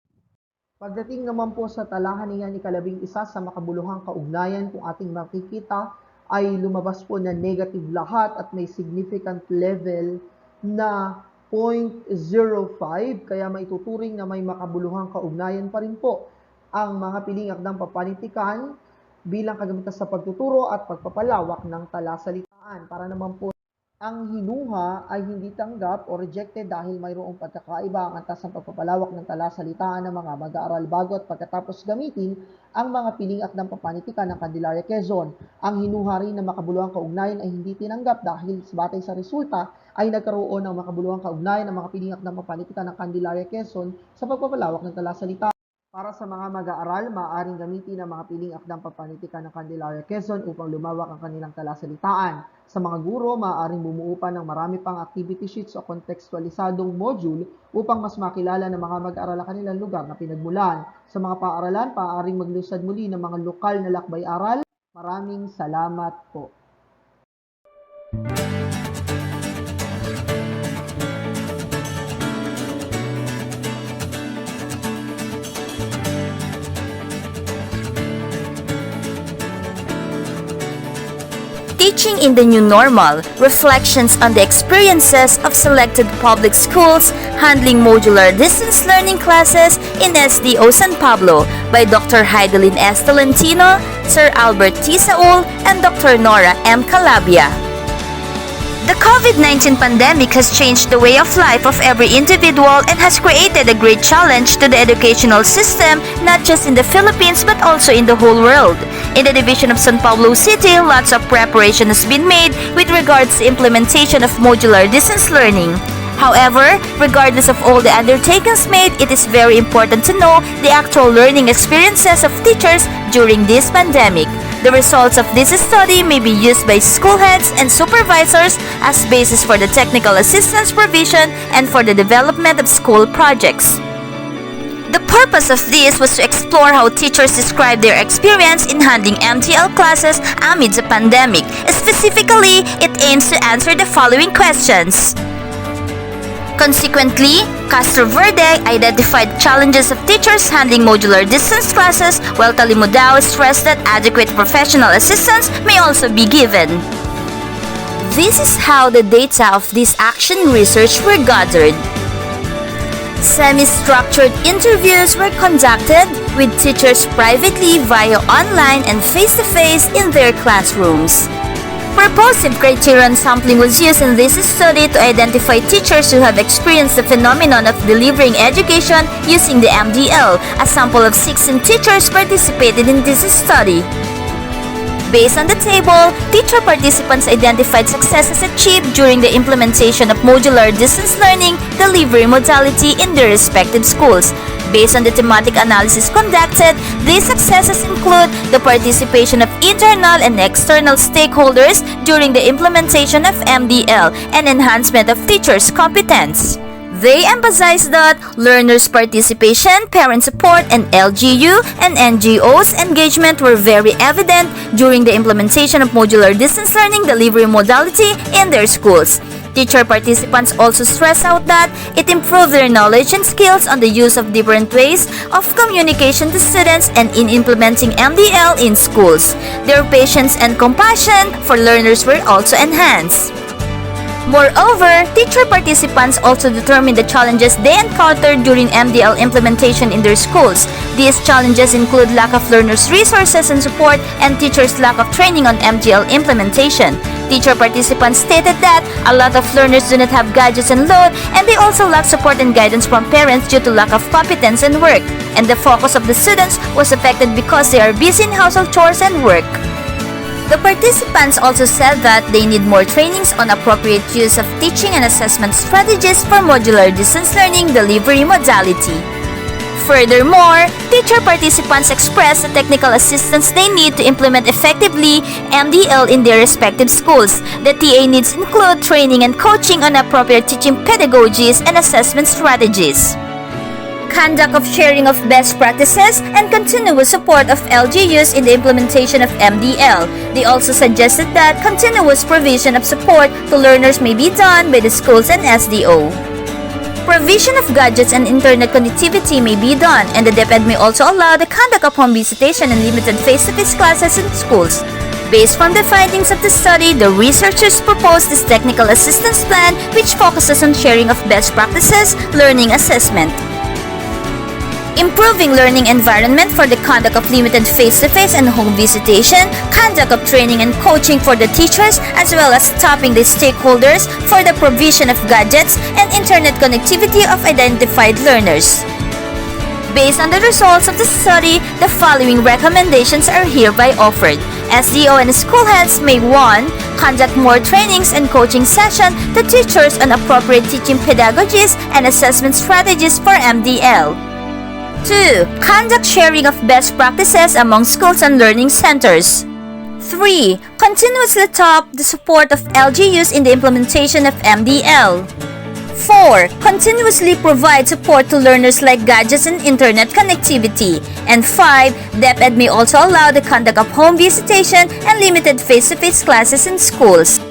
Pagdating naman po sa talahan niyan ika-11 sa makabuluhang kaugnayan, kung ating makikita ay lumabas po na negative lahat at may significant level na 0.05 kaya maituturing na may makabuluhang kaugnayan pa rin po ang mga piling akdang papanitikan bilang kagamitan sa pagtuturo at pagpapalawak ng talasalitaan. Para naman po ang hinuha ay hindi tanggap o rejected dahil mayroong pagkakaiba ang antas ng pagpapalawak ng talasalitaan ng mga mag-aaral bago at pagkatapos gamitin ang mga piling akdang papanitikan ng Candelaria Quezon. Ang hinuha rin na makabuluhang kaugnayan ay hindi tinanggap dahil batay sa resulta ay nagkaroon ng makabuluhang kaugnayan ng mga piling akdang papanitikan ng Candelaria Quezon sa pagpapalawak ng talasalitaan. Para sa mga mag-aaral, maaaring gamitin ang mga piling akdang papanitikan ng Candelaria Quezon upang lumawak ang kanilang talasalitaan. Sa mga guro, maaaring bumuo pa ng marami pang activity sheets o kontekstualisadong module upang mas makilala ng mga mag-aaral ang kanilang lugar na pinagmulan. Sa mga paaralan, maaaring maglusad muli ng mga lokal na lakbay-aral. Maraming salamat po. Teaching in the New Normal, Reflections on the Experiences of Selected Public Schools Handling Modular Distance Learning Classes in SDO San Pablo by Dr. Heidelin S. Tolentino, Sir Albert T. Saul, and Dr. Nora M. Calabia. The COVID-19 pandemic has changed the way of life of every individual and has created a great challenge to the educational system, not just in the Philippines but also in the whole world. In the division of San Pablo City, lots of preparation has been made with regards to implementation of modular distance learning. However, regardless of all the undertakings made, it is very important to know the actual learning experiences of teachers during this pandemic. The results of this study may be used by school heads and supervisors as basis for the technical assistance provision and for the development of school projects. The purpose of this was to explore how teachers describe their experience in handling MTL classes amid the pandemic. Specifically, it aims to answer the following questions. Consequently, Castro Verde identified challenges of teachers handling modular distance classes, while Talimudao stressed that adequate professional assistance may also be given. This is how the data of this action research were gathered. Semi-structured interviews were conducted with teachers privately via online and face-to-face in their classrooms. Purposive criterion sampling was used in this study to identify teachers who have experienced the phenomenon of delivering education using the MDL. A sample of 16 teachers participated in this study. Based on the table, teacher participants identified successes achieved during the implementation of modular distance learning delivery modality in their respective schools. Based on the thematic analysis conducted, these successes include the participation of internal and external stakeholders during the implementation of MDL and enhancement of teachers' competence. They emphasize that learners' participation, parent support, and LGU and NGOs' engagement were very evident during the implementation of modular distance learning delivery modality in their schools. Teacher participants also stress out that it improved their knowledge and skills on the use of different ways of communication to students and in implementing MDL in schools. Their patience and compassion for learners were also enhanced. Moreover, teacher participants also determined the challenges they encountered during MDL implementation in their schools. These challenges include lack of learners' resources and support and teachers' lack of training on MDL implementation. Teacher participants stated that a lot of learners do not have gadgets and load, and they also lack support and guidance from parents due to lack of competence and work. And the focus of the students was affected because they are busy in household chores and work. The participants also said that they need more trainings on appropriate use of teaching and assessment strategies for modular distance learning delivery modality. Furthermore, teacher participants expressed the technical assistance they need to implement effectively MDL in their respective schools. The TA needs include training and coaching on appropriate teaching pedagogies and assessment strategies. Conduct of sharing of best practices and continuous support of LGUs in the implementation of MDL. They also suggested that continuous provision of support to learners may be done by the schools and SDO. Provision of gadgets and internet connectivity may be done, and the DepEd may also allow the conduct of home visitation and limited face-to-face classes in schools. Based on the findings of the study, the researchers proposed this technical assistance plan which focuses on sharing of best practices, learning assessment, improving learning environment for the conduct of limited face-to-face and home visitation, conduct of training and coaching for the teachers, as well as stopping the stakeholders for the provision of gadgets and internet connectivity of identified learners. Based on the results of the study, the following recommendations are hereby offered. SDO and school heads may 1. Conduct more trainings and coaching sessions to teachers on appropriate teaching pedagogies and assessment strategies for MDL. 2. Conduct sharing of best practices among schools and learning centers. 3. Continuously top the support of LGUs in the implementation of MDL. 4. Continuously provide support to learners like gadgets and internet connectivity. And 5. DepEd may also allow the conduct of home visitation and limited face-to-face classes in schools.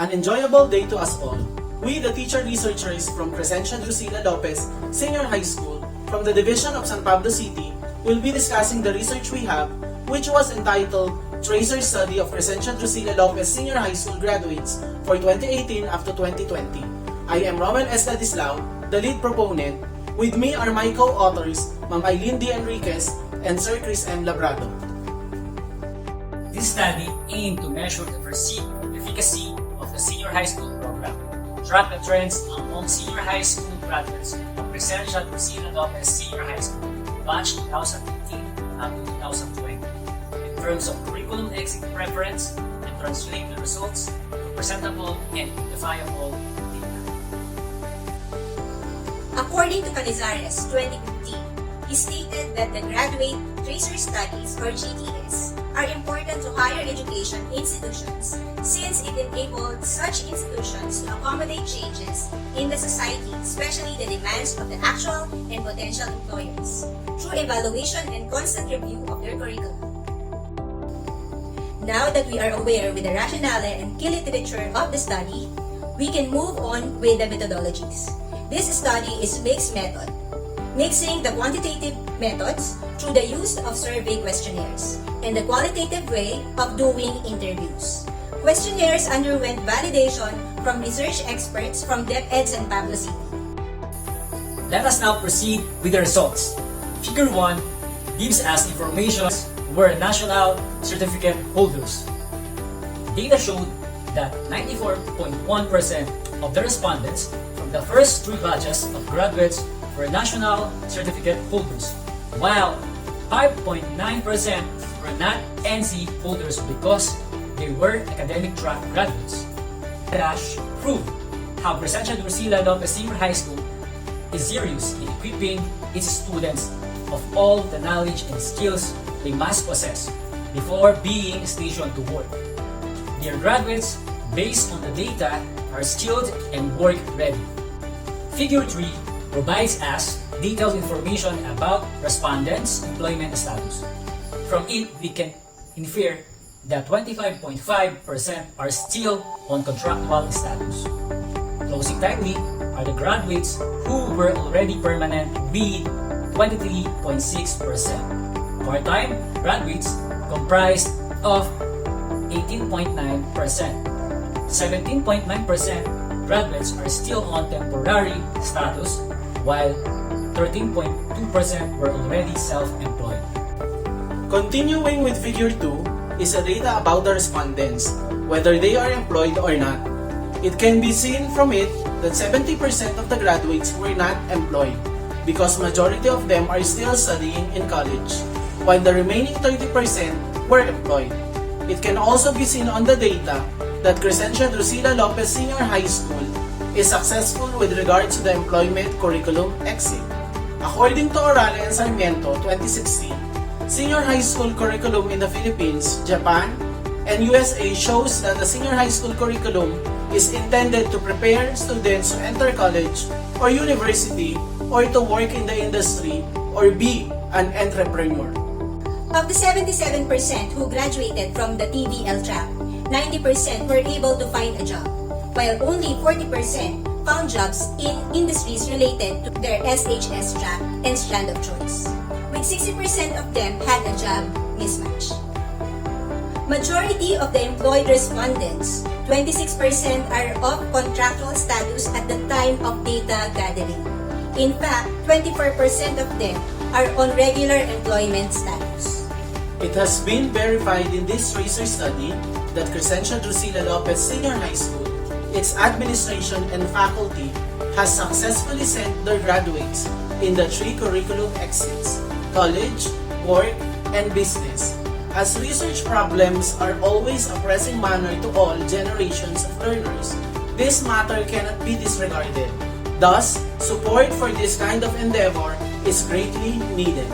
An enjoyable day to us all. We, the teacher researchers from Crescencia Drusila Lopez Senior High School from the Division of San Pablo City, will be discussing the research we have, which was entitled Tracer Study of Crescencia Drusila Lopez Senior High School Graduates for 2018 up to 2020. I am Roman S. Ladislao, the lead proponent. With me are my co-authors, Ma'am Eileen D. Enriquez and Sir Chris M. Labrado. This study aimed to measure the perceived efficacy of the senior high school program, track the trends among senior high school graduates of Crescencia Drusila Lopez Senior High School, batch 2018 up to 2020, in terms of curriculum exit preference, and translate the results to presentable and identifiable data. According to Canizares 2015, he stated that the Graduate Tracer Studies, or GTS, are important to higher education institutions since it enabled such institutions to accommodate changes in the society, especially the demands of the actual and potential employers, through evaluation and constant review of their curriculum. Now that we are aware with the rationale and key literature of the study, we can move on with the methodologies. This study is mixed method, mixing the quantitative methods through the use of survey questionnaires and the qualitative way of doing interviews. Questionnaires underwent validation from research experts from DepEd and Pablo City. Let us now proceed with the results. Figure 1 gives us information were national certificate holders. Data showed that 94.1% of the respondents from the first 3 batches of graduates were national certificate holders, while 5.9% were not NC holders because they were academic track graduates. Dash proved how Crescencia Drusila Lopez Senior High School is serious in equipping its students of all the knowledge and skills they must possess before being stationed to work. Their graduates, based on the data, are skilled and work ready. Figure 3 provides us detailed information about respondents' employment status. From it, we can infer that 25.5% are still on contractual status. Closing tightly are the graduates who were already permanent with 23.6%. Part-time graduates comprised of 18.9%. 17.9% graduates are still on temporary status, while 13.2% were already self-employed. Continuing with Figure 2 is a data about the respondents, whether they are employed or not. It can be seen from it that 70% of the graduates were not employed because majority of them are still studying in college, while the remaining 30% were employed. It can also be seen on the data that Crescencia Drusila Lopez Senior High School is successful with regards to the employment curriculum exit. According to Orale and Sarmiento 2016, senior high school curriculum in the Philippines, Japan, and USA shows that the senior high school curriculum is intended to prepare students to enter college or university or to work in the industry or be an entrepreneur. Of the 77% who graduated from the TVL track, 90% were able to find a job, while only 40% found jobs in industries related to their SHS track and strand of choice, with 60% of them had a job mismatch. Majority of the employed respondents, 26% are of contractual status at the time of data gathering. In fact, 24% of them are on regular employment status. It has been verified in this research study that Crescencia Drusila Lopez Senior High School, its administration and faculty has successfully sent their graduates in the 3 curriculum exits: college, work, and business. As research problems are always a pressing matter to all generations of learners, this matter cannot be disregarded. Thus, support for this kind of endeavor is greatly needed.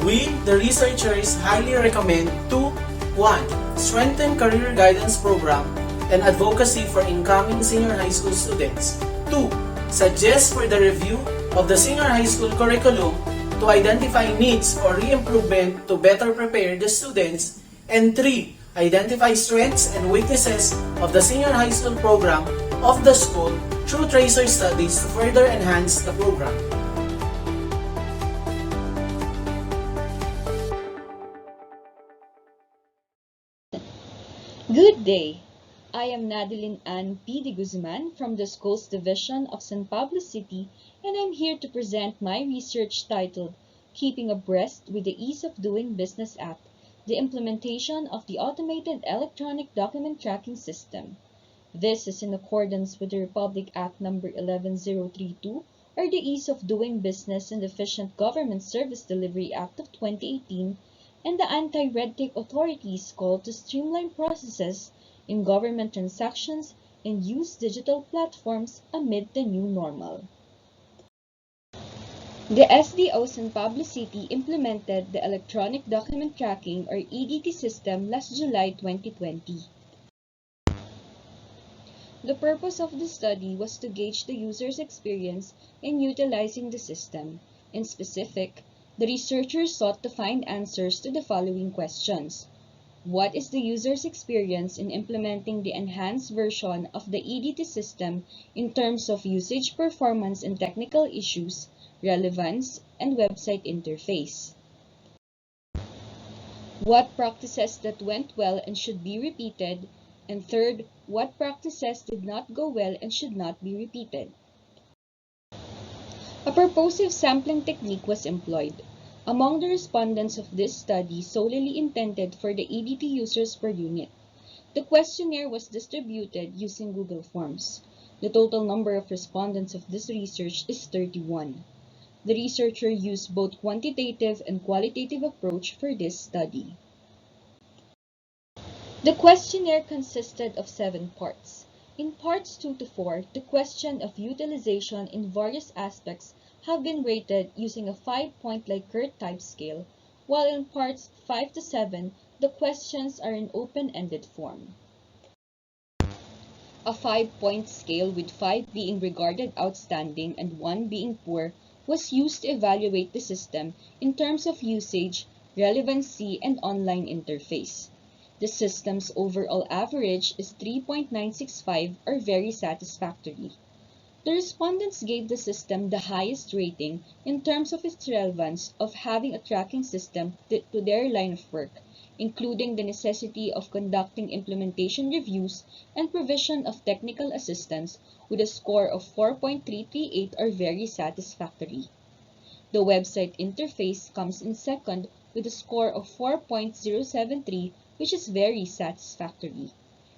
We, the researchers, highly recommend to 1. Strengthen career guidance program and advocacy for incoming senior high school students. 2. Suggest for the review of the senior high school curriculum to identify needs for re-improvement to better prepare the students. And 3. Identify strengths and weaknesses of the senior high school program of the school through tracer studies to further enhance the program. Good day. I am Nadeline Ann P. de Guzman from the Schools Division of San Pablo City, and I'm here to present my research titled Keeping Abreast with the Ease of Doing Business Act, the Implementation of the Automated Electronic Document Tracking System. This is in accordance with the Republic Act No. 11032, or the Ease of Doing Business and Efficient Government Service Delivery Act of 2018, and the Anti-Red Tape Authority's call to streamline processes in government transactions and use digital platforms amid the new normal. The SDO San Pablo City implemented the Electronic Document Tracking or EDT system last July 2020. The purpose of the study was to gauge the user's experience in utilizing the system. In specific, the researchers sought to find answers to the following questions. What is the user's experience in implementing the enhanced version of the EDT system in terms of usage, performance, and technical issues, relevance, and website interface? What practices that went well and should be repeated? And third, what practices did not go well and should not be repeated? A purposive sampling technique was employed. Among the respondents of this study solely intended for the EDT users per unit, the questionnaire was distributed using Google Forms. The total number of respondents of this research is 31. The researcher used both quantitative and qualitative approach for this study. The questionnaire consisted of 7 parts. In parts 2 to 4, the question of utilization in various aspects have been rated using a 5-point Likert type scale, while in parts 5 to 7, the questions are in open-ended form. A 5-point scale with 5 being regarded outstanding and 1 being poor was used to evaluate the system in terms of usage, relevancy, and online interface. The system's overall average is 3.965 or very satisfactory. The respondents gave the system the highest rating in terms of its relevance of having a tracking system to their line of work including the necessity of conducting implementation reviews and provision of technical assistance with a score of 4.338 are very satisfactory. The website interface comes in second with a score of 4.073, which is very satisfactory.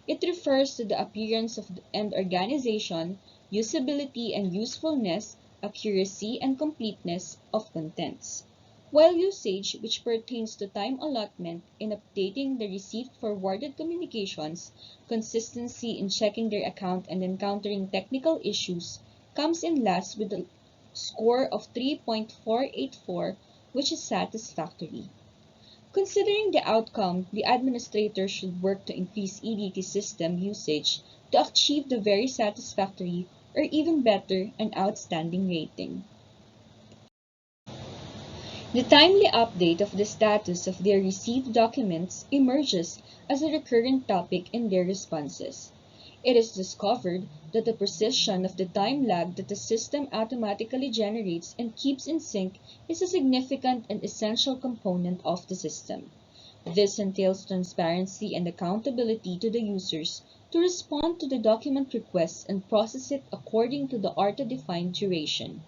It refers to the appearance of and organization, usability and usefulness, accuracy and completeness of contents. While usage, which pertains to time allotment in updating the received forwarded communications, consistency in checking their account and encountering technical issues, comes in last with a score of 3.484, which is satisfactory. Considering the outcome, the administrator should work to increase EDT system usage to achieve the very satisfactory or even better an outstanding rating. The timely update of the status of their received documents emerges as a recurrent topic in their responses. It is discovered that the precision of the time lag that the system automatically generates and keeps in sync is a significant and essential component of the system. This entails transparency and accountability to the users to respond to the document requests and process it according to the ARTA-defined duration.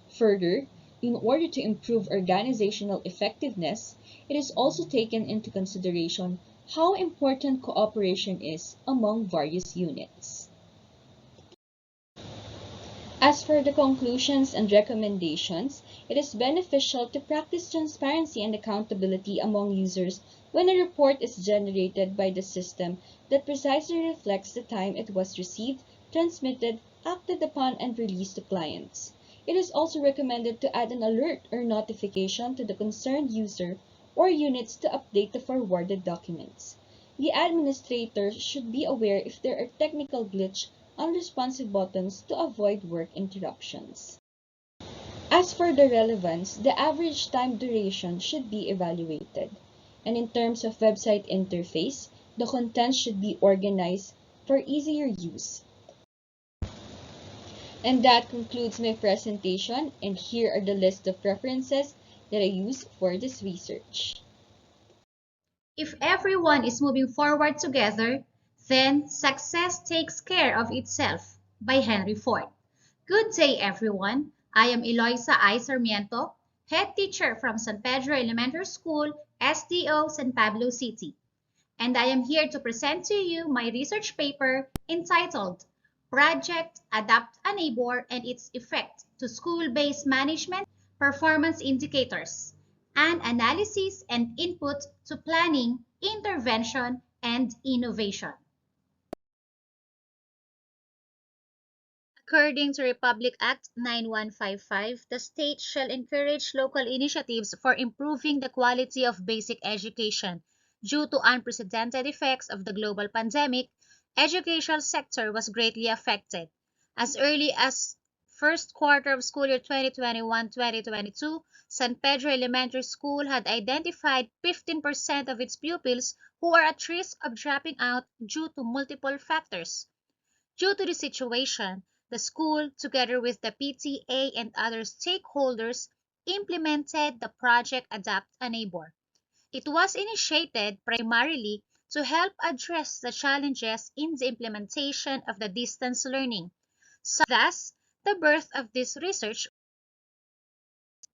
Further, in order to improve organizational effectiveness, it is also taken into consideration how important cooperation is among various units. As for the conclusions and recommendations, it is beneficial to practice transparency and accountability among users when a report is generated by the system that precisely reflects the time it was received, transmitted, acted upon, and released to clients. It is also recommended to add an alert or notification to the concerned user or units to update the forwarded documents. The administrator should be aware if there are technical glitch on responsive buttons to avoid work interruptions. As for the relevance, the average time duration should be evaluated. And in terms of website interface, the content should be organized for easier use. And that concludes my presentation, and here are the list of references that I use for this research. If everyone is moving forward together, then success takes care of itself by Henry Ford. Good day, everyone. I am Eloisa I. Sarmiento, head teacher from San Pedro Elementary School, SDO San Pablo City. And I am here to present to you my research paper entitled Project Adapt a Neighbor and its Effect to School-Based Management Performance Indicators, an Analysis and Input to Planning, Intervention, and Innovation. According to Republic Act 9155, the state shall encourage local initiatives for improving the quality of basic education. Due to unprecedented effects of the global pandemic, educational sector was greatly affected. As early as first quarter of school year 2021-2022, San Pedro Elementary School had identified 15% of its pupils who are at risk of dropping out due to multiple factors. Due to the situation, the school, together with the PTA and other stakeholders, implemented the Project Adapt a Neighbor. It was initiated primarily to help address the challenges in the implementation of the distance learning. Thus, the birth of this research.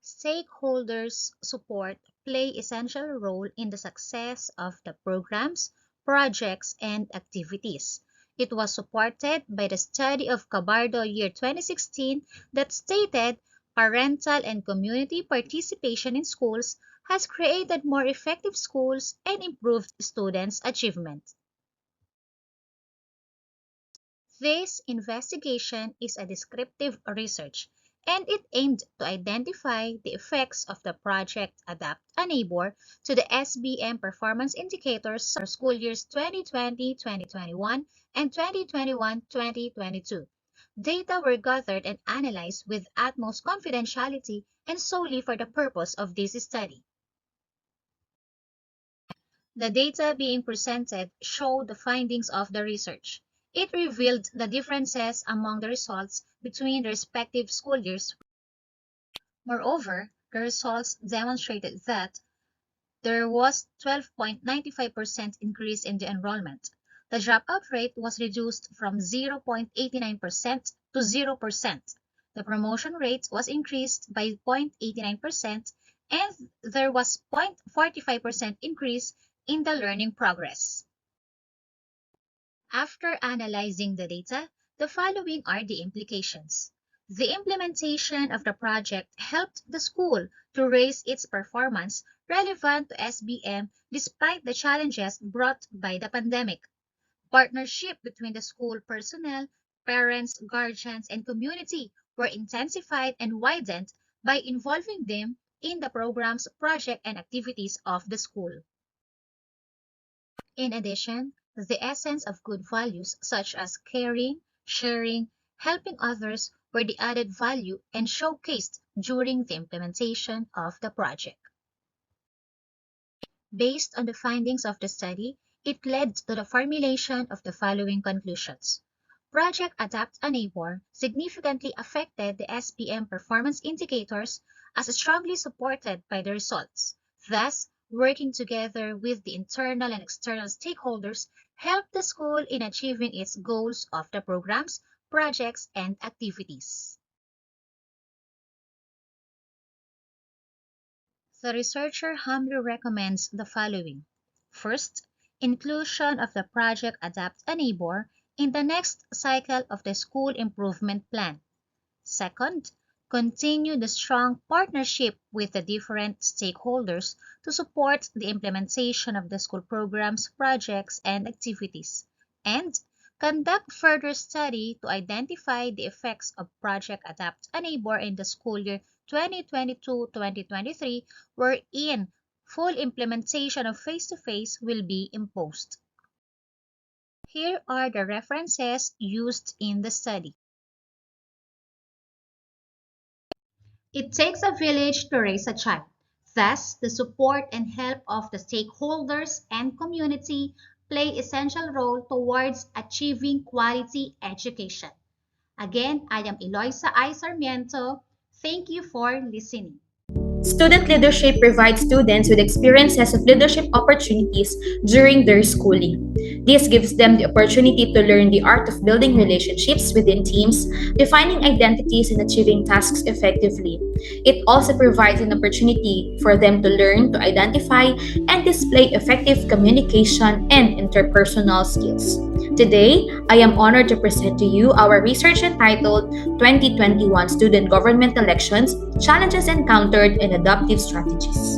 Stakeholders' support play essential role in the success of the programs, projects, and activities. It was supported by the study of Cabardo year 2016 that stated parental and community participation in schools has created more effective schools and improved students' achievement. This investigation is a descriptive research, and it aimed to identify the effects of the Project Adapt a Neighbor to the SBM performance indicators for school years 2020-2021 and 2021-2022. Data were gathered and analyzed with utmost confidentiality and solely for the purpose of this study. The data being presented showed the findings of the research. It revealed the differences among the results between the respective school years. Moreover, the results demonstrated that there was 12.95% increase in the enrollment. The dropout rate was reduced from 0.89% to 0%. The promotion rate was increased by 0.89%, and there was 0.45% increase in the learning progress. After analyzing the data, the following are the implications. The implementation of the project helped the school to raise its performance relevant to SBM despite the challenges brought by the pandemic. Partnership between the school personnel, parents, guardians, and community were intensified and widened by involving them in the programs, project, and activities of the school. In addition, the essence of good values such as caring, sharing, helping others were the added value and showcased during the implementation of the project. Based on the findings of the study, it led to the formulation of the following conclusions. Project Adapt a Neighbor significantly affected the SPM performance indicators as strongly supported by the results. Thus, working together with the internal and external stakeholders helped the school in achieving its goals of the programs, projects, and activities. The researcher humbly recommends the following. First, inclusion of the Project Adapt a Neighbor in the next cycle of the school improvement plan. Second, continue the strong partnership with the different stakeholders to support the implementation of the school programs, projects, and activities. And conduct further study to identify the effects of Project Adapt a Neighbor in the school year 2022-2023, wherein full implementation of face-to-face will be imposed. Here are the references used in the study. It takes a village to raise a child. Thus, the support and help of the stakeholders and community play essential role towards achieving quality education. Again, I am Eloisa I. Sarmiento. Thank you for listening. Student leadership provides students with experiences of leadership opportunities during their schooling. This gives them the opportunity to learn the art of building relationships within teams, defining identities, and achieving tasks effectively. It also provides an opportunity for them to learn to identify and display effective communication and interpersonal skills. Today, I am honored to present to you our research entitled 2021 Student Government Elections Challenges Encountered and Adaptive Strategies.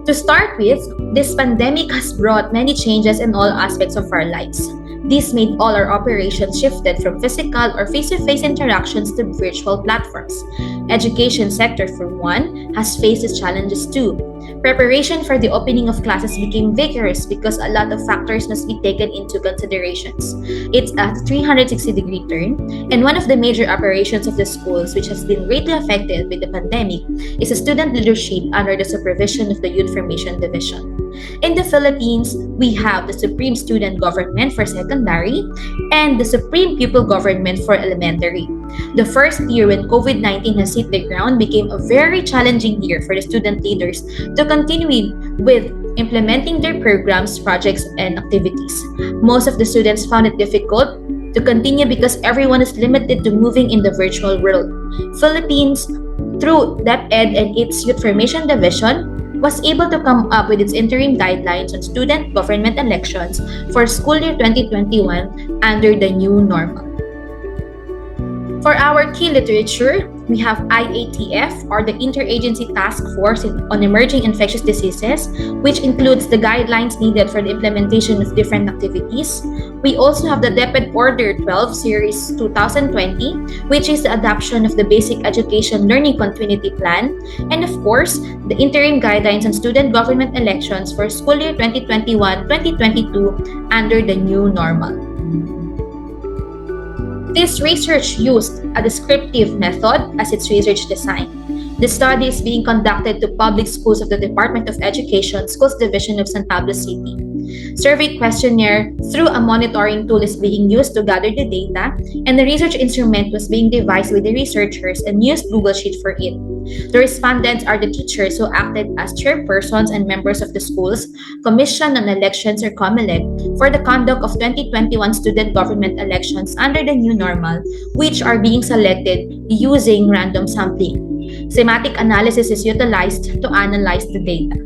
To start with, this pandemic has brought many changes in all aspects of our lives. This made all our operations shifted from physical or face-to-face interactions to virtual platforms. Education sector, for one, has faced its challenges too. Preparation for the opening of classes became vigorous because a lot of factors must be taken into considerations. It's a 360-degree turn, and one of the major operations of the schools which has been greatly affected by the pandemic is the student leadership under the supervision of the Youth Formation Division. In the Philippines, we have the Supreme Student Government for secondary and the Supreme Pupil Government for elementary. The first year when COVID-19 has hit the ground became a very challenging year for the student leaders to continue with implementing their programs, projects, and activities. Most of the students found it difficult to continue because everyone is limited to moving in the virtual world. Philippines, through DepEd and its Youth Formation Division, was able to come up with its interim guidelines on student government elections for school year 2021 under the new normal. For our key literature, we have IATF, or the Interagency Task Force on Emerging Infectious Diseases, which includes the guidelines needed for the implementation of different activities. We also have the DepEd Order 12 Series 2020, which is the adoption of the Basic Education Learning Continuity Plan, and of course, the interim guidelines on student government elections for school year 2021-2022 under the new normal. This research used a descriptive method as its research design. The study is being conducted to public schools of the Department of Education, Schools Division of San Pablo City. Survey questionnaire through a monitoring tool is being used to gather the data, and the research instrument was being devised with the researchers and used Google Sheet for it. The respondents are the teachers who acted as chairpersons and members of the school's Commission on Elections or COMELEC for the conduct of 2021 student government elections under the new normal, which are being selected using random sampling. Semantic analysis is utilized to analyze the data.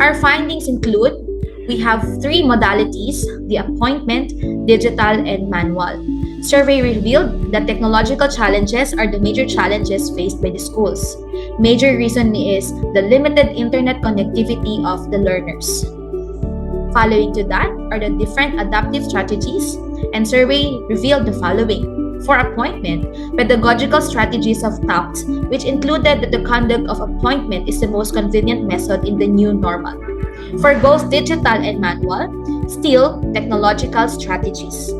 Our findings include we have three modalities: the appointment, digital, and manual. Survey revealed that technological challenges are the major challenges faced by the schools. Major reason is the limited internet connectivity of the learners. Following to that are the different adaptive strategies, and survey revealed the following. For appointment, pedagogical strategies of talked, which included that the conduct of appointment is the most convenient method in the new normal. For both digital and manual, still technological strategies.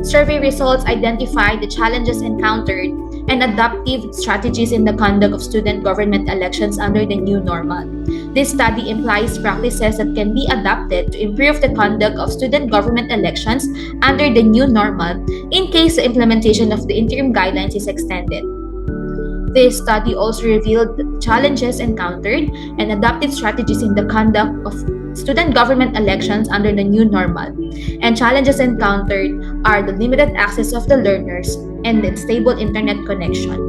Survey results identify the challenges encountered and adaptive strategies in the conduct of student government elections under the new normal. This study implies practices that can be adapted to improve the conduct of student government elections under the new normal in case the implementation of the interim guidelines is extended. This study also revealed the challenges encountered and adaptive strategies in the conduct of student government elections under the new normal. And challenges encountered are the limited access of the learners and the unstable internet connection.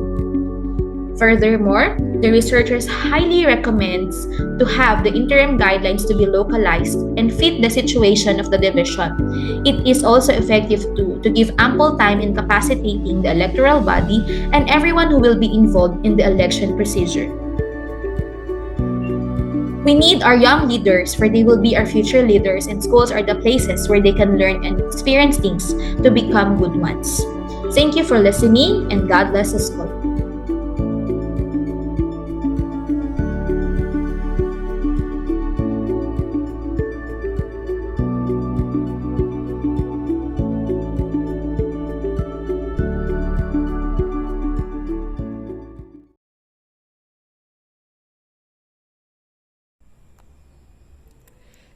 Furthermore, the researchers highly recommends to have the interim guidelines to be localized and fit the situation of the division. It is also effective to give ample time in capacitating the electoral body and everyone who will be involved in the election procedure. We need our young leaders, for they will be our future leaders, and schools are the places where they can learn and experience things to become good ones. Thank you for listening, and God bless us all.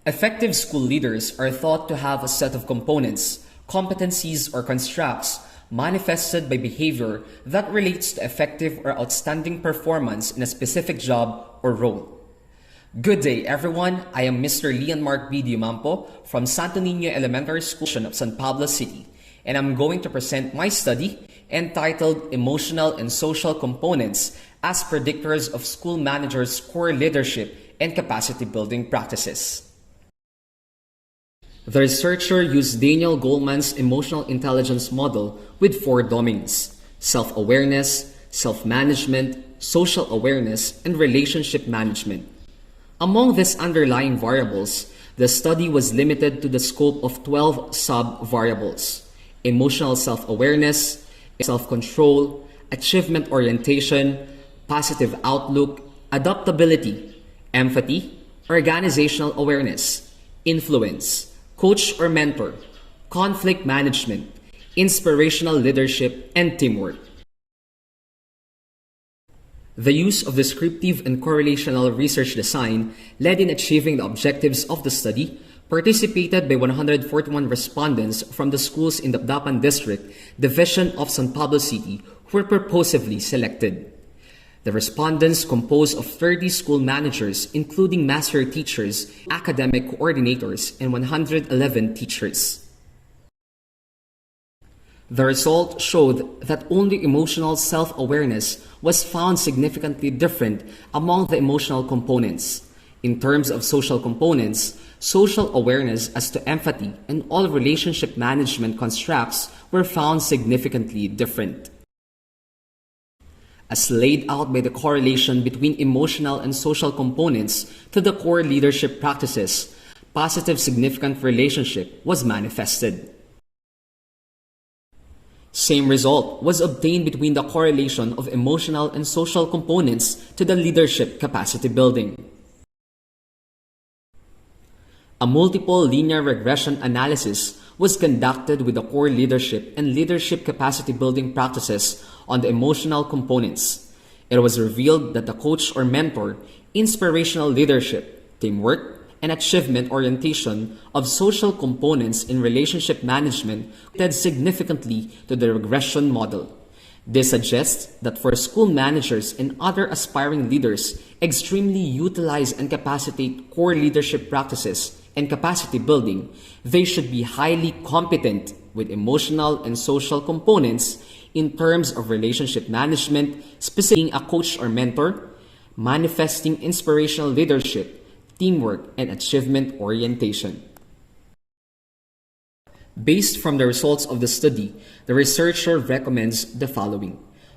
Effective school leaders are thought to have a set of components, competencies, or constructs manifested by behavior that relates to effective or outstanding performance in a specific job or role. Good day, everyone. I am Mr. Leon Mark B. Diumampo from Santo Niño Elementary School of San Pablo City, and I'm going to present my study entitled Emotional and Social Components as Predictors of School Managers' Core Leadership and Capacity Building Practices. The researcher used Daniel Goleman's emotional intelligence model with 4 domains: self-awareness, self-management, social awareness, and relationship management. Among these underlying variables, the study was limited to the scope of 12 sub-variables: emotional self-awareness, self-control, achievement orientation, positive outlook, adaptability, empathy, organizational awareness, influence, coach or mentor, conflict management, inspirational leadership, and teamwork. The use of descriptive and correlational research design led in achieving the objectives of the study, participated by 141 respondents from the schools in the Dapan District, Division of San Pablo City, who were purposively selected. The respondents composed of 30 school managers, including master teachers, academic coordinators, and 111 teachers. The result showed that only emotional self-awareness was found significantly different among the emotional components. In terms of social components, social awareness as to empathy and all relationship management constructs were found significantly different. As laid out by the correlation between emotional and social components to the core leadership practices, positive significant relationship was manifested. Same result was obtained between the correlation of emotional and social components to the leadership capacity building. A multiple linear regression analysis was conducted with the core leadership and leadership capacity building practices on the emotional components. It was revealed that the coach or mentor, inspirational leadership, teamwork, and achievement orientation of social components in relationship management led significantly to the regression model. This suggests that for school managers and other aspiring leaders, extremely utilize and capacitate core leadership practices and capacity building, they should be highly competent with emotional and social components in terms of relationship management, specifically being a coach or mentor, manifesting inspirational leadership, teamwork, and achievement orientation. Based from the results of the study, the researcher recommends the following.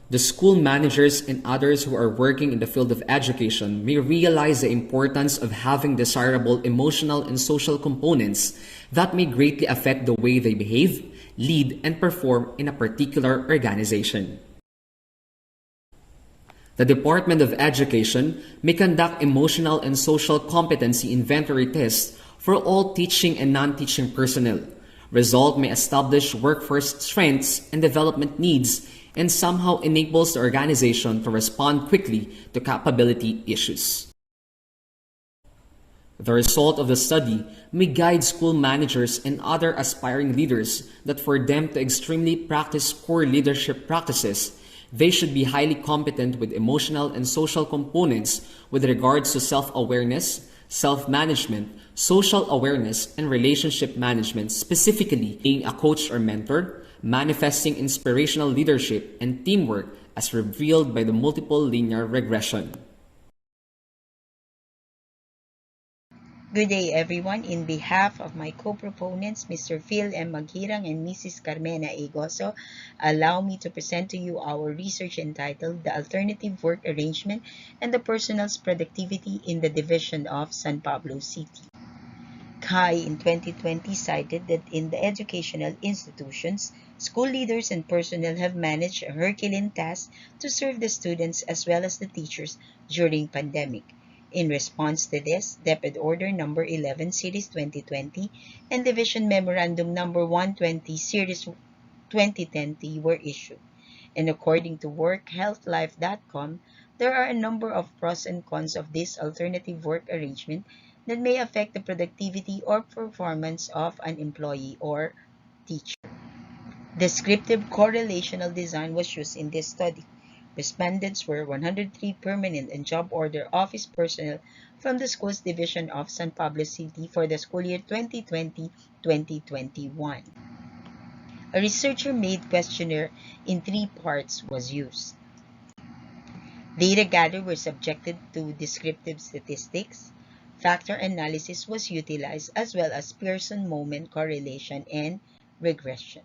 The school managers and others who are working in the field of education may realize the importance of having desirable emotional and social components that may greatly affect the way they behave, lead, and perform in a particular organization. The Department of Education may conduct emotional and social competency inventory tests for all teaching and non-teaching personnel. Result may establish workforce strengths and development needs and somehow enables the organization to respond quickly to capability issues. The result of the study may guide school managers and other aspiring leaders that for them to extremely practice core leadership practices, they should be highly competent with emotional and social components with regards to self-awareness, self-management, social awareness, and relationship management, specifically being a coach or mentor, manifesting inspirational leadership, and teamwork as revealed by the multiple linear regression. Good day, everyone. In behalf of my co-proponents, Mr. Phil M. Maghirang and Mrs. Carmena A. Gozo, allow me to present to you our research entitled The Alternative Work Arrangement and the Personal's Productivity in the Division of San Pablo City. CHI in 2020 cited that in the educational institutions, school leaders and personnel have managed a Herculean task to serve the students as well as the teachers during pandemic. In response to this, DepEd Order No. 11 Series 2020 and Division Memorandum No. 120 Series 2020 were issued. And according to WorkHealthLife.com, there are a number of pros and cons of this alternative work arrangement that may affect the productivity or performance of an employee or teacher. Descriptive correlational design was used in this study. Respondents were 103 permanent and job order office personnel from the Schools Division of San Pablo City for the school year 2020-2021. A researcher-made questionnaire in 3 parts was used. Data gathered were subjected to descriptive statistics. Factor analysis was utilized as well as person-moment correlation and regression.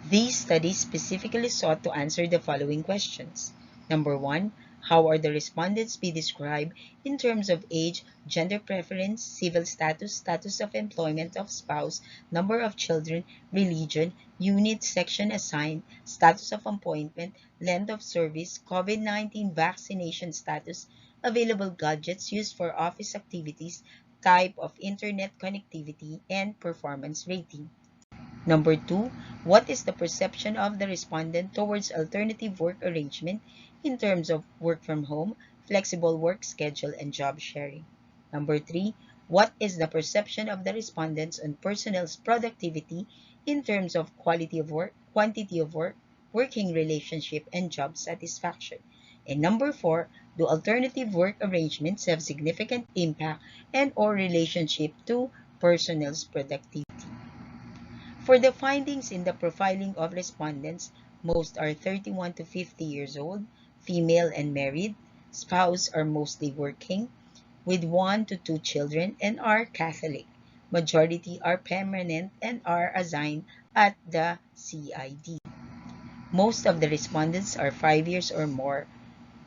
These studies specifically sought to answer the following questions. Number 1, how are the respondents be described in terms of age, gender preference, civil status, status of employment of spouse, number of children, religion, unit, section assigned, status of appointment, length of service, COVID-19 vaccination status, available gadgets used for office activities, type of internet connectivity, and performance rating. Number 2, what is the perception of the respondent towards alternative work arrangement in terms of work from home, flexible work schedule, and job sharing? Number 3, what is the perception of the respondents on personnel's productivity in terms of quality of work, quantity of work, working relationship, and job satisfaction? And number 4, do alternative work arrangements have significant impact and or relationship to personnel's productivity? For the findings in the profiling of respondents, most are 31 to 50 years old, female and married, spouse are mostly working, with 1 to 2 children and are Catholic. Majority are permanent and are assigned at the CID. Most of the respondents are 5 years or more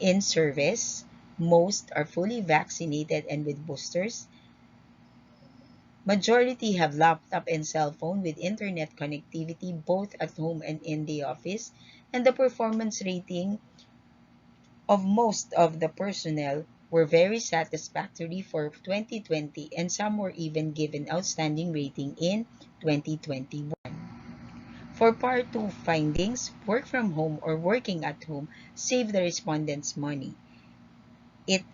in service. Most are fully vaccinated and with boosters. Majority have laptop and cell phone with internet connectivity both at home and in the office, and the performance rating of most of the personnel were very satisfactory for 2020 and some were even given outstanding rating in 2021. For Part 2 findings, work from home or working at home saved the respondents money. It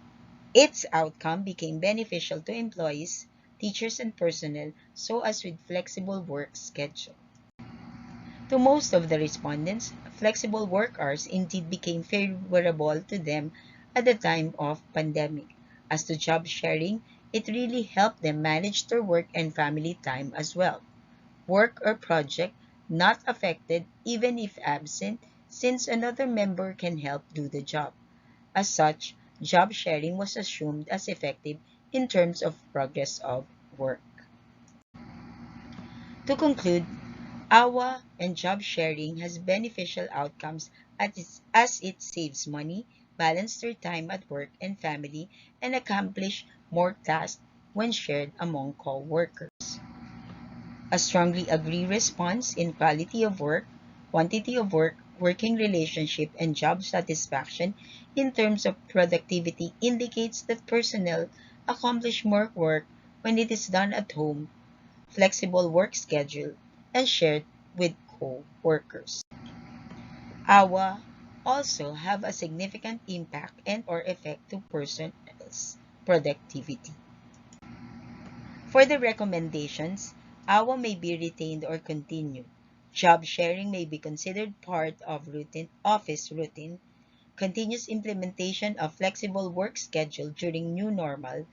Its outcome became beneficial to employees, teachers, and personnel, so as with flexible work schedule. To most of the respondents, flexible work hours indeed became favorable to them at the time of pandemic. As to job sharing, it really helped them manage their work and family time as well. Work or project not affected even if absent, since another member can help do the job. As such, job sharing was assumed as effective in terms of progress of work. To conclude, AWA and job sharing has beneficial outcomes as it saves money, balances their time at work and family, and accomplish more tasks when shared among co-workers. A strongly agree response in quality of work, quantity of work, working relationship, and job satisfaction in terms of productivity indicates that personnel accomplish more work when it is done at home, flexible work schedule, and shared with co-workers. AWA also have a significant impact and or effect to personnel's productivity. For the recommendations, AWA may be retained or continued. Job sharing may be considered part of office routine, continuous implementation of flexible work schedule during new normal,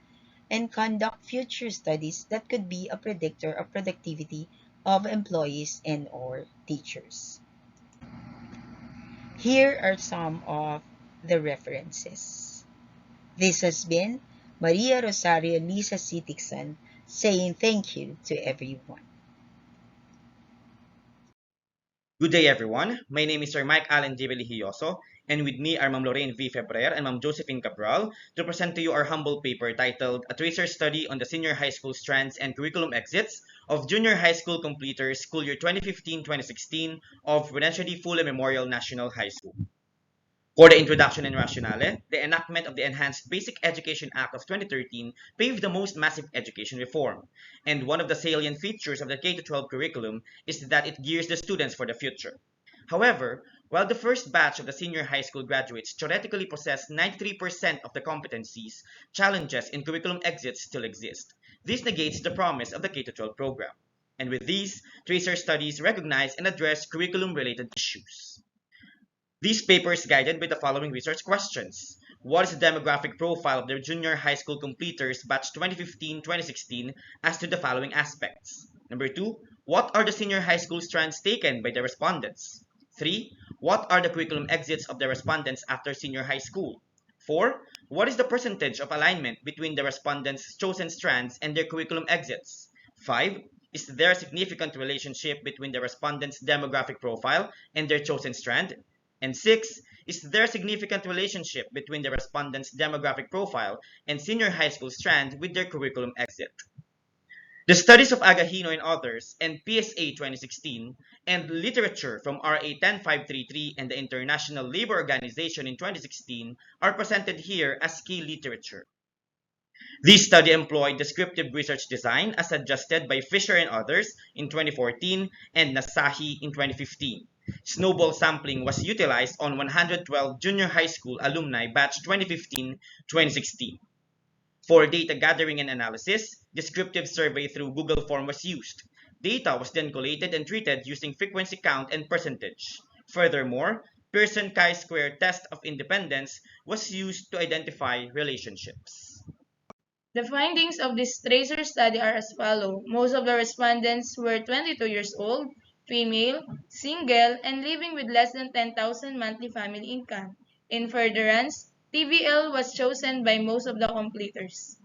and conduct future studies that could be a predictor of productivity of employees and or teachers. Here are some of the references. This has been Maria Rosario Lisa Sitikson saying thank you to everyone. Good day, everyone. My name is Sir Mike Allen J. Religioso, and with me are Ma'am Lorraine VCBER and Ma'am Josephine Cabral to present to you our humble paper titled A Research Study on the Senior High School Strands and Curriculum Exits of Junior High School Completers School Year 2015-2016 of Prudential Fuller Memorial National High School. For the introduction and rationale, the enactment of the Enhanced Basic Education Act of 2013 paved the most massive education reform, and one of the salient features of the K-12 curriculum is that it gears the students for the future. However, while the first batch of the senior high school graduates theoretically possess 93% of the competencies, challenges in curriculum exits still exist. This negates the promise of the K-12 program. And with these, tracer studies recognize and address curriculum-related issues. These papers guided by the following research questions. What is the demographic profile of the junior high school completers batch 2015-2016 as to the following aspects? Number 2, what are the senior high school strands taken by the respondents? 3, what are the curriculum exits of the respondents after senior high school? 4, what is the percentage of alignment between the respondents' chosen strands and their curriculum exits? 5, is there a significant relationship between the respondents' demographic profile and their chosen strand? And 6, is there a significant relationship between the respondents' demographic profile and senior high school strand with their curriculum exit? The studies of Agahino and others and PSA 2016 and literature from RA 10533 and the International Labor Organization in 2016 are presented here as key literature. This study employed descriptive research design as suggested by Fisher and others in 2014 and Nasahi in 2015. Snowball sampling was utilized on 112 junior high school alumni batch 2015-2016. For data gathering and analysis, descriptive survey through Google Form was used. Data was then collated and treated using frequency count and percentage. Furthermore, Pearson chi-square test of independence was used to identify relationships. The findings of this tracer study are as follows. Most of the respondents were 22 years old, female, single, and living with less than 10,000 monthly family income. In furtherance, TVL was chosen by most of the completers.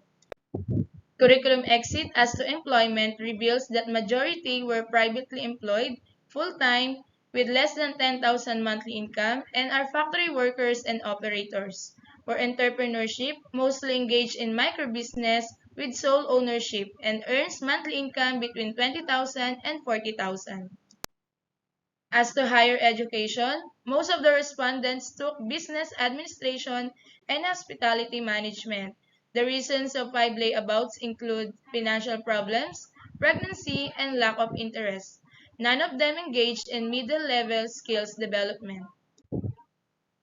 Curriculum exit as to employment reveals that majority were privately employed, full-time, with less than 10,000 monthly income, and are factory workers and operators. For entrepreneurship, mostly engaged in microbusiness with sole ownership and earns monthly income between 20,000 and 40,000. As to higher education, most of the respondents took business administration and hospitality management. The reasons of 5 layabouts include financial problems, pregnancy, and lack of interest. None of them engaged in middle-level skills development.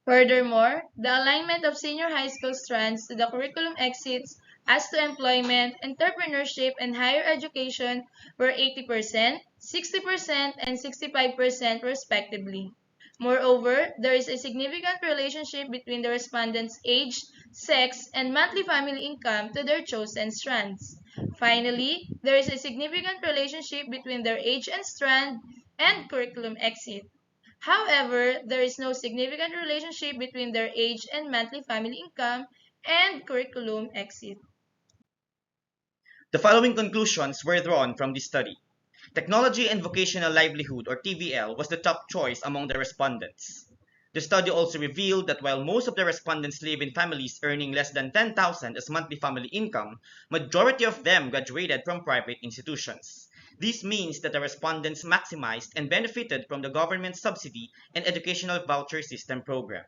Furthermore, the alignment of senior high school strands to the curriculum exits as to employment, entrepreneurship, and higher education were 80%, 60%, and 65% respectively. Moreover, there is a significant relationship between the respondents' age, sex, and monthly family income to their chosen strands. Finally, there is a significant relationship between their age and strand and curriculum exit. However, there is no significant relationship between their age and monthly family income and curriculum exit. The following conclusions were drawn from this study. Technology and Vocational Livelihood, or TVL, was the top choice among the respondents. The study also revealed that while most of the respondents live in families earning less than 10,000 as monthly family income, majority of them graduated from private institutions. This means that the respondents maximized and benefited from the government subsidy and educational voucher system program.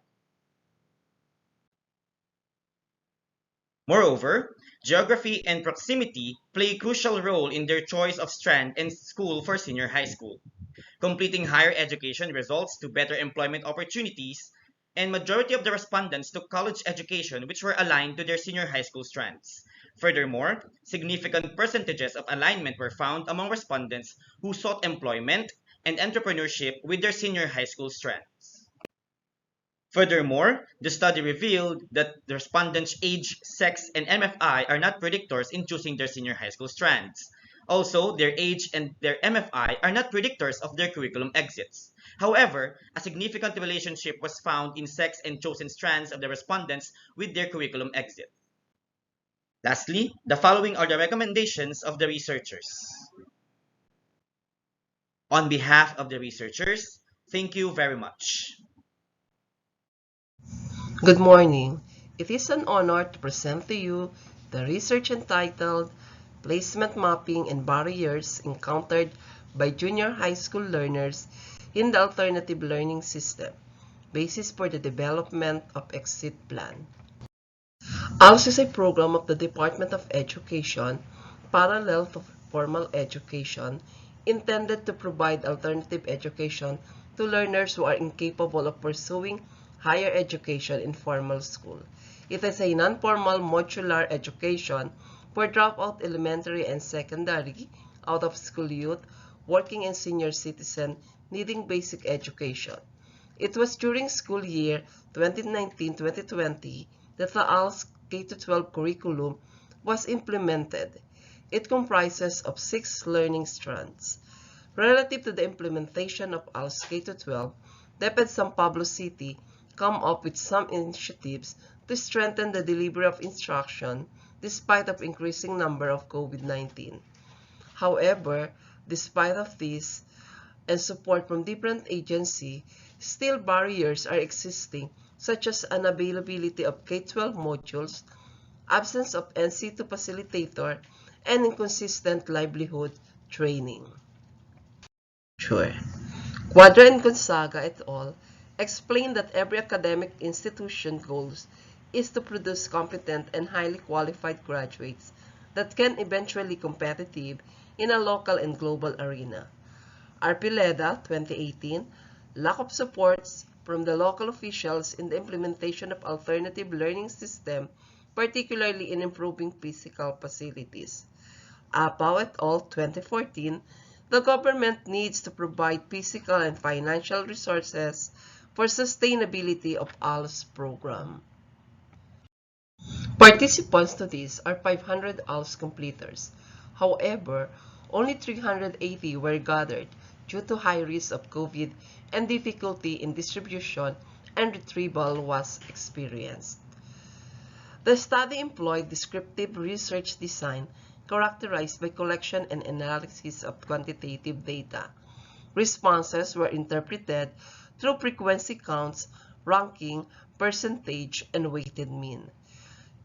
Moreover, geography and proximity play a crucial role in their choice of strand and school for senior high school. Completing higher education results to better employment opportunities, and majority of the respondents took college education which were aligned to their senior high school strands. Furthermore, significant percentages of alignment were found among respondents who sought employment and entrepreneurship with their senior high school strands. Furthermore, the study revealed that the respondents' age, sex, and MFI are not predictors in choosing their senior high school strands. Also, their age and their MFI are not predictors of their curriculum exits. However, a significant relationship was found in sex and chosen strands of the respondents with their curriculum exit. Lastly, the following are the recommendations of the researchers. On behalf of the researchers, thank you very much. Good morning. It is an honor to present to you the research entitled Placement Mapping and Barriers Encountered by Junior High School Learners in the Alternative Learning System, Basis for the Development of Exit Plan. ALS is a program of the Department of Education, parallel to formal education, intended to provide alternative education to learners who are incapable of pursuing higher education in formal school. It is a non-formal modular education for dropout elementary and secondary, out-of-school youth, working and senior citizen needing basic education. It was during school year 2019-2020 that the ALS K-12 curriculum was implemented. It comprises of 6 learning strands. Relative to the implementation of ALS K-12, DepEd San Pablo City come up with some initiatives to strengthen the delivery of instruction despite of increasing number of COVID-19. However, despite of this and support from different agencies, still barriers are existing such as unavailability of K-12 modules, absence of NC2 facilitator, and inconsistent livelihood training. Sure. Quadra and Gonzaga et al. Explain that every academic institution goals is to produce competent and highly qualified graduates that can eventually competitive in a local and global arena. Arpileda, 2018, lack of supports from the local officials in the implementation of alternative learning system, particularly in improving physical facilities. Apao et al. 2014, the government needs to provide physical and financial resources for sustainability of ALS program. Participants to this are 500 ALS completers. However, only 380 were gathered due to high risk of COVID and difficulty in distribution and retrieval was experienced. The study employed descriptive research design characterized by collection and analysis of quantitative data. Responses were interpreted through frequency counts, ranking, percentage, and weighted mean.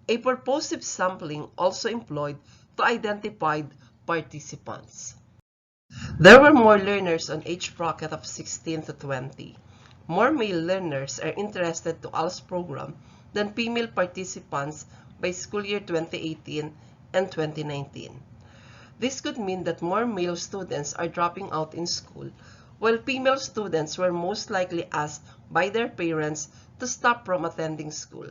A purposive sampling also employed to identify participants. There were more learners on age bracket of 16 to 20. More male learners are interested to ALS program than female participants by school year 2018 and 2019. This could mean that more male students are dropping out in school, while female students were most likely asked by their parents to stop from attending school.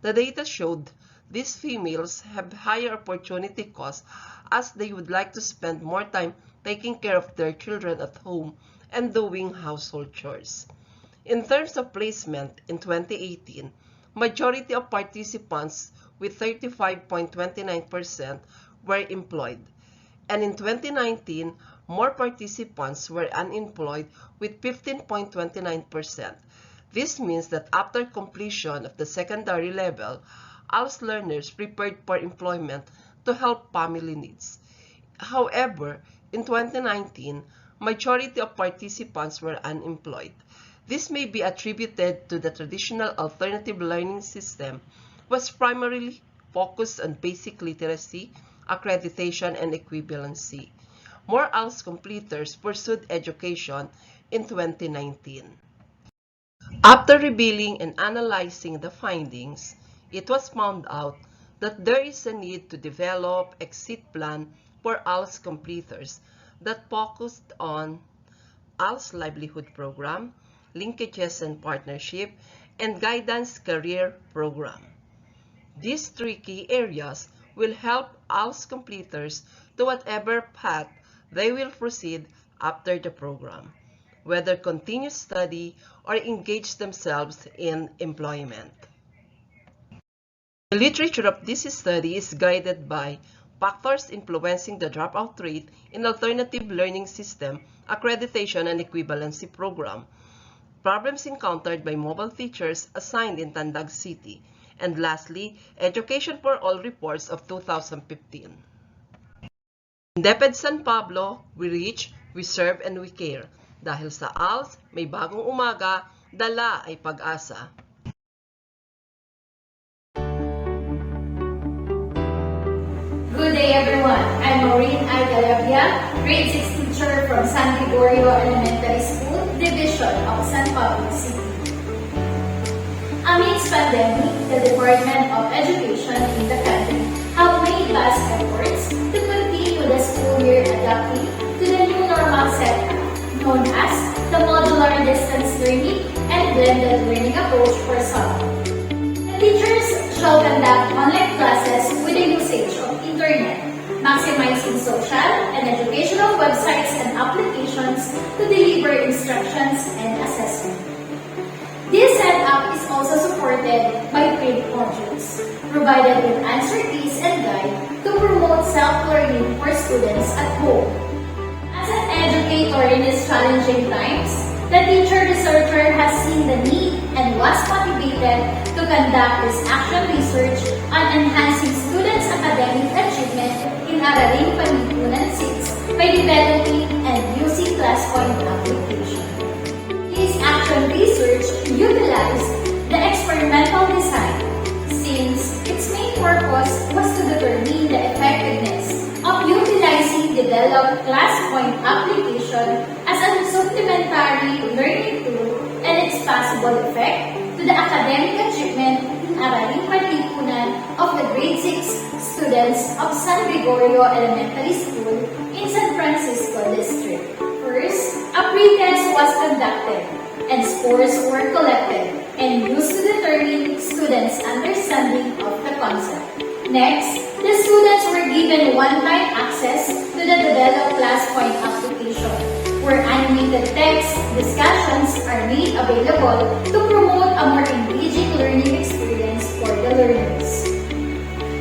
The data showed these females have higher opportunity costs as they would like to spend more time taking care of their children at home and doing household chores. In terms of placement in 2018, majority of participants with 35.29% were employed, and in 2019, more participants were unemployed with 15.29%. This means that after completion of the secondary level, ALS learners prepared for employment to help family needs. However, in 2019, majority of participants were unemployed. This may be attributed to the traditional alternative learning system was primarily focused on basic literacy, accreditation, and equivalency. More ALS completers pursued education in 2019. After revealing and analyzing the findings, it was found out that there is a need to develop exit plan for ALS completers that focused on ALS livelihood program, linkages and partnership, and guidance career program. These three key areas will help ALS completers to whatever path they will proceed after the program, whether continue study or engage themselves in employment. The literature of this study is guided by factors influencing the dropout rate in alternative learning system, accreditation, and equivalency program, problems encountered by mobile teachers assigned in Tandag City, and lastly, Education for All reports of 2015. In DepEd San Pablo, we reach, we serve, and we care. Dahil sa ALS, may bagong umaga, dala ay pag-asa. Good day everyone, I'm Maureen Algalabia, grade 6 teacher from San Gregorio Elementary School, Division of San Pablo City. Amidst pandemic, the Department of Education in the country have made vast efforts to continue the school year adapting to the new normal setup, known as the modular distance learning and blended learning approach for summer. The teachers shall conduct online classes with the usage of internet, maximizing social and educational websites and applications to deliver instructions and assessment. This setup is also supported by print modules, provided with answer keys and guide to promote self-learning for students at home. As an educator in these challenging times, the teacher-researcher has seen the need and was motivated to conduct this action research on enhancing students' academic achievement in Araling Panlipunan 6 by developing and using ClassPoint application. This action research utilized the experimental design since its main purpose was to determine the effectiveness of utilizing developed ClassPoint application as a supplementary learning tool and its possible effect to the academic achievement in Araling Panlipunan of the grade 6 students of San Gregorio Elementary School in San Francisco District. First, a pre-test was conducted and scores were collected and used to determine students' understanding of the concept. Next, the students were given one-time access to the developed ClassPoint application, where animated text discussions are made available to promote a more engaging learning experience for the learners.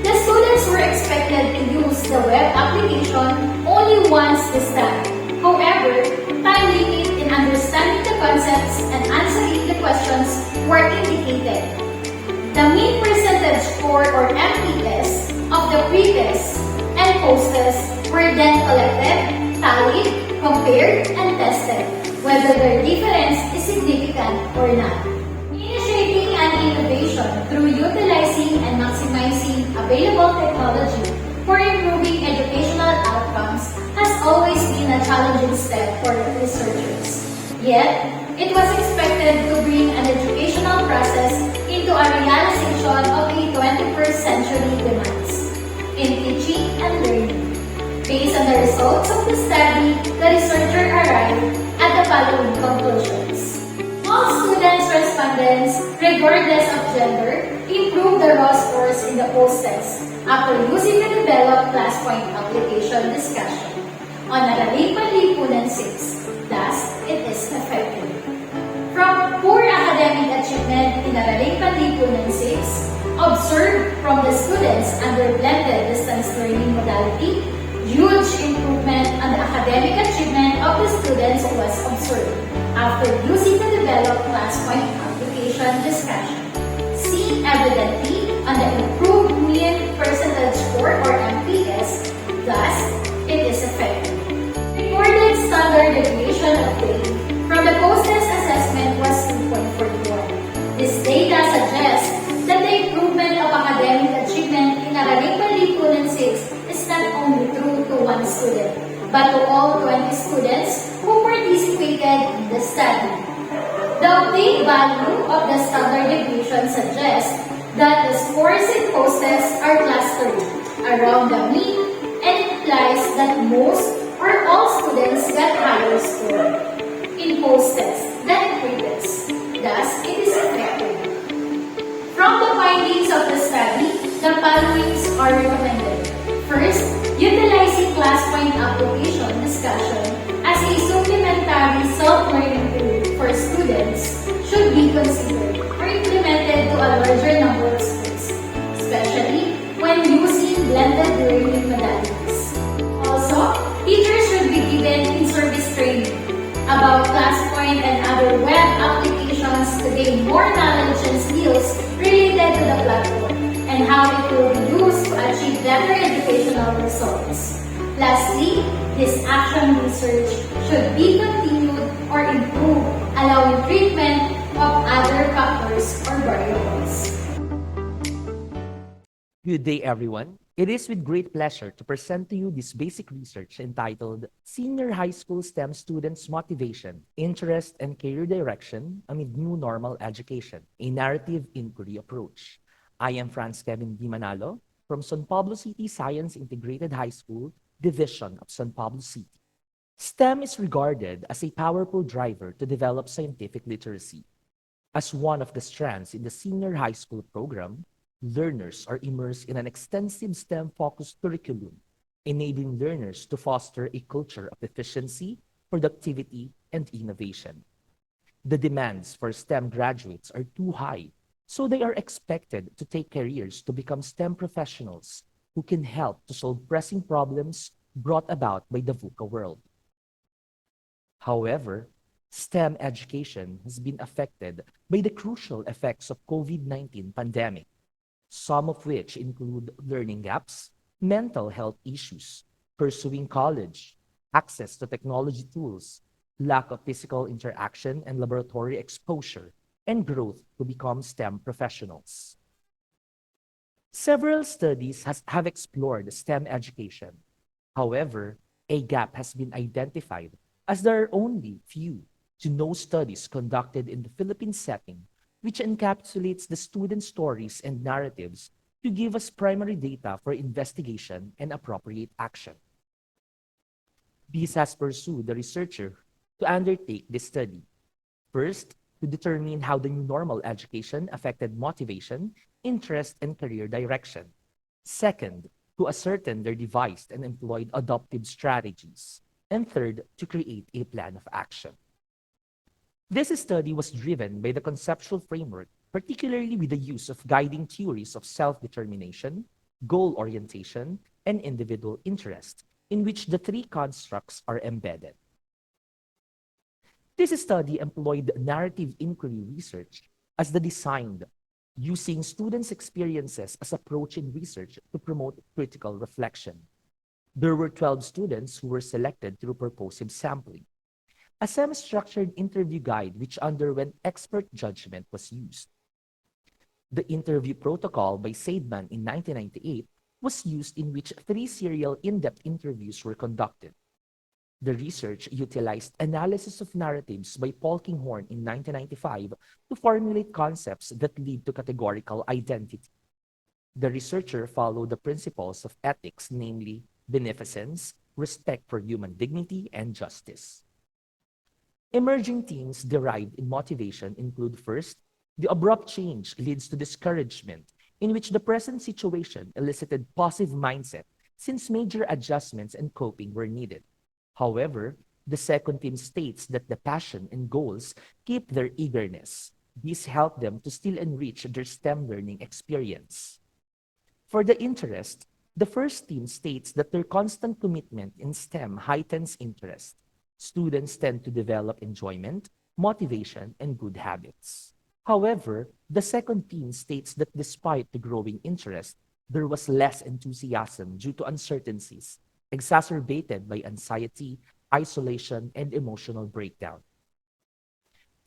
The students were expected to use the web application only once this time. However, time limit in understanding the concepts and answering the questions were indicated. The mean percentage score or MPS of the pre-test and post-test were then collected, tallied, compared, and tested, whether their difference is significant or not. Initiating an innovation through utilizing and maximizing available technology for improving educational outcomes has always been a challenging step for the researchers. Yet, it was expected to bring an educational process into a realization of the 21st century demands in teaching and learning. Based on the results of the study, the researcher arrived at the following conclusions. All students respondents, regardless of gender, improved their raw scores in the post-test after using the developed class point application discussion on Aralin Panlipunan 6. Thus, it is effective. From poor academic achievement in Aralin Panlipunan 6, observed from the students under blended distance learning modality, huge improvement on the academic achievement of the students was observed after using the developed class point application discussion. See evidently on the improved mean percentage score or MPS, thus it is effective. Recorded standard deviation of grade from the post-test assessment was 2.41. This data suggests that the improvement of academic achievement in Aralin Panlipunan 6 is not only true to one student, but to all 20 students who participated in the study. The obtained value of the standard deviation suggests that the scores in post-test are clustered around the mean and implies that most or all students got higher score in post-test than previous. Thus, it is effective. From the findings of the study, the following are recommended. First, utilizing class point application discussion as a supplementary self-learning tool for students should be considered or implemented to a larger number of schools, especially when using blended learning modalities. Also, teachers should be given in-service training about class point and other web applications to gain more knowledge and skills related to the platform and how it will be used to achieve better educational results. Lastly, this action research should be continued or improved, allowing treatment of other factors or variables. Good day, everyone. It is with great pleasure to present to you this basic research entitled Senior High School STEM Students' Motivation, Interest, and Career Direction Amid New Normal Education, a Narrative Inquiry Approach. I am Franz Kevin Di Manalo from San Pablo City Science Integrated High School, Division of San Pablo City. STEM is regarded as a powerful driver to develop scientific literacy. As one of the strands in the senior high school program, learners are immersed in an extensive STEM-focused curriculum, enabling learners to foster a culture of efficiency, productivity, and innovation. The demands for STEM graduates are too high, so they are expected to take careers to become STEM professionals who can help to solve pressing problems brought about by the VUCA world. However, STEM education has been affected by the crucial effects of COVID-19 pandemic, some of which include learning gaps, mental health issues, pursuing college, access to technology tools, lack of physical interaction and laboratory exposure, and growth to become STEM professionals. Several studies have explored STEM education. However, a gap has been identified as there are only few to no studies conducted in the Philippine setting which encapsulates the student stories and narratives to give us primary data for investigation and appropriate action. This has pursued the researcher to undertake this study. First, to determine how the new normal education affected motivation, interest, and career direction. Second, to ascertain their devised and employed adoptive strategies. And third, to create a plan of action. This study was driven by the conceptual framework, particularly with the use of guiding theories of self-determination, goal orientation, and individual interest, in which the three constructs are embedded. This study employed narrative inquiry research as the design, using students' experiences as approach in research to promote critical reflection. There were 12 students who were selected through purposive sampling. A semi-structured interview guide which underwent expert judgment was used. The interview protocol by Seidman in 1998 was used, in which 3 serial in-depth interviews were conducted. The research utilized analysis of narratives by Paul Kinghorn in 1995 to formulate concepts that lead to categorical identity. The researcher followed the principles of ethics, namely beneficence, respect for human dignity, and justice. Emerging themes derived in motivation include first, the abrupt change leads to discouragement, in which the present situation elicited positive mindset since major adjustments and coping were needed. However, the second theme states that the passion and goals keep their eagerness. These help them to still enrich their STEM learning experience. For the interest, the first theme states that their constant commitment in STEM heightens interest. Students tend to develop enjoyment, motivation, and good habits. However, the second theme states that despite the growing interest, there was less enthusiasm due to uncertainties, exacerbated by anxiety, isolation, and emotional breakdown.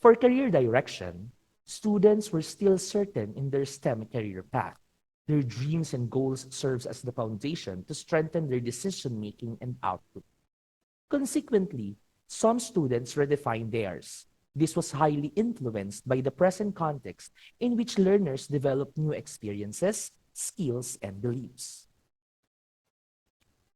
For career direction, students were still certain in their STEM career path. Their dreams and goals serves as the foundation to strengthen their decision-making and output. Consequently, some students redefined theirs. This was highly influenced by the present context in which learners develop new experiences, skills, and beliefs.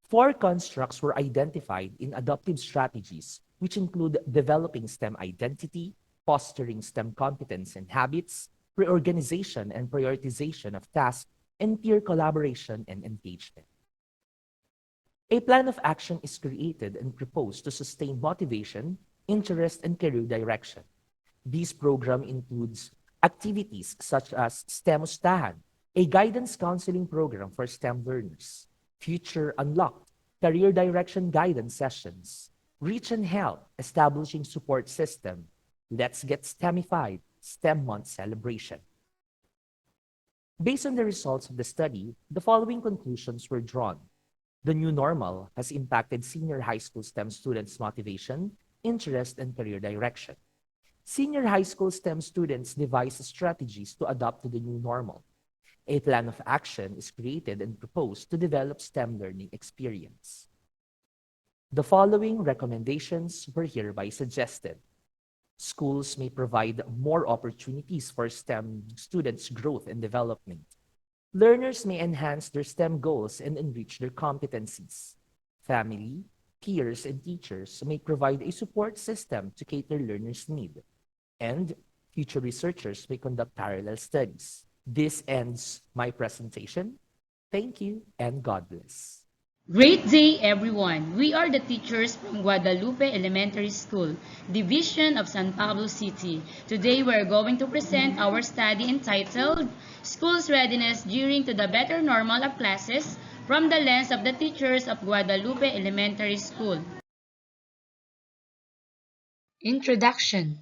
Four constructs were identified in adoptive strategies, which include developing STEM identity, fostering STEM competence and habits, reorganization and prioritization of tasks, and peer collaboration and engagement. A plan of action is created and proposed to sustain motivation, interest, and career direction. This program includes activities such as STEMustahan, a guidance counseling program for STEM learners, Future Unlocked, career direction guidance sessions, Reach and Help, establishing support system, Let's Get STEMified, STEM Month celebration. Based on the results of the study, the following conclusions were drawn. The new normal has impacted senior high school STEM students' motivation, interest, and career direction. Senior high school STEM students devise strategies to adapt to the new normal. A plan of action is created and proposed to develop STEM learning experience. The following recommendations were hereby suggested. Schools may provide more opportunities for STEM students' growth and development. Learners may enhance their STEM goals and enrich their competencies. Family, peers, and teachers may provide a support system to cater learners' need. And future researchers may conduct parallel studies. This ends my presentation. Thank you and God bless. Great day, everyone! We are the teachers from Guadalupe Elementary School, Division of San Pablo City. Today, we are going to present our study entitled School's Readiness During to the Better Normal of Classes from the lens of the teachers of Guadalupe Elementary School. Introduction.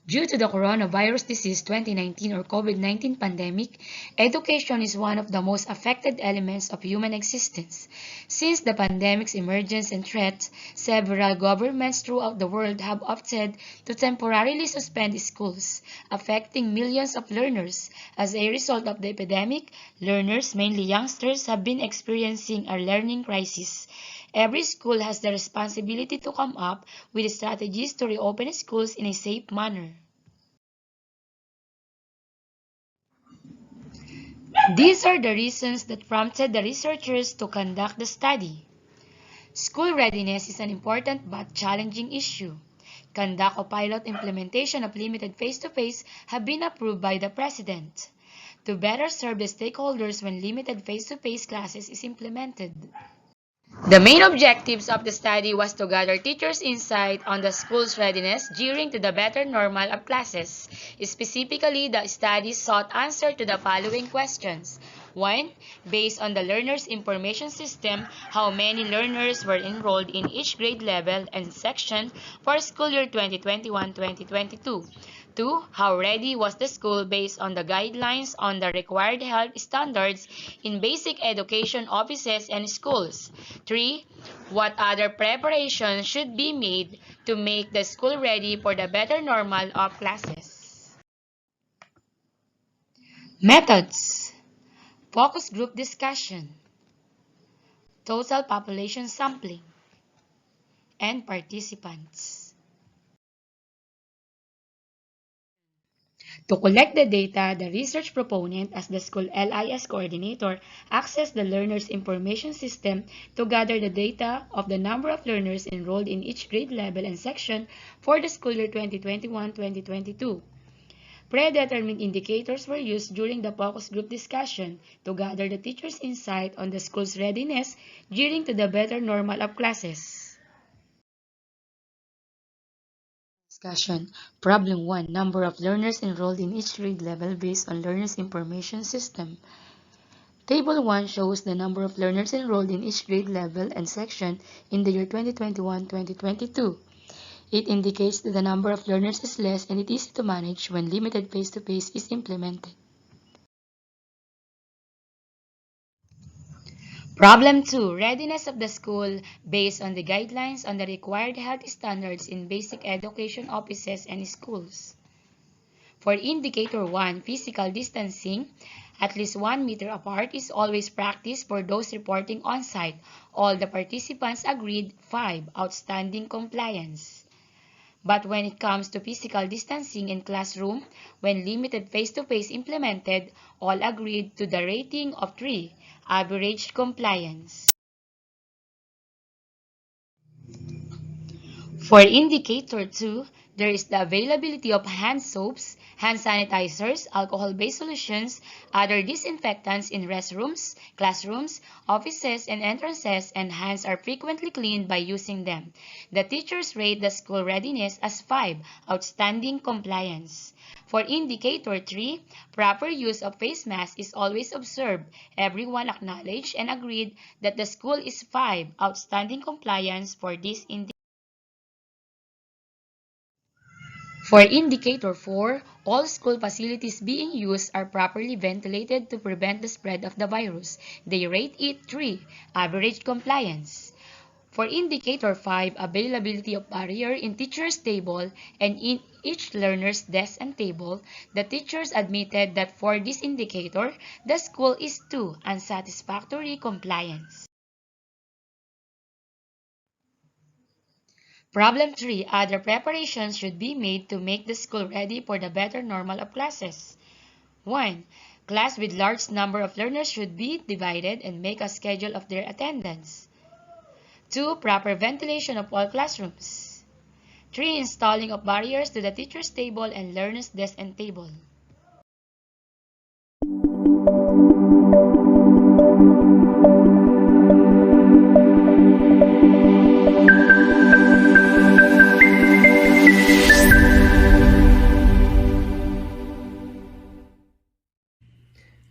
Due to the coronavirus disease 2019 or COVID-19 pandemic, education is one of the most affected elements of human existence. Since the pandemic's emergence and threat, several governments throughout the world have opted to temporarily suspend schools, affecting millions of learners. As a result of the epidemic, learners, mainly youngsters, have been experiencing a learning crisis. Every school has the responsibility to come up with strategies to reopen schools in a safe manner. These are the reasons that prompted the researchers to conduct the study. School readiness is an important but challenging issue. Conduct of pilot implementation of limited face-to-face have been approved by the President to better serve the stakeholders when limited face-to-face classes is implemented. The main objectives of the study was to gather teachers' insight on the school's readiness during to the better normal of classes. Specifically, the study sought answer to the following questions. 1. Based on the learner's information system, how many learners were enrolled in each grade level and section for school year 2021-2022? 2. How ready was the school based on the guidelines on the required health standards in basic education offices and schools? 3. What other preparations should be made to make the school ready for the better normal of classes? Methods: focus group discussion, total population sampling, and participants. To collect the data, the research proponent, as the school LIS coordinator, accessed the learner's information system to gather the data of the number of learners enrolled in each grade level and section for the school year 2021-2022. Predetermined indicators were used during the focus group discussion to gather the teacher's insight on the school's readiness during to the better normal of classes. Discussion. Problem 1. Number of learners enrolled in each grade level based on learner's information system. Table 1 shows the number of learners enrolled in each grade level and section in the year 2021-2022. It indicates that the number of learners is less and it is easy to manage when limited face-to-face is implemented. Problem 2. Readiness of the school based on the guidelines on the required health standards in basic education offices and schools. For indicator 1, physical distancing, at least 1 meter apart is always practiced for those reporting on-site. All the participants agreed 5. Outstanding compliance. But when it comes to physical distancing in classroom, when limited face-to-face implemented, all agreed to the rating of 3, average compliance. For indicator 2, there is the availability of hand soaps, hand sanitizers, alcohol-based solutions, other disinfectants in restrooms, classrooms, offices, and entrances, and hands are frequently cleaned by using them. The teachers rate the school readiness as 5, outstanding compliance. For indicator 3, proper use of face masks is always observed. Everyone acknowledged and agreed that the school is 5, outstanding compliance for this indicator. For indicator 4, all school facilities being used are properly ventilated to prevent the spread of the virus. They rate it 3, average compliance. For indicator 5, availability of barrier in teacher's table and in each learner's desk and table, the teachers admitted that for this indicator, the school is 2, unsatisfactory compliance. Problem 3. Other preparations should be made to make the school ready for the better normal of classes. 1. Class with large number of learners should be divided and make a schedule of their attendance. 2. Proper ventilation of all classrooms. 3. Installing of barriers to the teacher's table and learner's desk and table.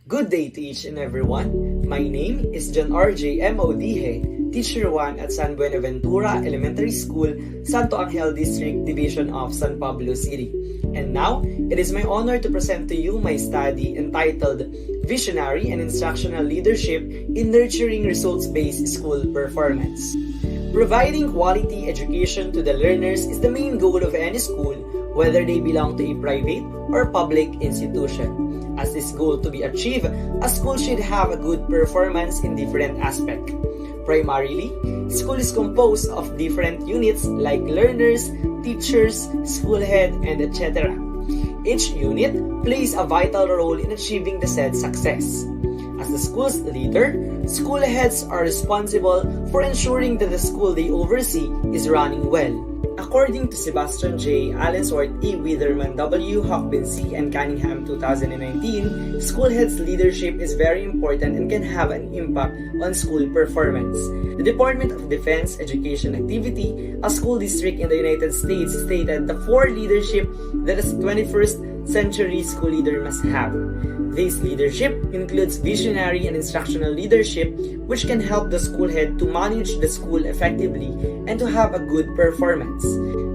Good day to each and everyone. My name is John R.J. Modhe, Teacher 1 at San Buenaventura Elementary School, Santo Angel District, Division of San Pablo City. And now, it is my honor to present to you my study entitled Visionary and Instructional Leadership in Nurturing Results-Based School Performance. Providing quality education to the learners is the main goal of any school, whether they belong to a private or public institution. As this goal to be achieved, a school should have a good performance in different aspects. Primarily, school is composed of different units like learners, teachers, school head, and etc. Each unit plays a vital role in achieving the said success. As the school's leader, school heads are responsible for ensuring that the school they oversee is running well. According to Sebastian J. Allensworth E. Widerman W. Hockben C. and Cunningham 2019, school heads' leadership is very important and can have an impact on school performance. The Department of Defense Education Activity, a school district in the United States, stated the 4 leadership that a 21st century school leader must have. This leadership includes visionary and instructional leadership, which can help the school head to manage the school effectively and to have a good performance.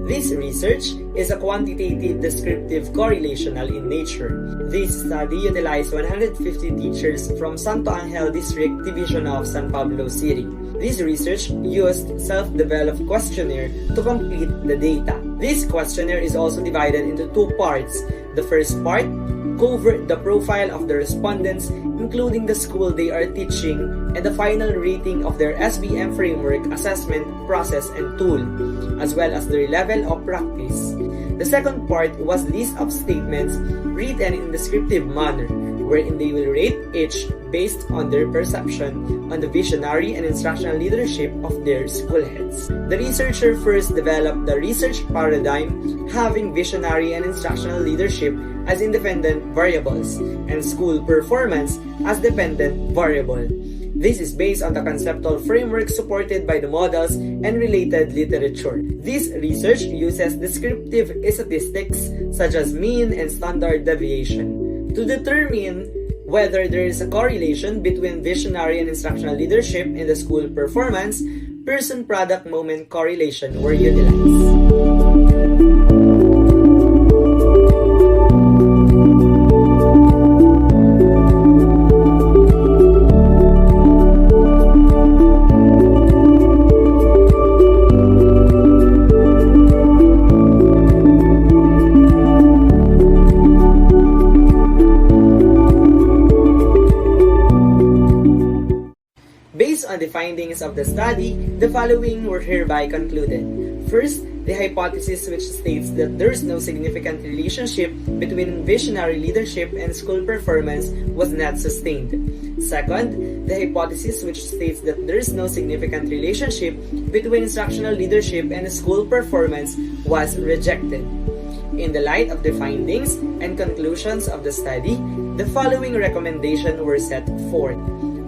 This research is a quantitative descriptive correlational in nature. This study utilized 150 teachers from Santo Angel District Division of San Pablo City. This research used self-developed questionnaire to complete the data. This questionnaire is also divided into 2 parts. The first part covered the profile of the respondents, including the school they are teaching, and the final rating of their SBM framework assessment process and tool, as well as their level of practice. The second part was list of statements written in descriptive manner, wherein they will rate each based on their perception on the visionary and instructional leadership of their school heads. The researcher first developed the research paradigm having visionary and instructional leadership as independent variables and school performance as dependent variable. This is based on the conceptual framework supported by the models and related literature. This research uses descriptive statistics such as mean and standard deviation to determine whether there is a correlation between visionary and instructional leadership in the school performance. Person-product moment correlation were utilized. Based on the findings of the study, the following were hereby concluded. First, the hypothesis which states that there is no significant relationship between visionary leadership and school performance was not sustained. Second, the hypothesis which states that there is no significant relationship between instructional leadership and school performance was rejected. In the light of the findings and conclusions of the study, the following recommendations were set forth.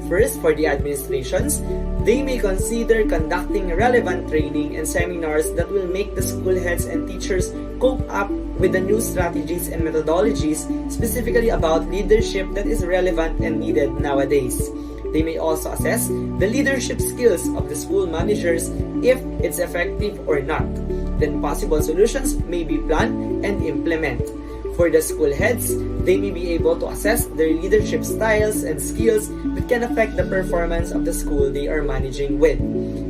First, for the administrations, they may consider conducting relevant training and seminars that will make the school heads and teachers cope up with the new strategies and methodologies specifically about leadership that is relevant and needed nowadays. They may also assess the leadership skills of the school managers if it's effective or not. Then possible solutions may be planned and implemented. For the school heads, they may be able to assess their leadership styles and skills that can affect the performance of the school they are managing with.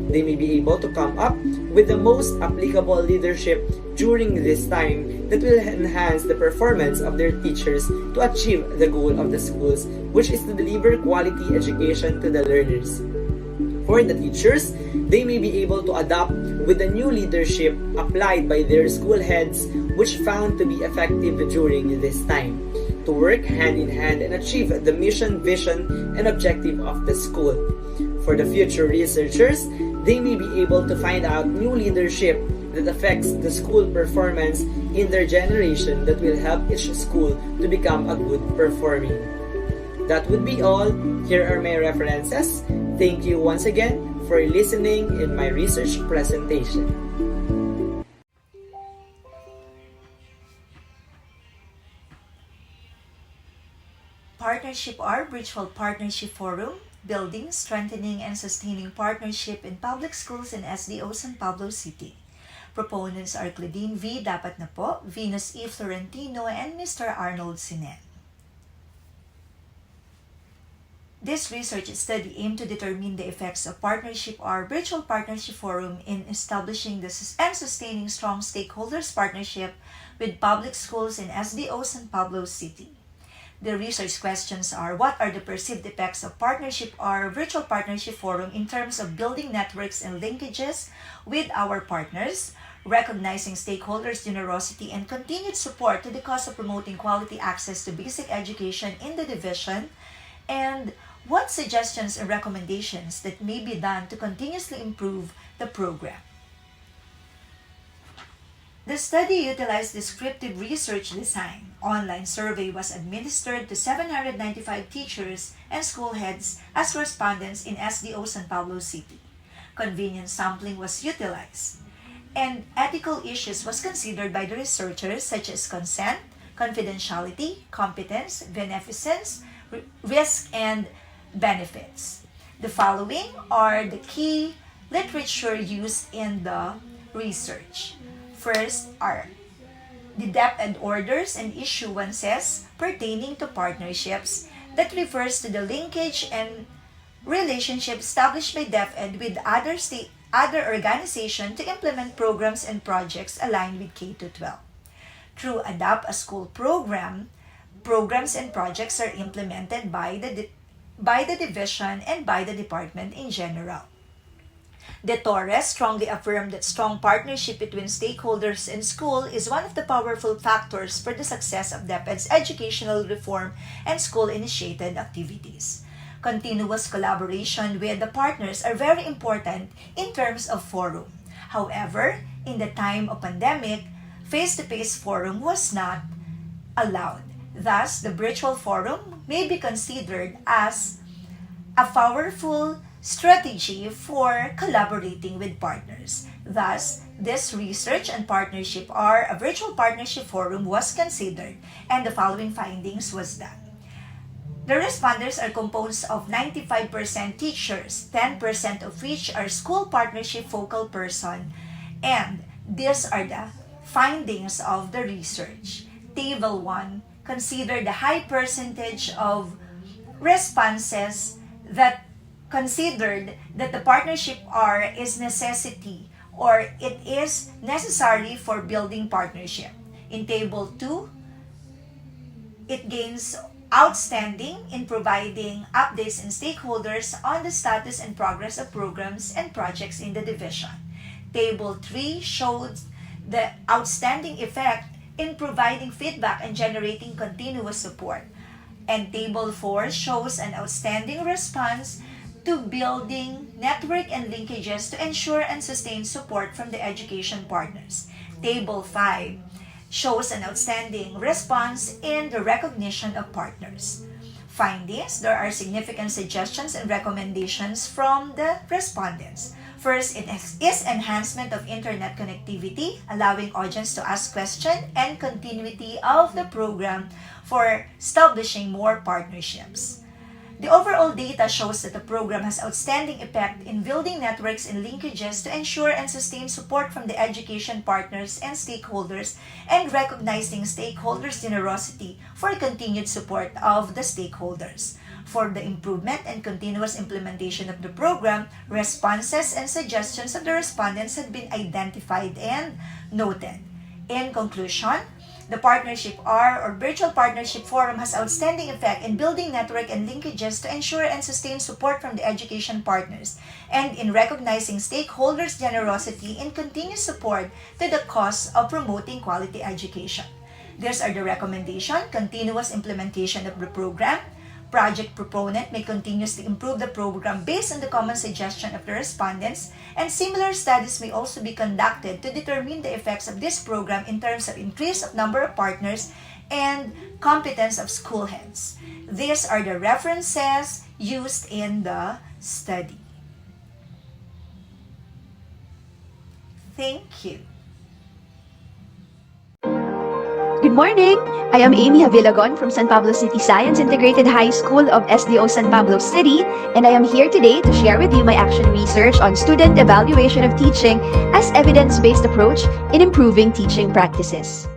They may be able to come up with the most applicable leadership during this time that will enhance the performance of their teachers to achieve the goal of the schools, which is to deliver quality education to the learners. For the teachers, they may be able to adapt with the new leadership applied by their school heads, which found to be effective during this time, to work hand in hand and achieve the mission, vision, and objective of the school. For the future researchers, they may be able to find out new leadership that affects the school performance in their generation that will help each school to become a good performing. That would be all. Here are my references. Thank you once again for listening in my research presentation. Partnership R Virtual Partnership Forum, Building, Strengthening, and Sustaining Partnership in Public Schools in SDO San Pablo City. Proponents are Claudine V. Dapat na po, Venus E. Florentino, and Mr. Arnold Sinen. This research study aimed to determine the effects of Partnership R Virtual Partnership Forum in establishing and sustaining strong stakeholders partnership with public schools in SDO San Pablo City. The research questions are: what are the perceived effects of Partnership R Virtual Partnership Forum in terms of building networks and linkages with our partners, recognizing stakeholders' generosity and continued support to the cause of promoting quality access to basic education in the division, and what suggestions and recommendations that may be done to continuously improve the program. The study utilized descriptive research design. Online survey was administered to 795 teachers and school heads as respondents in SDO San Pablo City. Convenience sampling was utilized. And ethical issues was considered by the researchers such as consent, confidentiality, competence, beneficence, risk, and benefits. The following are the key literature used in the research. First are the DepEd orders and issuances pertaining to partnerships that refers to the linkage and relationship established by DepEd with other organizations to implement programs and projects aligned with K-12. Through Adapt a School program, programs and projects are implemented by the division and by the department in general. De Torres strongly affirmed that strong partnership between stakeholders and school is one of the powerful factors for the success of DepEd's educational reform and school-initiated activities. Continuous collaboration with the partners are very important in terms of forum. However, in the time of pandemic, face-to-face forum was not allowed. Thus, the virtual forum may be considered as a powerful strategy for collaborating with partners. Thus, this research and partnership or a virtual partnership forum was considered and the following findings was done. The responders are composed of 95% teachers, 10% of which are school partnership focal person, and these are the findings of the research. Table 1, consider the high percentage of responses that considered that the partnership R is necessity or it is necessary for building partnership. In table 2, it gains outstanding in providing updates and stakeholders on the status and progress of programs and projects in the division. Table 3 shows the outstanding effect in providing feedback and generating continuous support. And Table 4 shows an outstanding response to building network and linkages to ensure and sustain support from the education partners. Table 5 shows an outstanding response in the recognition of partners. Findings, there are significant suggestions and recommendations from the respondents. First, it is enhancement of internet connectivity, allowing audience to ask questions and continuity of the program for establishing more partnerships. The overall data shows that the program has outstanding effect in building networks and linkages to ensure and sustain support from the education partners and stakeholders and recognizing stakeholders' generosity for continued support of the stakeholders. For the improvement and continuous implementation of the program, responses and suggestions of the respondents have been identified and noted. In conclusion, the Partnership R or Virtual Partnership Forum has outstanding effect in building network and linkages to ensure and sustain support from the education partners and in recognizing stakeholders' generosity in continuous support to the cause of promoting quality education. These are the recommendation, continuous implementation of the program. Project proponent may continuously improve the program based on the common suggestion of the respondents, and similar studies may also be conducted to determine the effects of this program in terms of increase of number of partners and competence of school heads. These are the references used in the study. Thank you. Good morning! I am Amy Havilagon from San Pablo City Science Integrated High School of SDO San Pablo City, and I am here today to share with you my action research on student evaluation of teaching as evidence-based approach in improving teaching practices.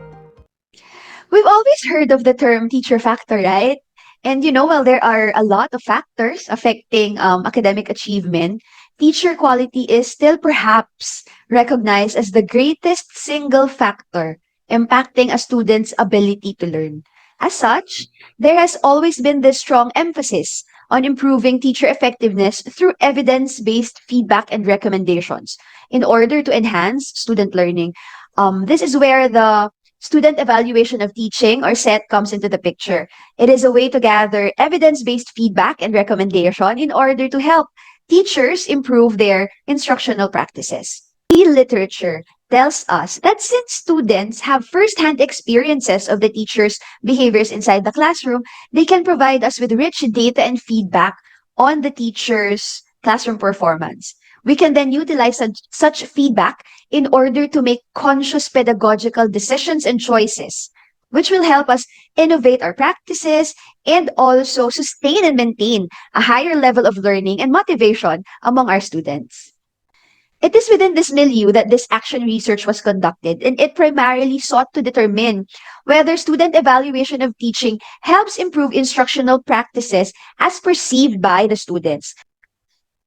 We've always heard of the term teacher factor, right? And while there are a lot of factors affecting academic achievement, teacher quality is still perhaps recognized as the greatest single factor impacting a student's ability to learn. As such, there has always been this strong emphasis on improving teacher effectiveness through evidence-based feedback and recommendations in order to enhance student learning. This is where the student evaluation of teaching or SET comes into the picture. It is a way to gather evidence-based feedback and recommendation in order to help teachers improve their instructional practices. The literature tells us that since students have first-hand experiences of the teacher's behaviors inside the classroom, they can provide us with rich data and feedback on the teacher's classroom performance. We can then utilize such feedback in order to make conscious pedagogical decisions and choices, which will help us innovate our practices and also sustain and maintain a higher level of learning and motivation among our students. It is within this milieu that this action research was conducted, and it primarily sought to determine whether student evaluation of teaching helps improve instructional practices as perceived by the students.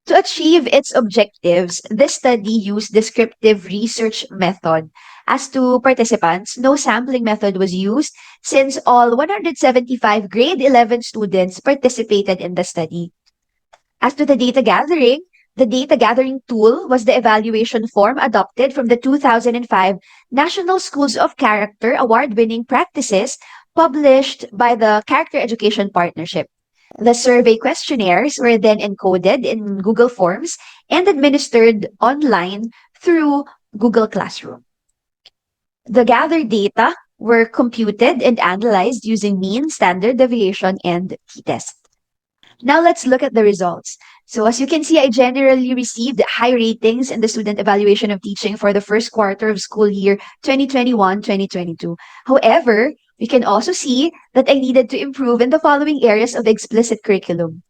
To achieve its objectives, this study used descriptive research method. As to participants, no sampling method was used since all 175 grade 11 students participated in the study. As to the data gathering, The data gathering tool was the evaluation form adopted from the 2005 National Schools of Character award-winning practices published by the Character Education Partnership. The survey questionnaires were then encoded in Google Forms and administered online through Google Classroom. The gathered data were computed and analyzed using mean, standard deviation, and t-test. Now let's look at the results. So as you can see, I generally received high ratings in the student evaluation of teaching for the first quarter of school year 2021-2022. However, we can also see that I needed to improve in the following areas of explicit curriculum.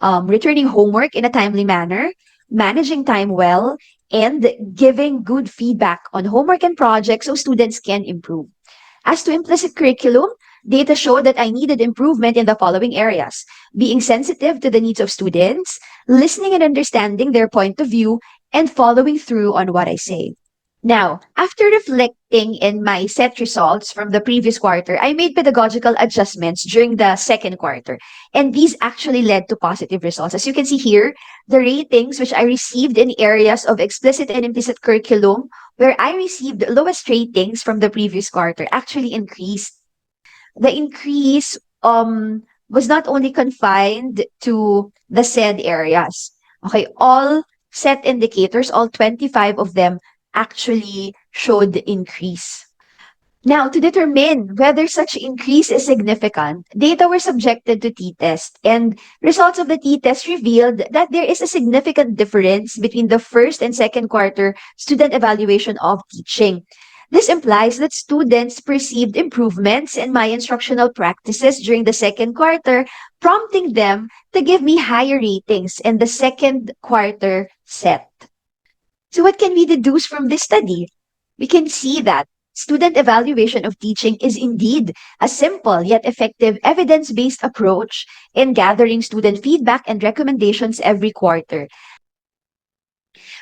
Returning homework in a timely manner, managing time well, and giving good feedback on homework and projects so students can improve. As to implicit curriculum, data showed that I needed improvement in the following areas: being sensitive to the needs of students, listening and understanding their point of view, and following through on what I say. Now, after reflecting in my set results from the previous quarter, I made pedagogical adjustments during the second quarter, and these actually led to positive results. As you can see here, the ratings which I received in areas of explicit and implicit curriculum, where I received lowest ratings from the previous quarter, actually increased. The increase was not only confined to the said areas. Okay, all set indicators, all 25 of them actually showed increase. Now, to determine whether such increase is significant, data were subjected to t-test, and results of the t-test revealed that there is a significant difference between the first and second quarter student evaluation of teaching. This implies that students perceived improvements in my instructional practices during the second quarter, prompting them to give me higher ratings in the second quarter set. So what can we deduce from this study? We can see that student evaluation of teaching is indeed a simple yet effective evidence-based approach in gathering student feedback and recommendations every quarter.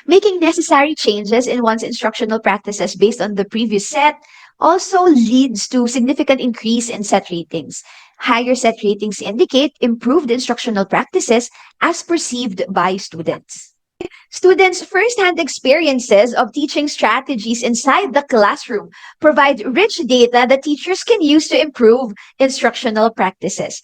Making necessary changes in one's instructional practices based on the previous set also leads to significant increase in set ratings. Higher set ratings indicate improved instructional practices as perceived by students. Students' first-hand experiences of teaching strategies inside the classroom provide rich data that teachers can use to improve instructional practices.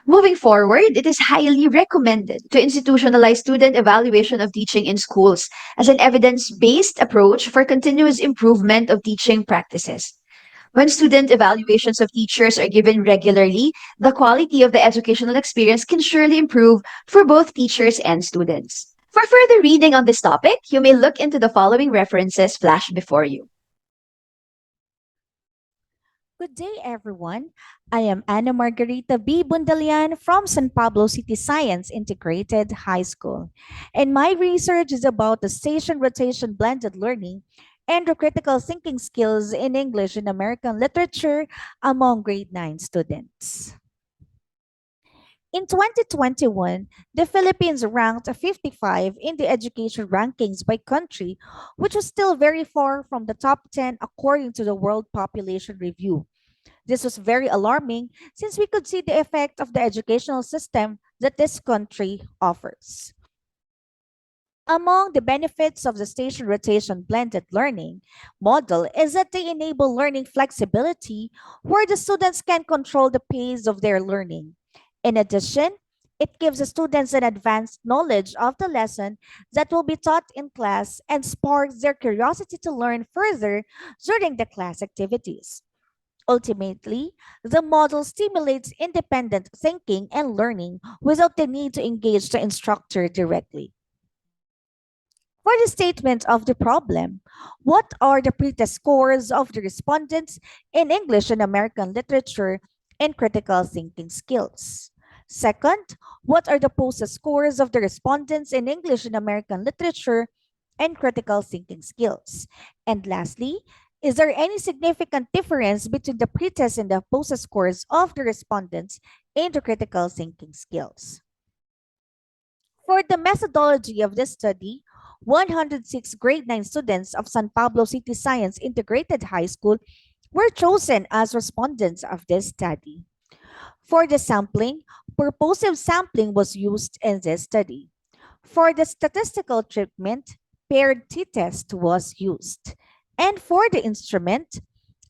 Moving forward, it is highly recommended to institutionalize student evaluation of teaching in schools as an evidence-based approach for continuous improvement of teaching practices. When student evaluations of teachers are given regularly, the quality of the educational experience can surely improve for both teachers and students. For further reading on this topic, you may look into the following references flashed before you. Good day, everyone. I am Ana Margarita B. Bundalian from San Pablo City Science Integrated High School. And my research is about the station rotation blended learning and the critical thinking skills in English and American literature among grade 9 students. In 2021, the Philippines ranked 55 in the education rankings by country, which was still very far from the top 10 according to the World Population Review. This was very alarming since we could see the effect of the educational system that this country offers. Among the benefits of the station rotation blended learning model is that they enable learning flexibility where the students can control the pace of their learning. In addition, it gives the students an advanced knowledge of the lesson that will be taught in class and sparks their curiosity to learn further during the class activities. Ultimately, the model stimulates independent thinking and learning without the need to engage the instructor directly. For the statement of the problem, what are the pretest scores of the respondents in English and American literature and critical thinking skills? Second, what are the post scores of the respondents in English and American literature and critical thinking skills? And lastly, is there any significant difference between the pretest and the post scores of the respondents in the critical thinking skills? For the methodology of this study, 106 grade 9 students of San Pablo City Science Integrated High School were chosen as respondents of this study. For the sampling, purposive sampling was used in this study. For the statistical treatment, paired t-test was used. And for the instrument,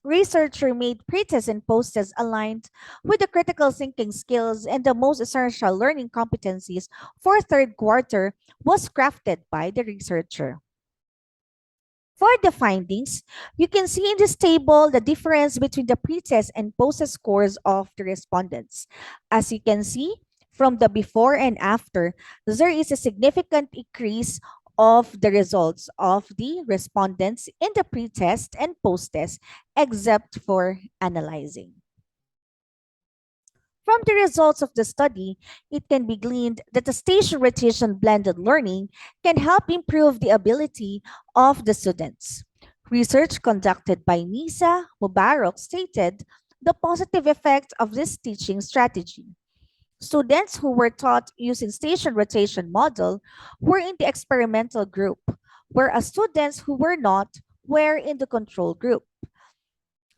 researcher made pre-tests and post-tests aligned with the critical thinking skills and the most essential learning competencies for third quarter was crafted by the researcher. For the findings, you can see in this table the difference between the pre-test and post-test scores of the respondents. As you can see, from the before and after, there is a significant increase of the results of the respondents in the pre-test and post-test, except for analyzing. From the results of the study, it can be gleaned that the station rotation blended learning can help improve the ability of the students. Research conducted by Nisa Mubarak stated the positive effect of this teaching strategy. Students who were taught using station rotation model were in the experimental group, whereas students who were not were in the control group.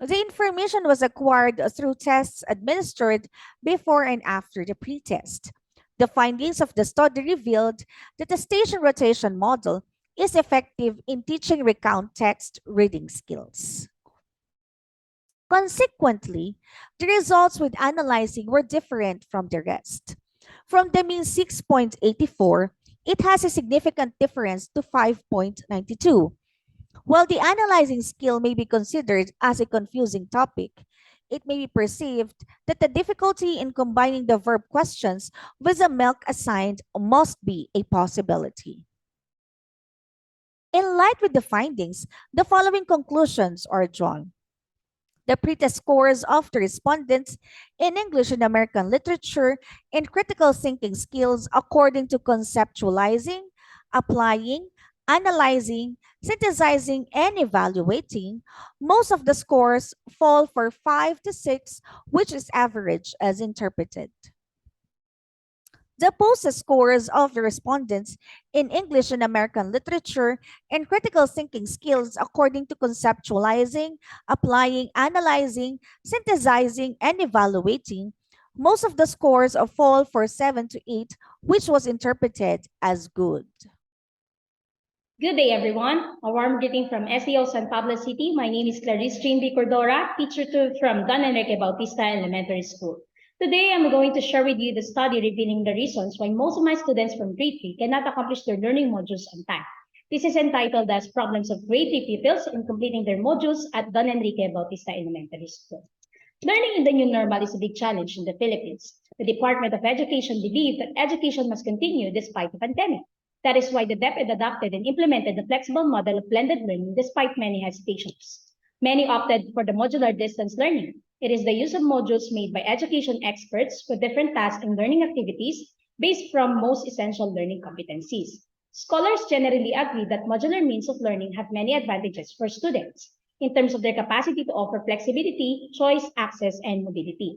The information was acquired through tests administered before and after the pretest. The findings of the study revealed that the station rotation model is effective in teaching recount text reading skills. Consequently, the results with analyzing were different from the rest. From the mean 6.84, it has a significant difference to 5.92. While the analyzing skill may be considered as a confusing topic, it may be perceived that the difficulty in combining the verb questions with the milk assigned must be a possibility. In light with the findings, the following conclusions are drawn. The pretest scores of the respondents in English and American literature and critical thinking skills according to conceptualizing, applying, analyzing, synthesizing, and evaluating, most of the scores fall for 5 to 6, which is average as interpreted. The post scores of the respondents in English and American literature and critical thinking skills according to conceptualizing, applying, analyzing, synthesizing, and evaluating, most of the scores fall for 7 to 8, which was interpreted as good. Good day, everyone. A warm greeting from SDO San Pablo City. My name is Clarice Jean B. Cordora, teacher 2 from Don Enrique Bautista Elementary School. Today, I'm going to share with you the study revealing the reasons why most of my students from grade 3 cannot accomplish their learning modules on time. This is entitled as Problems of Grade 3 Pupils in Completing Their Modules at Don Enrique Bautista Elementary School. Learning in the new normal is a big challenge in the Philippines. The Department of Education believes that education must continue despite the pandemic. That is why the DepEd adopted and implemented the flexible model of blended learning despite many hesitations. Many opted for the modular distance learning. It is the use of modules made by education experts for different tasks and learning activities based from most essential learning competencies. Scholars generally agree that modular means of learning have many advantages for students in terms of their capacity to offer flexibility, choice, access, and mobility.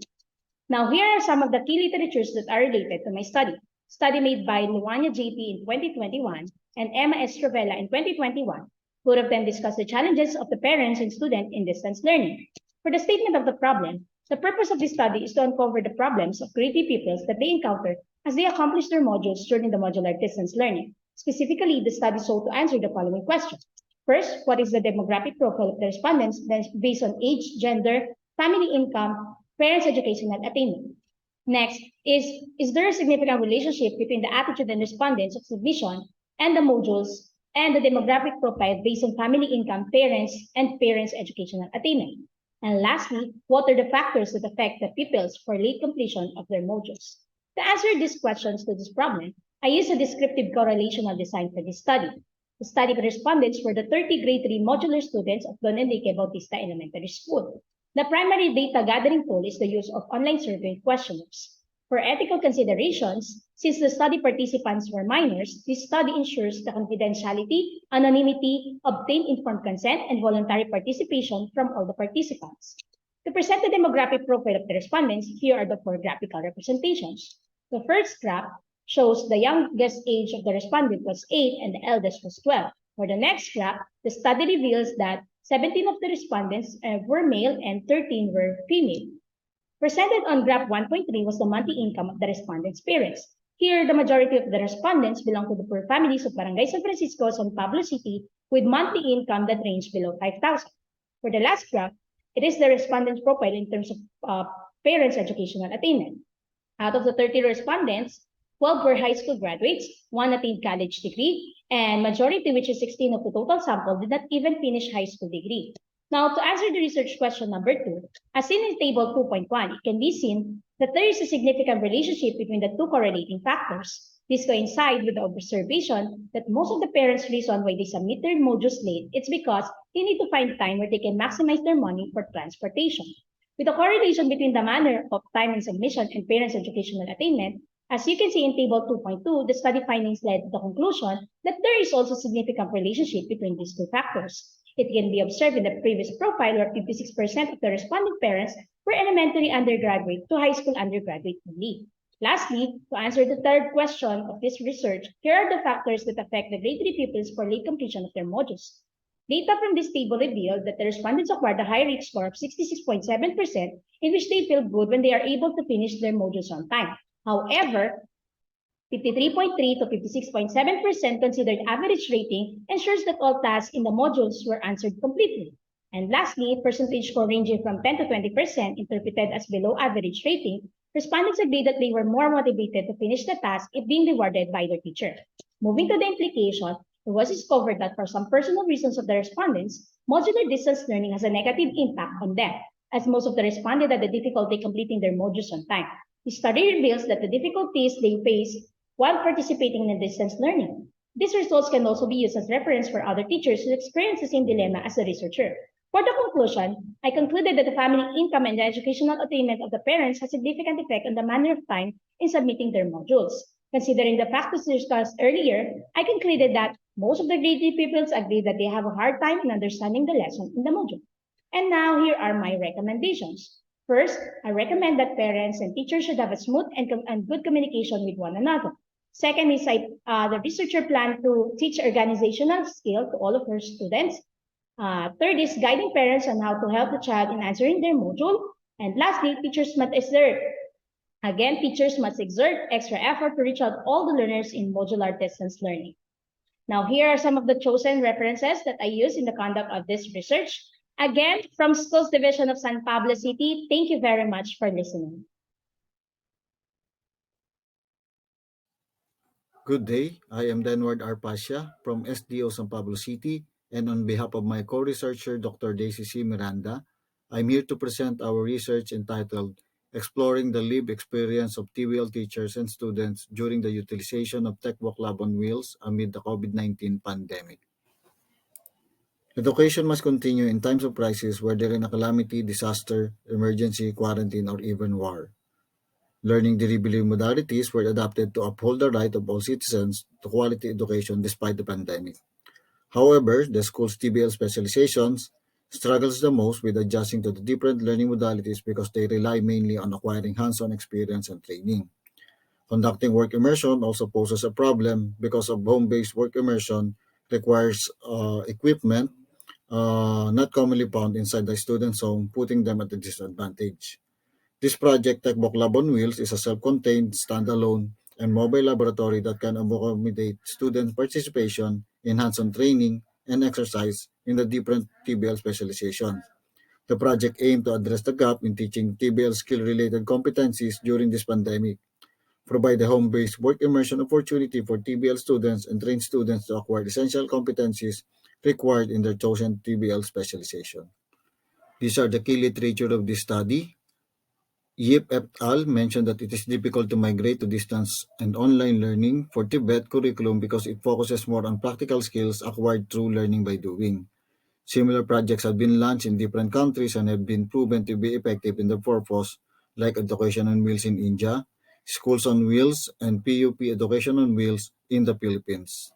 Now, here are some of the key literatures that are related to my study made by Luania JP in 2021 and Emma Estravella in 2021. Both of them discuss the challenges of the parents and students in distance learning. For the statement of the problem, the purpose of this study is to uncover the problems of grade 3 pupils that they encounter as they accomplish their modules during the modular distance learning. Specifically, the study sought to answer the following questions. First, what is the demographic profile of the respondents based on age, gender, family income, parents' educational attainment? Next, is there a significant relationship between the attitude and respondents of submission and the modules and the demographic profile based on family income, parents, and parents' educational attainment? And lastly, what are the factors that affect the pupils for late completion of their modules? To answer these questions to this problem, I used a descriptive correlational design for this study. The study respondents were the 30 grade 3 modular students of Don Enrique Bautista Elementary School. The primary data gathering tool is the use of online survey questionnaires. For ethical considerations, since the study participants were minors, this study ensures the confidentiality, anonymity, obtained informed consent, and voluntary participation from all the participants. To present the demographic profile of the respondents, here are the 4 graphical representations. The first graph shows the youngest age of the respondent was 8 and the eldest was 12. For the next graph, the study reveals that 17 of the respondents were male and 13 were female. Presented on graph 1.3 was the monthly income of the respondents' parents. Here, the majority of the respondents belong to the poor families of Barangay San Francisco, San Pablo City, with monthly income that range below 5,000. For the last graph, it is the respondent's profile in terms of parents' educational attainment. Out of the 30 respondents, 12 were high school graduates, one attained college degree, and majority, which is 16 of the total sample, did not even finish high school degree. Now, to answer the research question number 2, as seen in table 2.1, it can be seen that there is a significant relationship between the two correlating factors. This coincides with the observation that most of the parents' reason why they submit their modules late is because they need to find time where they can maximize their money for transportation. With a correlation between the manner of time and submission and parents' educational attainment, as you can see in table 2.2, the study findings led to the conclusion that there is also significant relationship between these two factors. It can be observed in the previous profile where 56% of the responding parents were elementary undergraduate to high school undergraduate only. Lastly, to answer the third question of this research, here are the factors that affect the grade 3 pupils for late completion of their modules. Data from this table revealed that the respondents acquired a high reach score of 66.7%, in which they feel good when they are able to finish their modules on time. However, 53.3 to 56.7% considered average rating ensures that all tasks in the modules were answered completely. And lastly, percentage score ranging from 10 to 20% interpreted as below average rating, respondents agreed that they were more motivated to finish the task if being rewarded by their teacher. Moving to the implication, it was discovered that for some personal reasons of the respondents, modular distance learning has a negative impact on them, as most of the respondents had the difficulty completing their modules on time. The study reveals that the difficulties they face while participating in distance learning. These results can also be used as reference for other teachers who experience the same dilemma as the researcher. For the conclusion, I concluded that the family income and the educational attainment of the parents has significant effect on the manner of time in submitting their modules. Considering the factors discussed earlier, I concluded that most of the grade 3 pupils agree that they have a hard time in understanding the lesson in the module. And now here are my recommendations. First, I recommend that parents and teachers should have a smooth and good communication with one another. Second is the researcher plan to teach organizational skill to all of her students. Third is guiding parents on how to help the child in answering their module. And lastly, teachers must exert extra effort to reach out all the learners in modular distance learning. Now, here are some of the chosen references that I use in the conduct of this research. Again, from Schools Division of San Pablo City, thank you very much for listening. Good day, I am Denward Arpasia from SDO San Pablo City, and on behalf of my co-researcher, Dr. Daisy C. Miranda, I'm here to present our research entitled Exploring the Lived Experience of TWL Teachers and Students During the Utilization of Techbook Lab on Wheels Amid the COVID-19 Pandemic. Education must continue in times of crisis, whether in a calamity, disaster, emergency, quarantine, or even war. Learning delivery modalities were adapted to uphold the right of all citizens to quality education despite the pandemic. However, the school's TBL specializations struggles the most with adjusting to the different learning modalities because they rely mainly on acquiring hands-on experience and training. Conducting work immersion also poses a problem because of home-based work immersion requires equipment not commonly found inside the student's home, putting them at a disadvantage. This project, Techbook Lab on Wheels, is a self-contained, standalone, and mobile laboratory that can accommodate student participation in hands-on training and exercise in the different TBL specializations. The project aimed to address the gap in teaching TBL skill-related competencies during this pandemic, provide a home-based work immersion opportunity for TBL students, and train students to acquire essential competencies required in their chosen TBL specialization. These are the key literature of this study. Yip et al. Mentioned that it is difficult to migrate to distance and online learning for Tibet curriculum because it focuses more on practical skills acquired through learning by doing. Similar projects have been launched in different countries and have been proven to be effective in their purpose, like Education on Wheels in India, Schools on Wheels, and PUP Education on Wheels in the Philippines.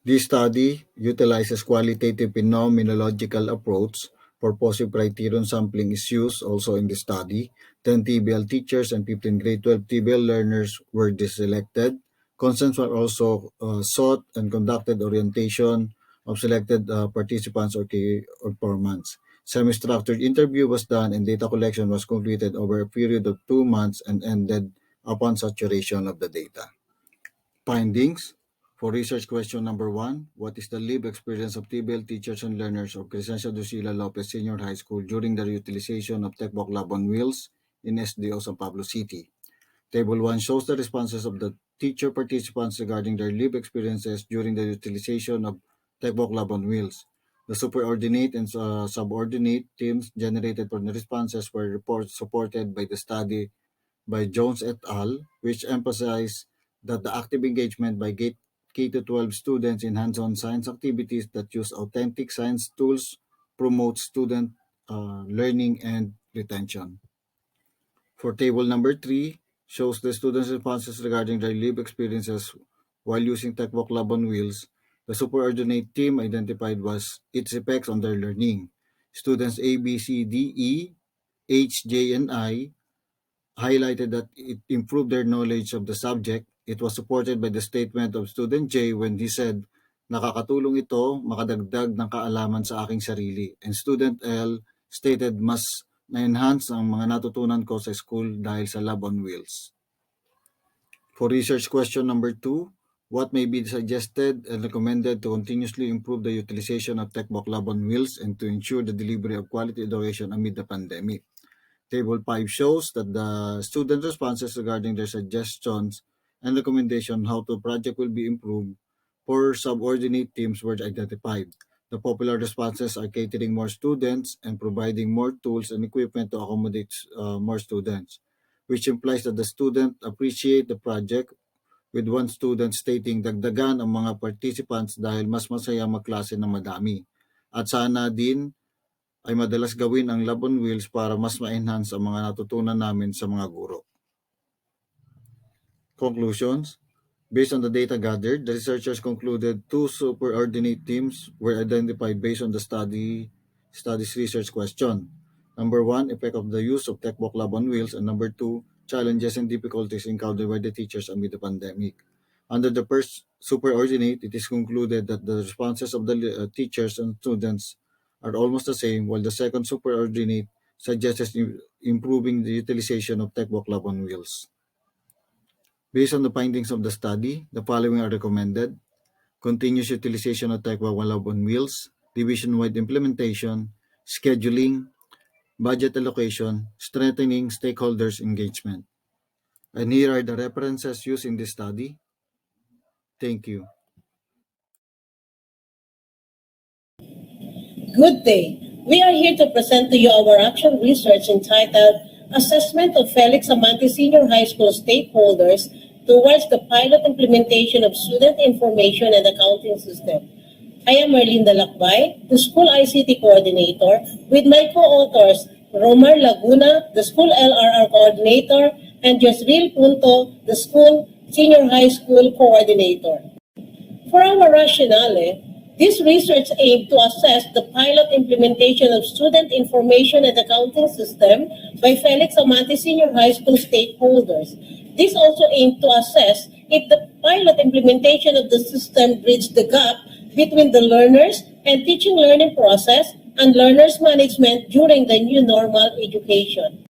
This study utilizes qualitative phenomenological approach. Purposive criterion sampling is used also in the study. 10 TBL teachers and 15 grade 12 TBL learners were deselected. Consents were also sought and conducted orientation of selected participants or key performance. Semi-structured interview was done and data collection was completed over a period of 2 months and ended upon saturation of the data. Findings. For research question number 1, what is the lived experience of TBL teachers and learners of Crescencia Drusila Lopez Senior High School during the utilization of Techbook Lab on Wheels in SDO San Pablo City? Table 1 shows the responses of the teacher participants regarding their lived experiences during the utilization of Techbook Lab on Wheels. The superordinate and subordinate teams generated from the responses were reports supported by the study by Jones et al., which emphasized that the active engagement by K-12 students in hands-on science activities that use authentic science tools promotes student learning and retention. For table number 3, shows the students' responses regarding their lived experiences while using TechBook Lab on Wheels. The superordinate team identified was its effects on their learning. Students A, B, C, D, E, H, J, and I highlighted that it improved their knowledge of the subject. It was supported by the statement of student J when he said, "Nakakatulong ito makadagdag ng kaalaman sa aking sarili." And student L stated, "Mas na-enhance ang mga natutunan ko sa school dahil sa Lab on Wheels." For research question number 2, what may be suggested and recommended to continuously improve the utilization of TechBook Lab on Wheels and to ensure the delivery of quality education amid the pandemic? Table 5 shows that the student responses regarding their suggestions and recommendation how the project will be improved for subordinate teams were identified. The popular responses are catering more students and providing more tools and equipment to accommodate more students, which implies that the student appreciate the project, with one student stating dagdagan ang mga participants dahil mas masaya magklase ng madami. At sana din ay madalas gawin ang Lab on Wheels para mas ma-enhance ang mga natutunan namin sa mga guro. Conclusions. Based on the data gathered, the researchers concluded 2 superordinate teams were identified based on the study's research question. Number 1, effect of the use of TechBook Lab on Wheels, and number 2, challenges and difficulties encountered by the teachers amid the pandemic. Under the first superordinate, it is concluded that the responses of the teachers and students are almost the same, while the second superordinate suggests improving the utilization of TechBook Lab on Wheels. Based on the findings of the study, the following are recommended: continuous utilization of TechBook Lab on Wheels, division-wide implementation, scheduling, budget allocation, strengthening stakeholders' engagement. And here are the references used in this study. Thank you. Good day. We are here to present to you our action research entitled Assessment of Felix Amante Senior High School Stakeholders Towards the Pilot Implementation of Student Information and Accounting System. I am Merlinda Lakbay, the School ICT Coordinator, with my co-authors, Romar Laguna, the School LRR Coordinator, and Josril Punto, the School Senior High School Coordinator. For our rationale, this research aimed to assess the pilot implementation of Student Information and Accounting System by Felix Amante Senior High School stakeholders. This also aimed to assess if the pilot implementation of the system bridged the gap between the learners and teaching learning process and learners management during the new normal education.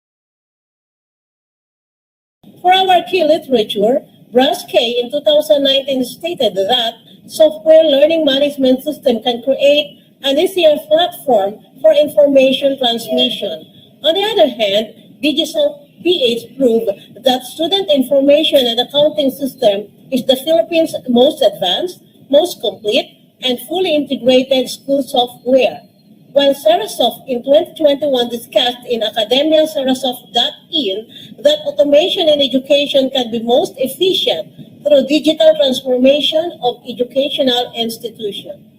For our key literature, Brass K in 2019 stated that software learning management system can create an easier platform for information transmission. On the other hand, Digital PH proved that student information and accounting system is the Philippines' most advanced, most complete, and fully integrated school software. While Sarasoft in 2021 discussed in Academia Sarasoft.in that automation in education can be most efficient through digital transformation of educational institutions.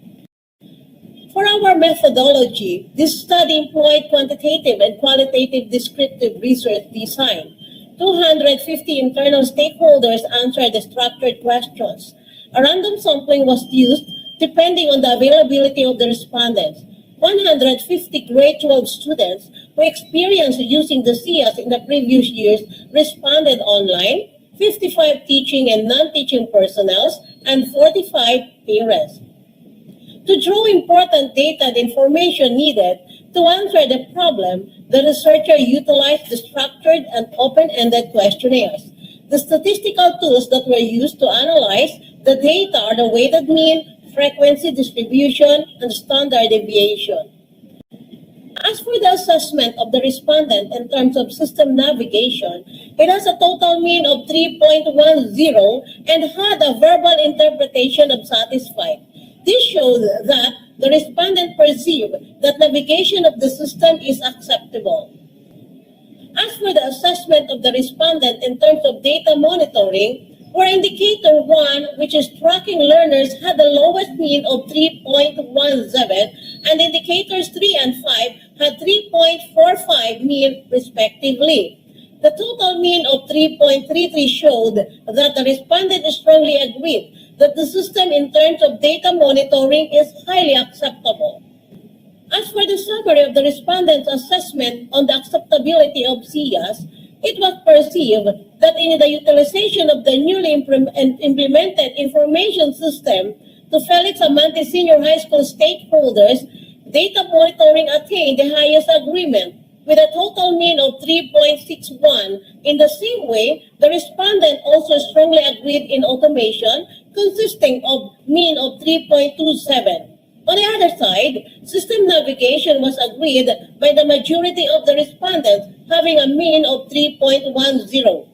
For our methodology, this study employed quantitative and qualitative descriptive research design. 250 internal stakeholders answered the structured questions. A random sampling was used depending on the availability of the respondents. 150 grade 12 students who experienced using the SIAS in the previous years responded online, 55 teaching and non-teaching personnel, and 45 parents. To draw important data and information needed to answer the problem, the researcher utilized the structured and open-ended questionnaires. The statistical tools that were used to analyze the data are the weighted mean, frequency distribution, and standard deviation. As for the assessment of the respondent in terms of system navigation, it has a total mean of 3.10 and had a verbal interpretation of satisfied. This shows that the respondent perceived that navigation of the system is acceptable. As for the assessment of the respondent in terms of data monitoring, where indicator 1, which is tracking learners, had the lowest mean of 3.17, and indicators 3 and 5 had 3.45 mean respectively. The total mean of 3.33 showed that the respondent strongly agreed that the system in terms of data monitoring is highly acceptable. As for the summary of the respondent's assessment on the acceptability of SIAS, it was perceived that in the utilization of the newly implemented information system to Felix Amante Senior High School stakeholders, data monitoring attained the highest agreement with a total mean of 3.61. In the same way, the respondent also strongly agreed in automation, consisting of mean of 3.27. On the other side, system navigation was agreed by the majority of the respondents, having a mean of 3.10.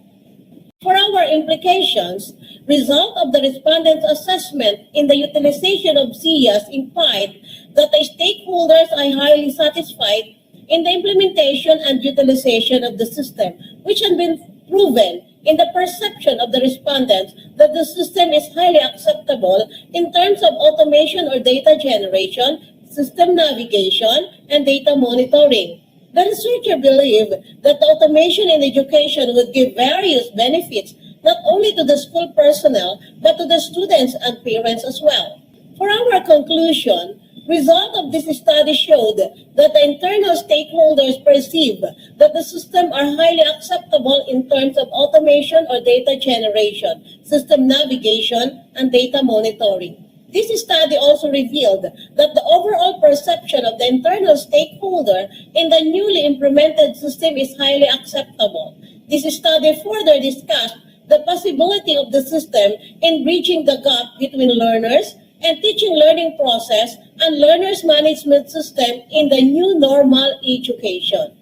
For our implications, result of the respondent's assessment in the utilization of SIAS implied that the stakeholders are highly satisfied in the implementation and utilization of the system, which had been proven in the perception of the respondents that the system is highly acceptable in terms of automation or data generation, system navigation, and data monitoring. The researcher believed that automation in education would give various benefits not only to the school personnel but to the students and parents as well. For our conclusion, result of this study showed that the internal stakeholders perceive that the system are highly acceptable in terms of automation or data generation, system navigation, and data monitoring. This study also revealed that the overall perception of the internal stakeholder in the newly implemented system is highly acceptable. This study further discussed the possibility of the system in bridging the gap between learners and teaching learning process and learners management system in the new normal education.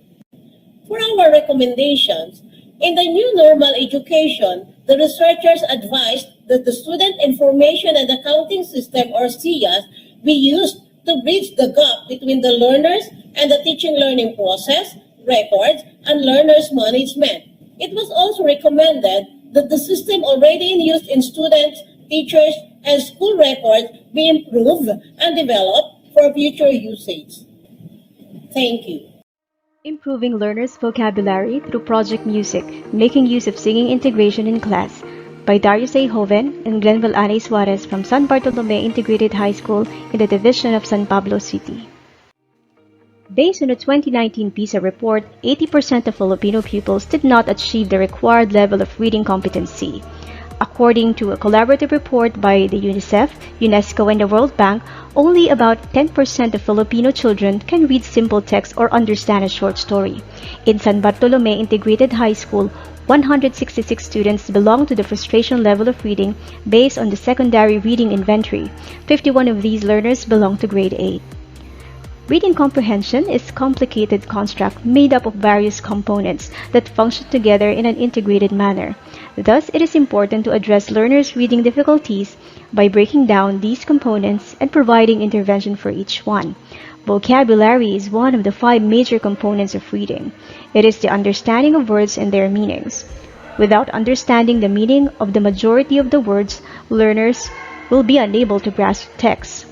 For our recommendations, in the new normal education, the researchers advised that the Student Information and Accounting System, or SIAS, be used to bridge the gap between the learners and the teaching learning process, records, and learners management. It was also recommended that the system already in use in students, teachers, and school records be improved and developed for future usage. Thank you. Improving learners' vocabulary through Project Music, making use of singing integration in class, by Darius A. Hoven and Glenville Anay Suarez from San Bartolome Integrated High School in the division of San Pablo City. Based on a 2019 PISA report, 80% of Filipino pupils did not achieve the required level of reading competency. According to a collaborative report by the UNICEF, UNESCO, and the World Bank, only about 10% of Filipino children can read simple text or understand a short story. In San Bartolome Integrated High School, 166 students belong to the frustration level of reading based on the secondary reading inventory. 51 of these learners belong to grade 8. Reading comprehension is a complicated construct made up of various components that function together in an integrated manner. Thus, it is important to address learners' reading difficulties by breaking down these components and providing intervention for each one. Vocabulary is one of the 5 major components of reading. It is the understanding of words and their meanings. Without understanding the meaning of the majority of the words, learners will be unable to grasp text.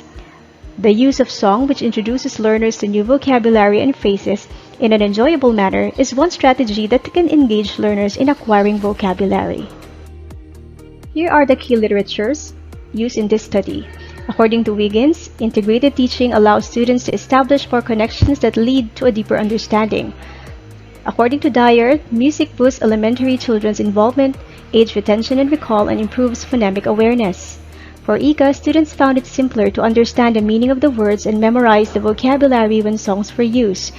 The use of song, which introduces learners to new vocabulary and phrases in an enjoyable manner, is one strategy that can engage learners in acquiring vocabulary. Here are the key literatures used in this study. According to Wiggins, integrated teaching allows students to establish more connections that lead to a deeper understanding. According to Dyer, music boosts elementary children's involvement, aids retention and recall, and improves phonemic awareness. For Ika, students found it simpler to understand the meaning of the words and memorize the vocabulary when songs were used.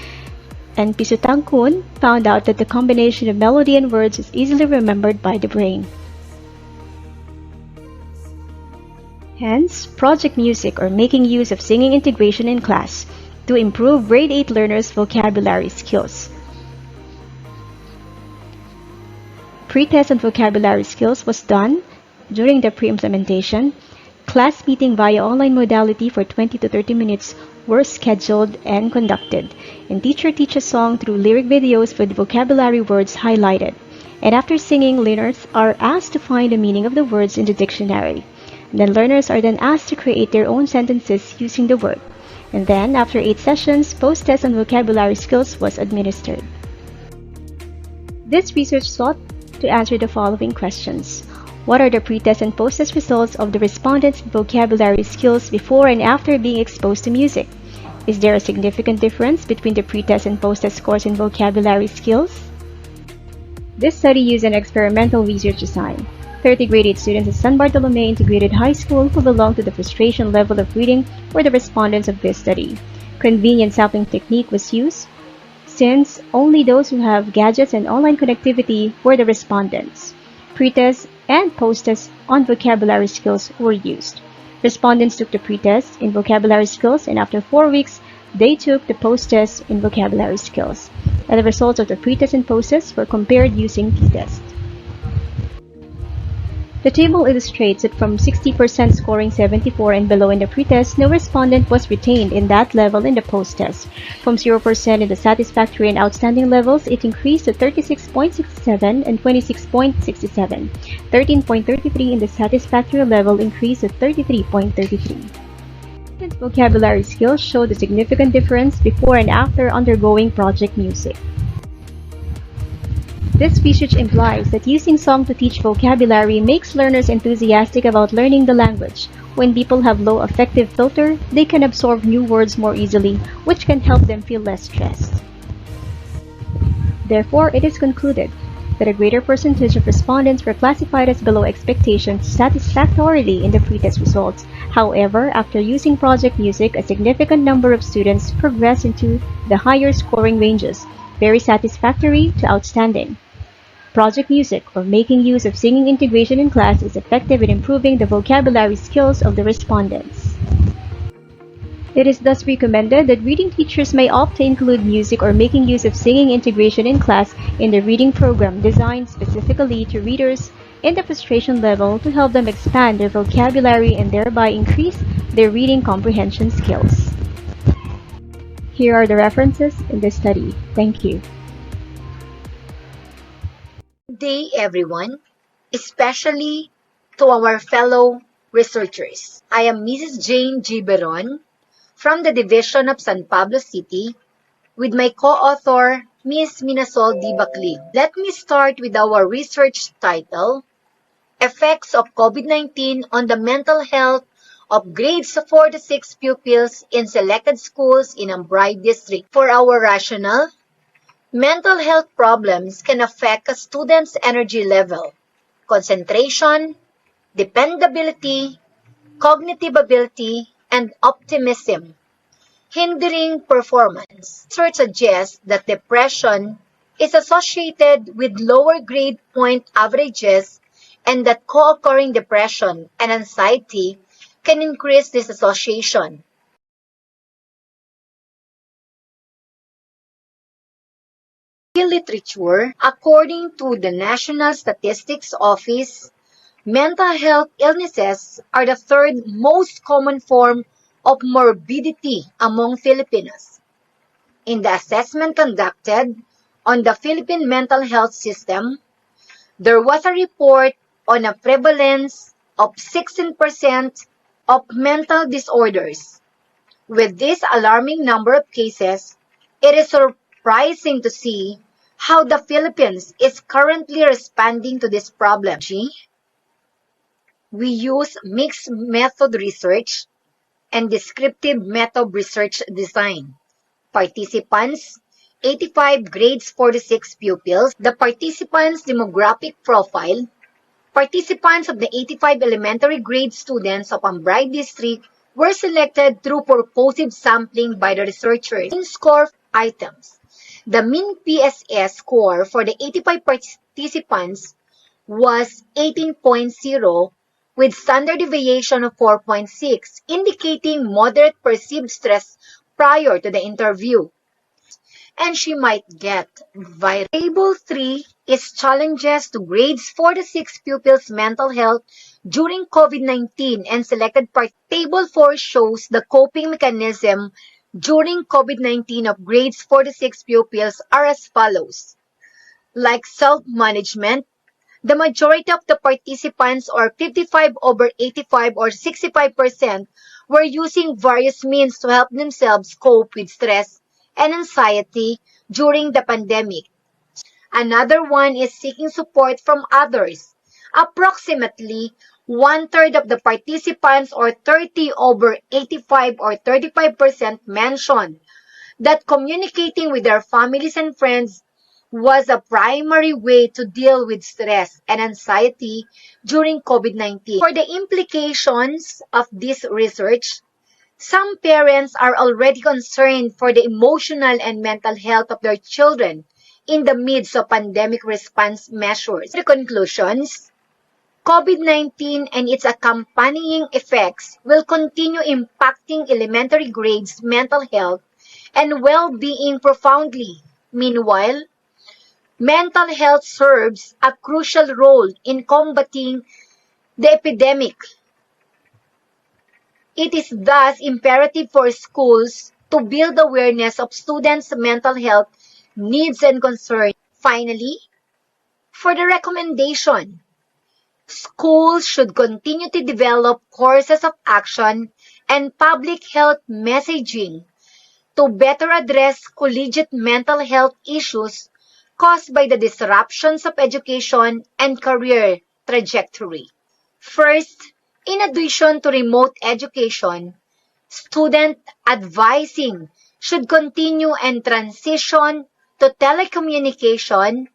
and Pisutang Kun found out that the combination of melody and words is easily remembered by the brain. Hence, project music or making use of singing integration in class to improve grade 8 learners' vocabulary skills. Pre-test on vocabulary skills was done during the pre-implementation. Class meeting via online modality for 20 to 30 minutes were scheduled and conducted, and teacher teaches song through lyric videos with vocabulary words highlighted. And after singing, learners are asked to find the meaning of the words in the dictionary. And then learners are then asked to create their own sentences using the word. And then, after 8 sessions, post-test on vocabulary skills was administered. This research sought to answer the following questions. What are the pre-test and post-test results of the respondents' vocabulary skills before and after being exposed to music? Is there a significant difference between the pre-test and post-test scores in vocabulary skills? This study used an experimental research design. 30 grade 8 students at San Bartolome Integrated High School who belong to the frustration level of reading were the respondents of this study. Convenient sampling technique was used, since only those who have gadgets and online connectivity were the respondents. Pre-test and post-test on vocabulary skills were used. Respondents took the pre-test in vocabulary skills, and after 4 weeks, they took the post-test in vocabulary skills. And the results of the pre-test and post-test were compared using t-test. The table illustrates that from 60% scoring 74 and below in the pre-test, no respondent was retained in that level in the post-test. From 0% in the satisfactory and outstanding levels, it increased to 36.67 and 26.67. 13.33 in the satisfactory level increased to 33.33. Vocabulary skills showed a significant difference before and after undergoing project music. This research implies that using song to teach vocabulary makes learners enthusiastic about learning the language. When people have low affective filter, they can absorb new words more easily, which can help them feel less stressed. Therefore, it is concluded that a greater percentage of respondents were classified as below expectations satisfactorily in the pre-test results. However, after using project music, a significant number of students progressed into the higher scoring ranges, very satisfactory to outstanding. Project music, or making use of singing integration in class, is effective in improving the vocabulary skills of the respondents. It is thus recommended that reading teachers may opt to include music or making use of singing integration in class in the reading program designed specifically to readers in the frustration level to help them expand their vocabulary and thereby increase their reading comprehension skills. Here are the references in this study. Thank you. Good day, everyone, especially to our fellow researchers. I am Mrs. Jane G. Beron from the Division of San Pablo City with my co-author, Ms. Minasol D. Baclig. Let me start with our research title, Effects of COVID-19 on the Mental Health of Grades 4 to 6 Pupils in Selected Schools in Ambray District. For our rationale, mental health problems can affect a student's energy level, concentration, dependability, cognitive ability, and optimism, hindering performance. Research suggests that depression is associated with lower grade point averages and that co-occurring depression and anxiety can increase this association. Literature, according to the National Statistics Office, mental health illnesses are the third most common form of morbidity among Filipinos. In the assessment conducted on the Philippine mental health system, there was a report on a prevalence of 16% of mental disorders. With this alarming number of cases, it is surprising to see how the Philippines is currently responding to this problem. We use mixed method research and descriptive method research design. Participants, 85 grades 46 pupils. The participants' demographic profile. Participants of the 85 elementary grade students of Ambray District were selected through purposive sampling by the researchers. In score items. The mean PSS score for the 85 participants was 18.0 with standard deviation of 4.6, indicating moderate perceived stress prior to the interview. And she might get virus. Table 3 is challenges to grades 4 to 6 pupils' mental health during COVID-19 and selected part. Table 4 shows the coping mechanism during COVID-19 of grades 4 to 6 pupils are as follows. Like self-management, the majority of the participants, or 55/85 or 65%, were using various means to help themselves cope with stress and anxiety during the pandemic. Another one is seeking support from others. Approximately one-third of the participants, or 30/85 or 35%, mentioned that communicating with their families and friends was a primary way to deal with stress and anxiety during COVID-19. For the implications of this research, some parents are already concerned for the emotional and mental health of their children in the midst of pandemic response measures. The conclusions: COVID-19 and its accompanying effects will continue impacting elementary grades' mental health and well-being profoundly. Meanwhile, mental health serves a crucial role in combating the epidemic. It is thus imperative for schools to build awareness of students' mental health needs and concerns. Finally, for the recommendation, schools should continue to develop courses of action and public health messaging to better address collegiate mental health issues caused by the disruptions of education and career trajectory. First, in addition to remote education, student advising should continue and transition to telecommunication,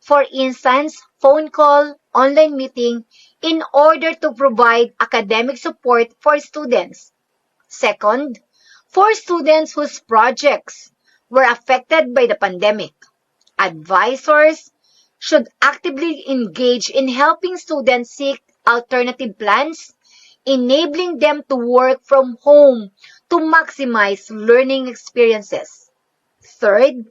for instance, phone call, online meeting, in order to provide academic support for students. Second, for students whose projects were affected by the pandemic, advisors should actively engage in helping students seek alternative plans, enabling them to work from home to maximize learning experiences. Third,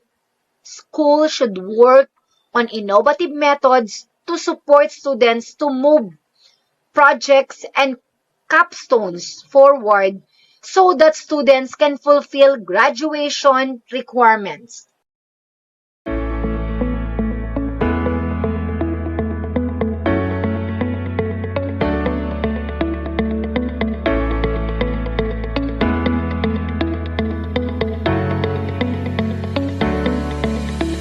schools should work on innovative methods to support students to move projects and capstones forward so that students can fulfill graduation requirements.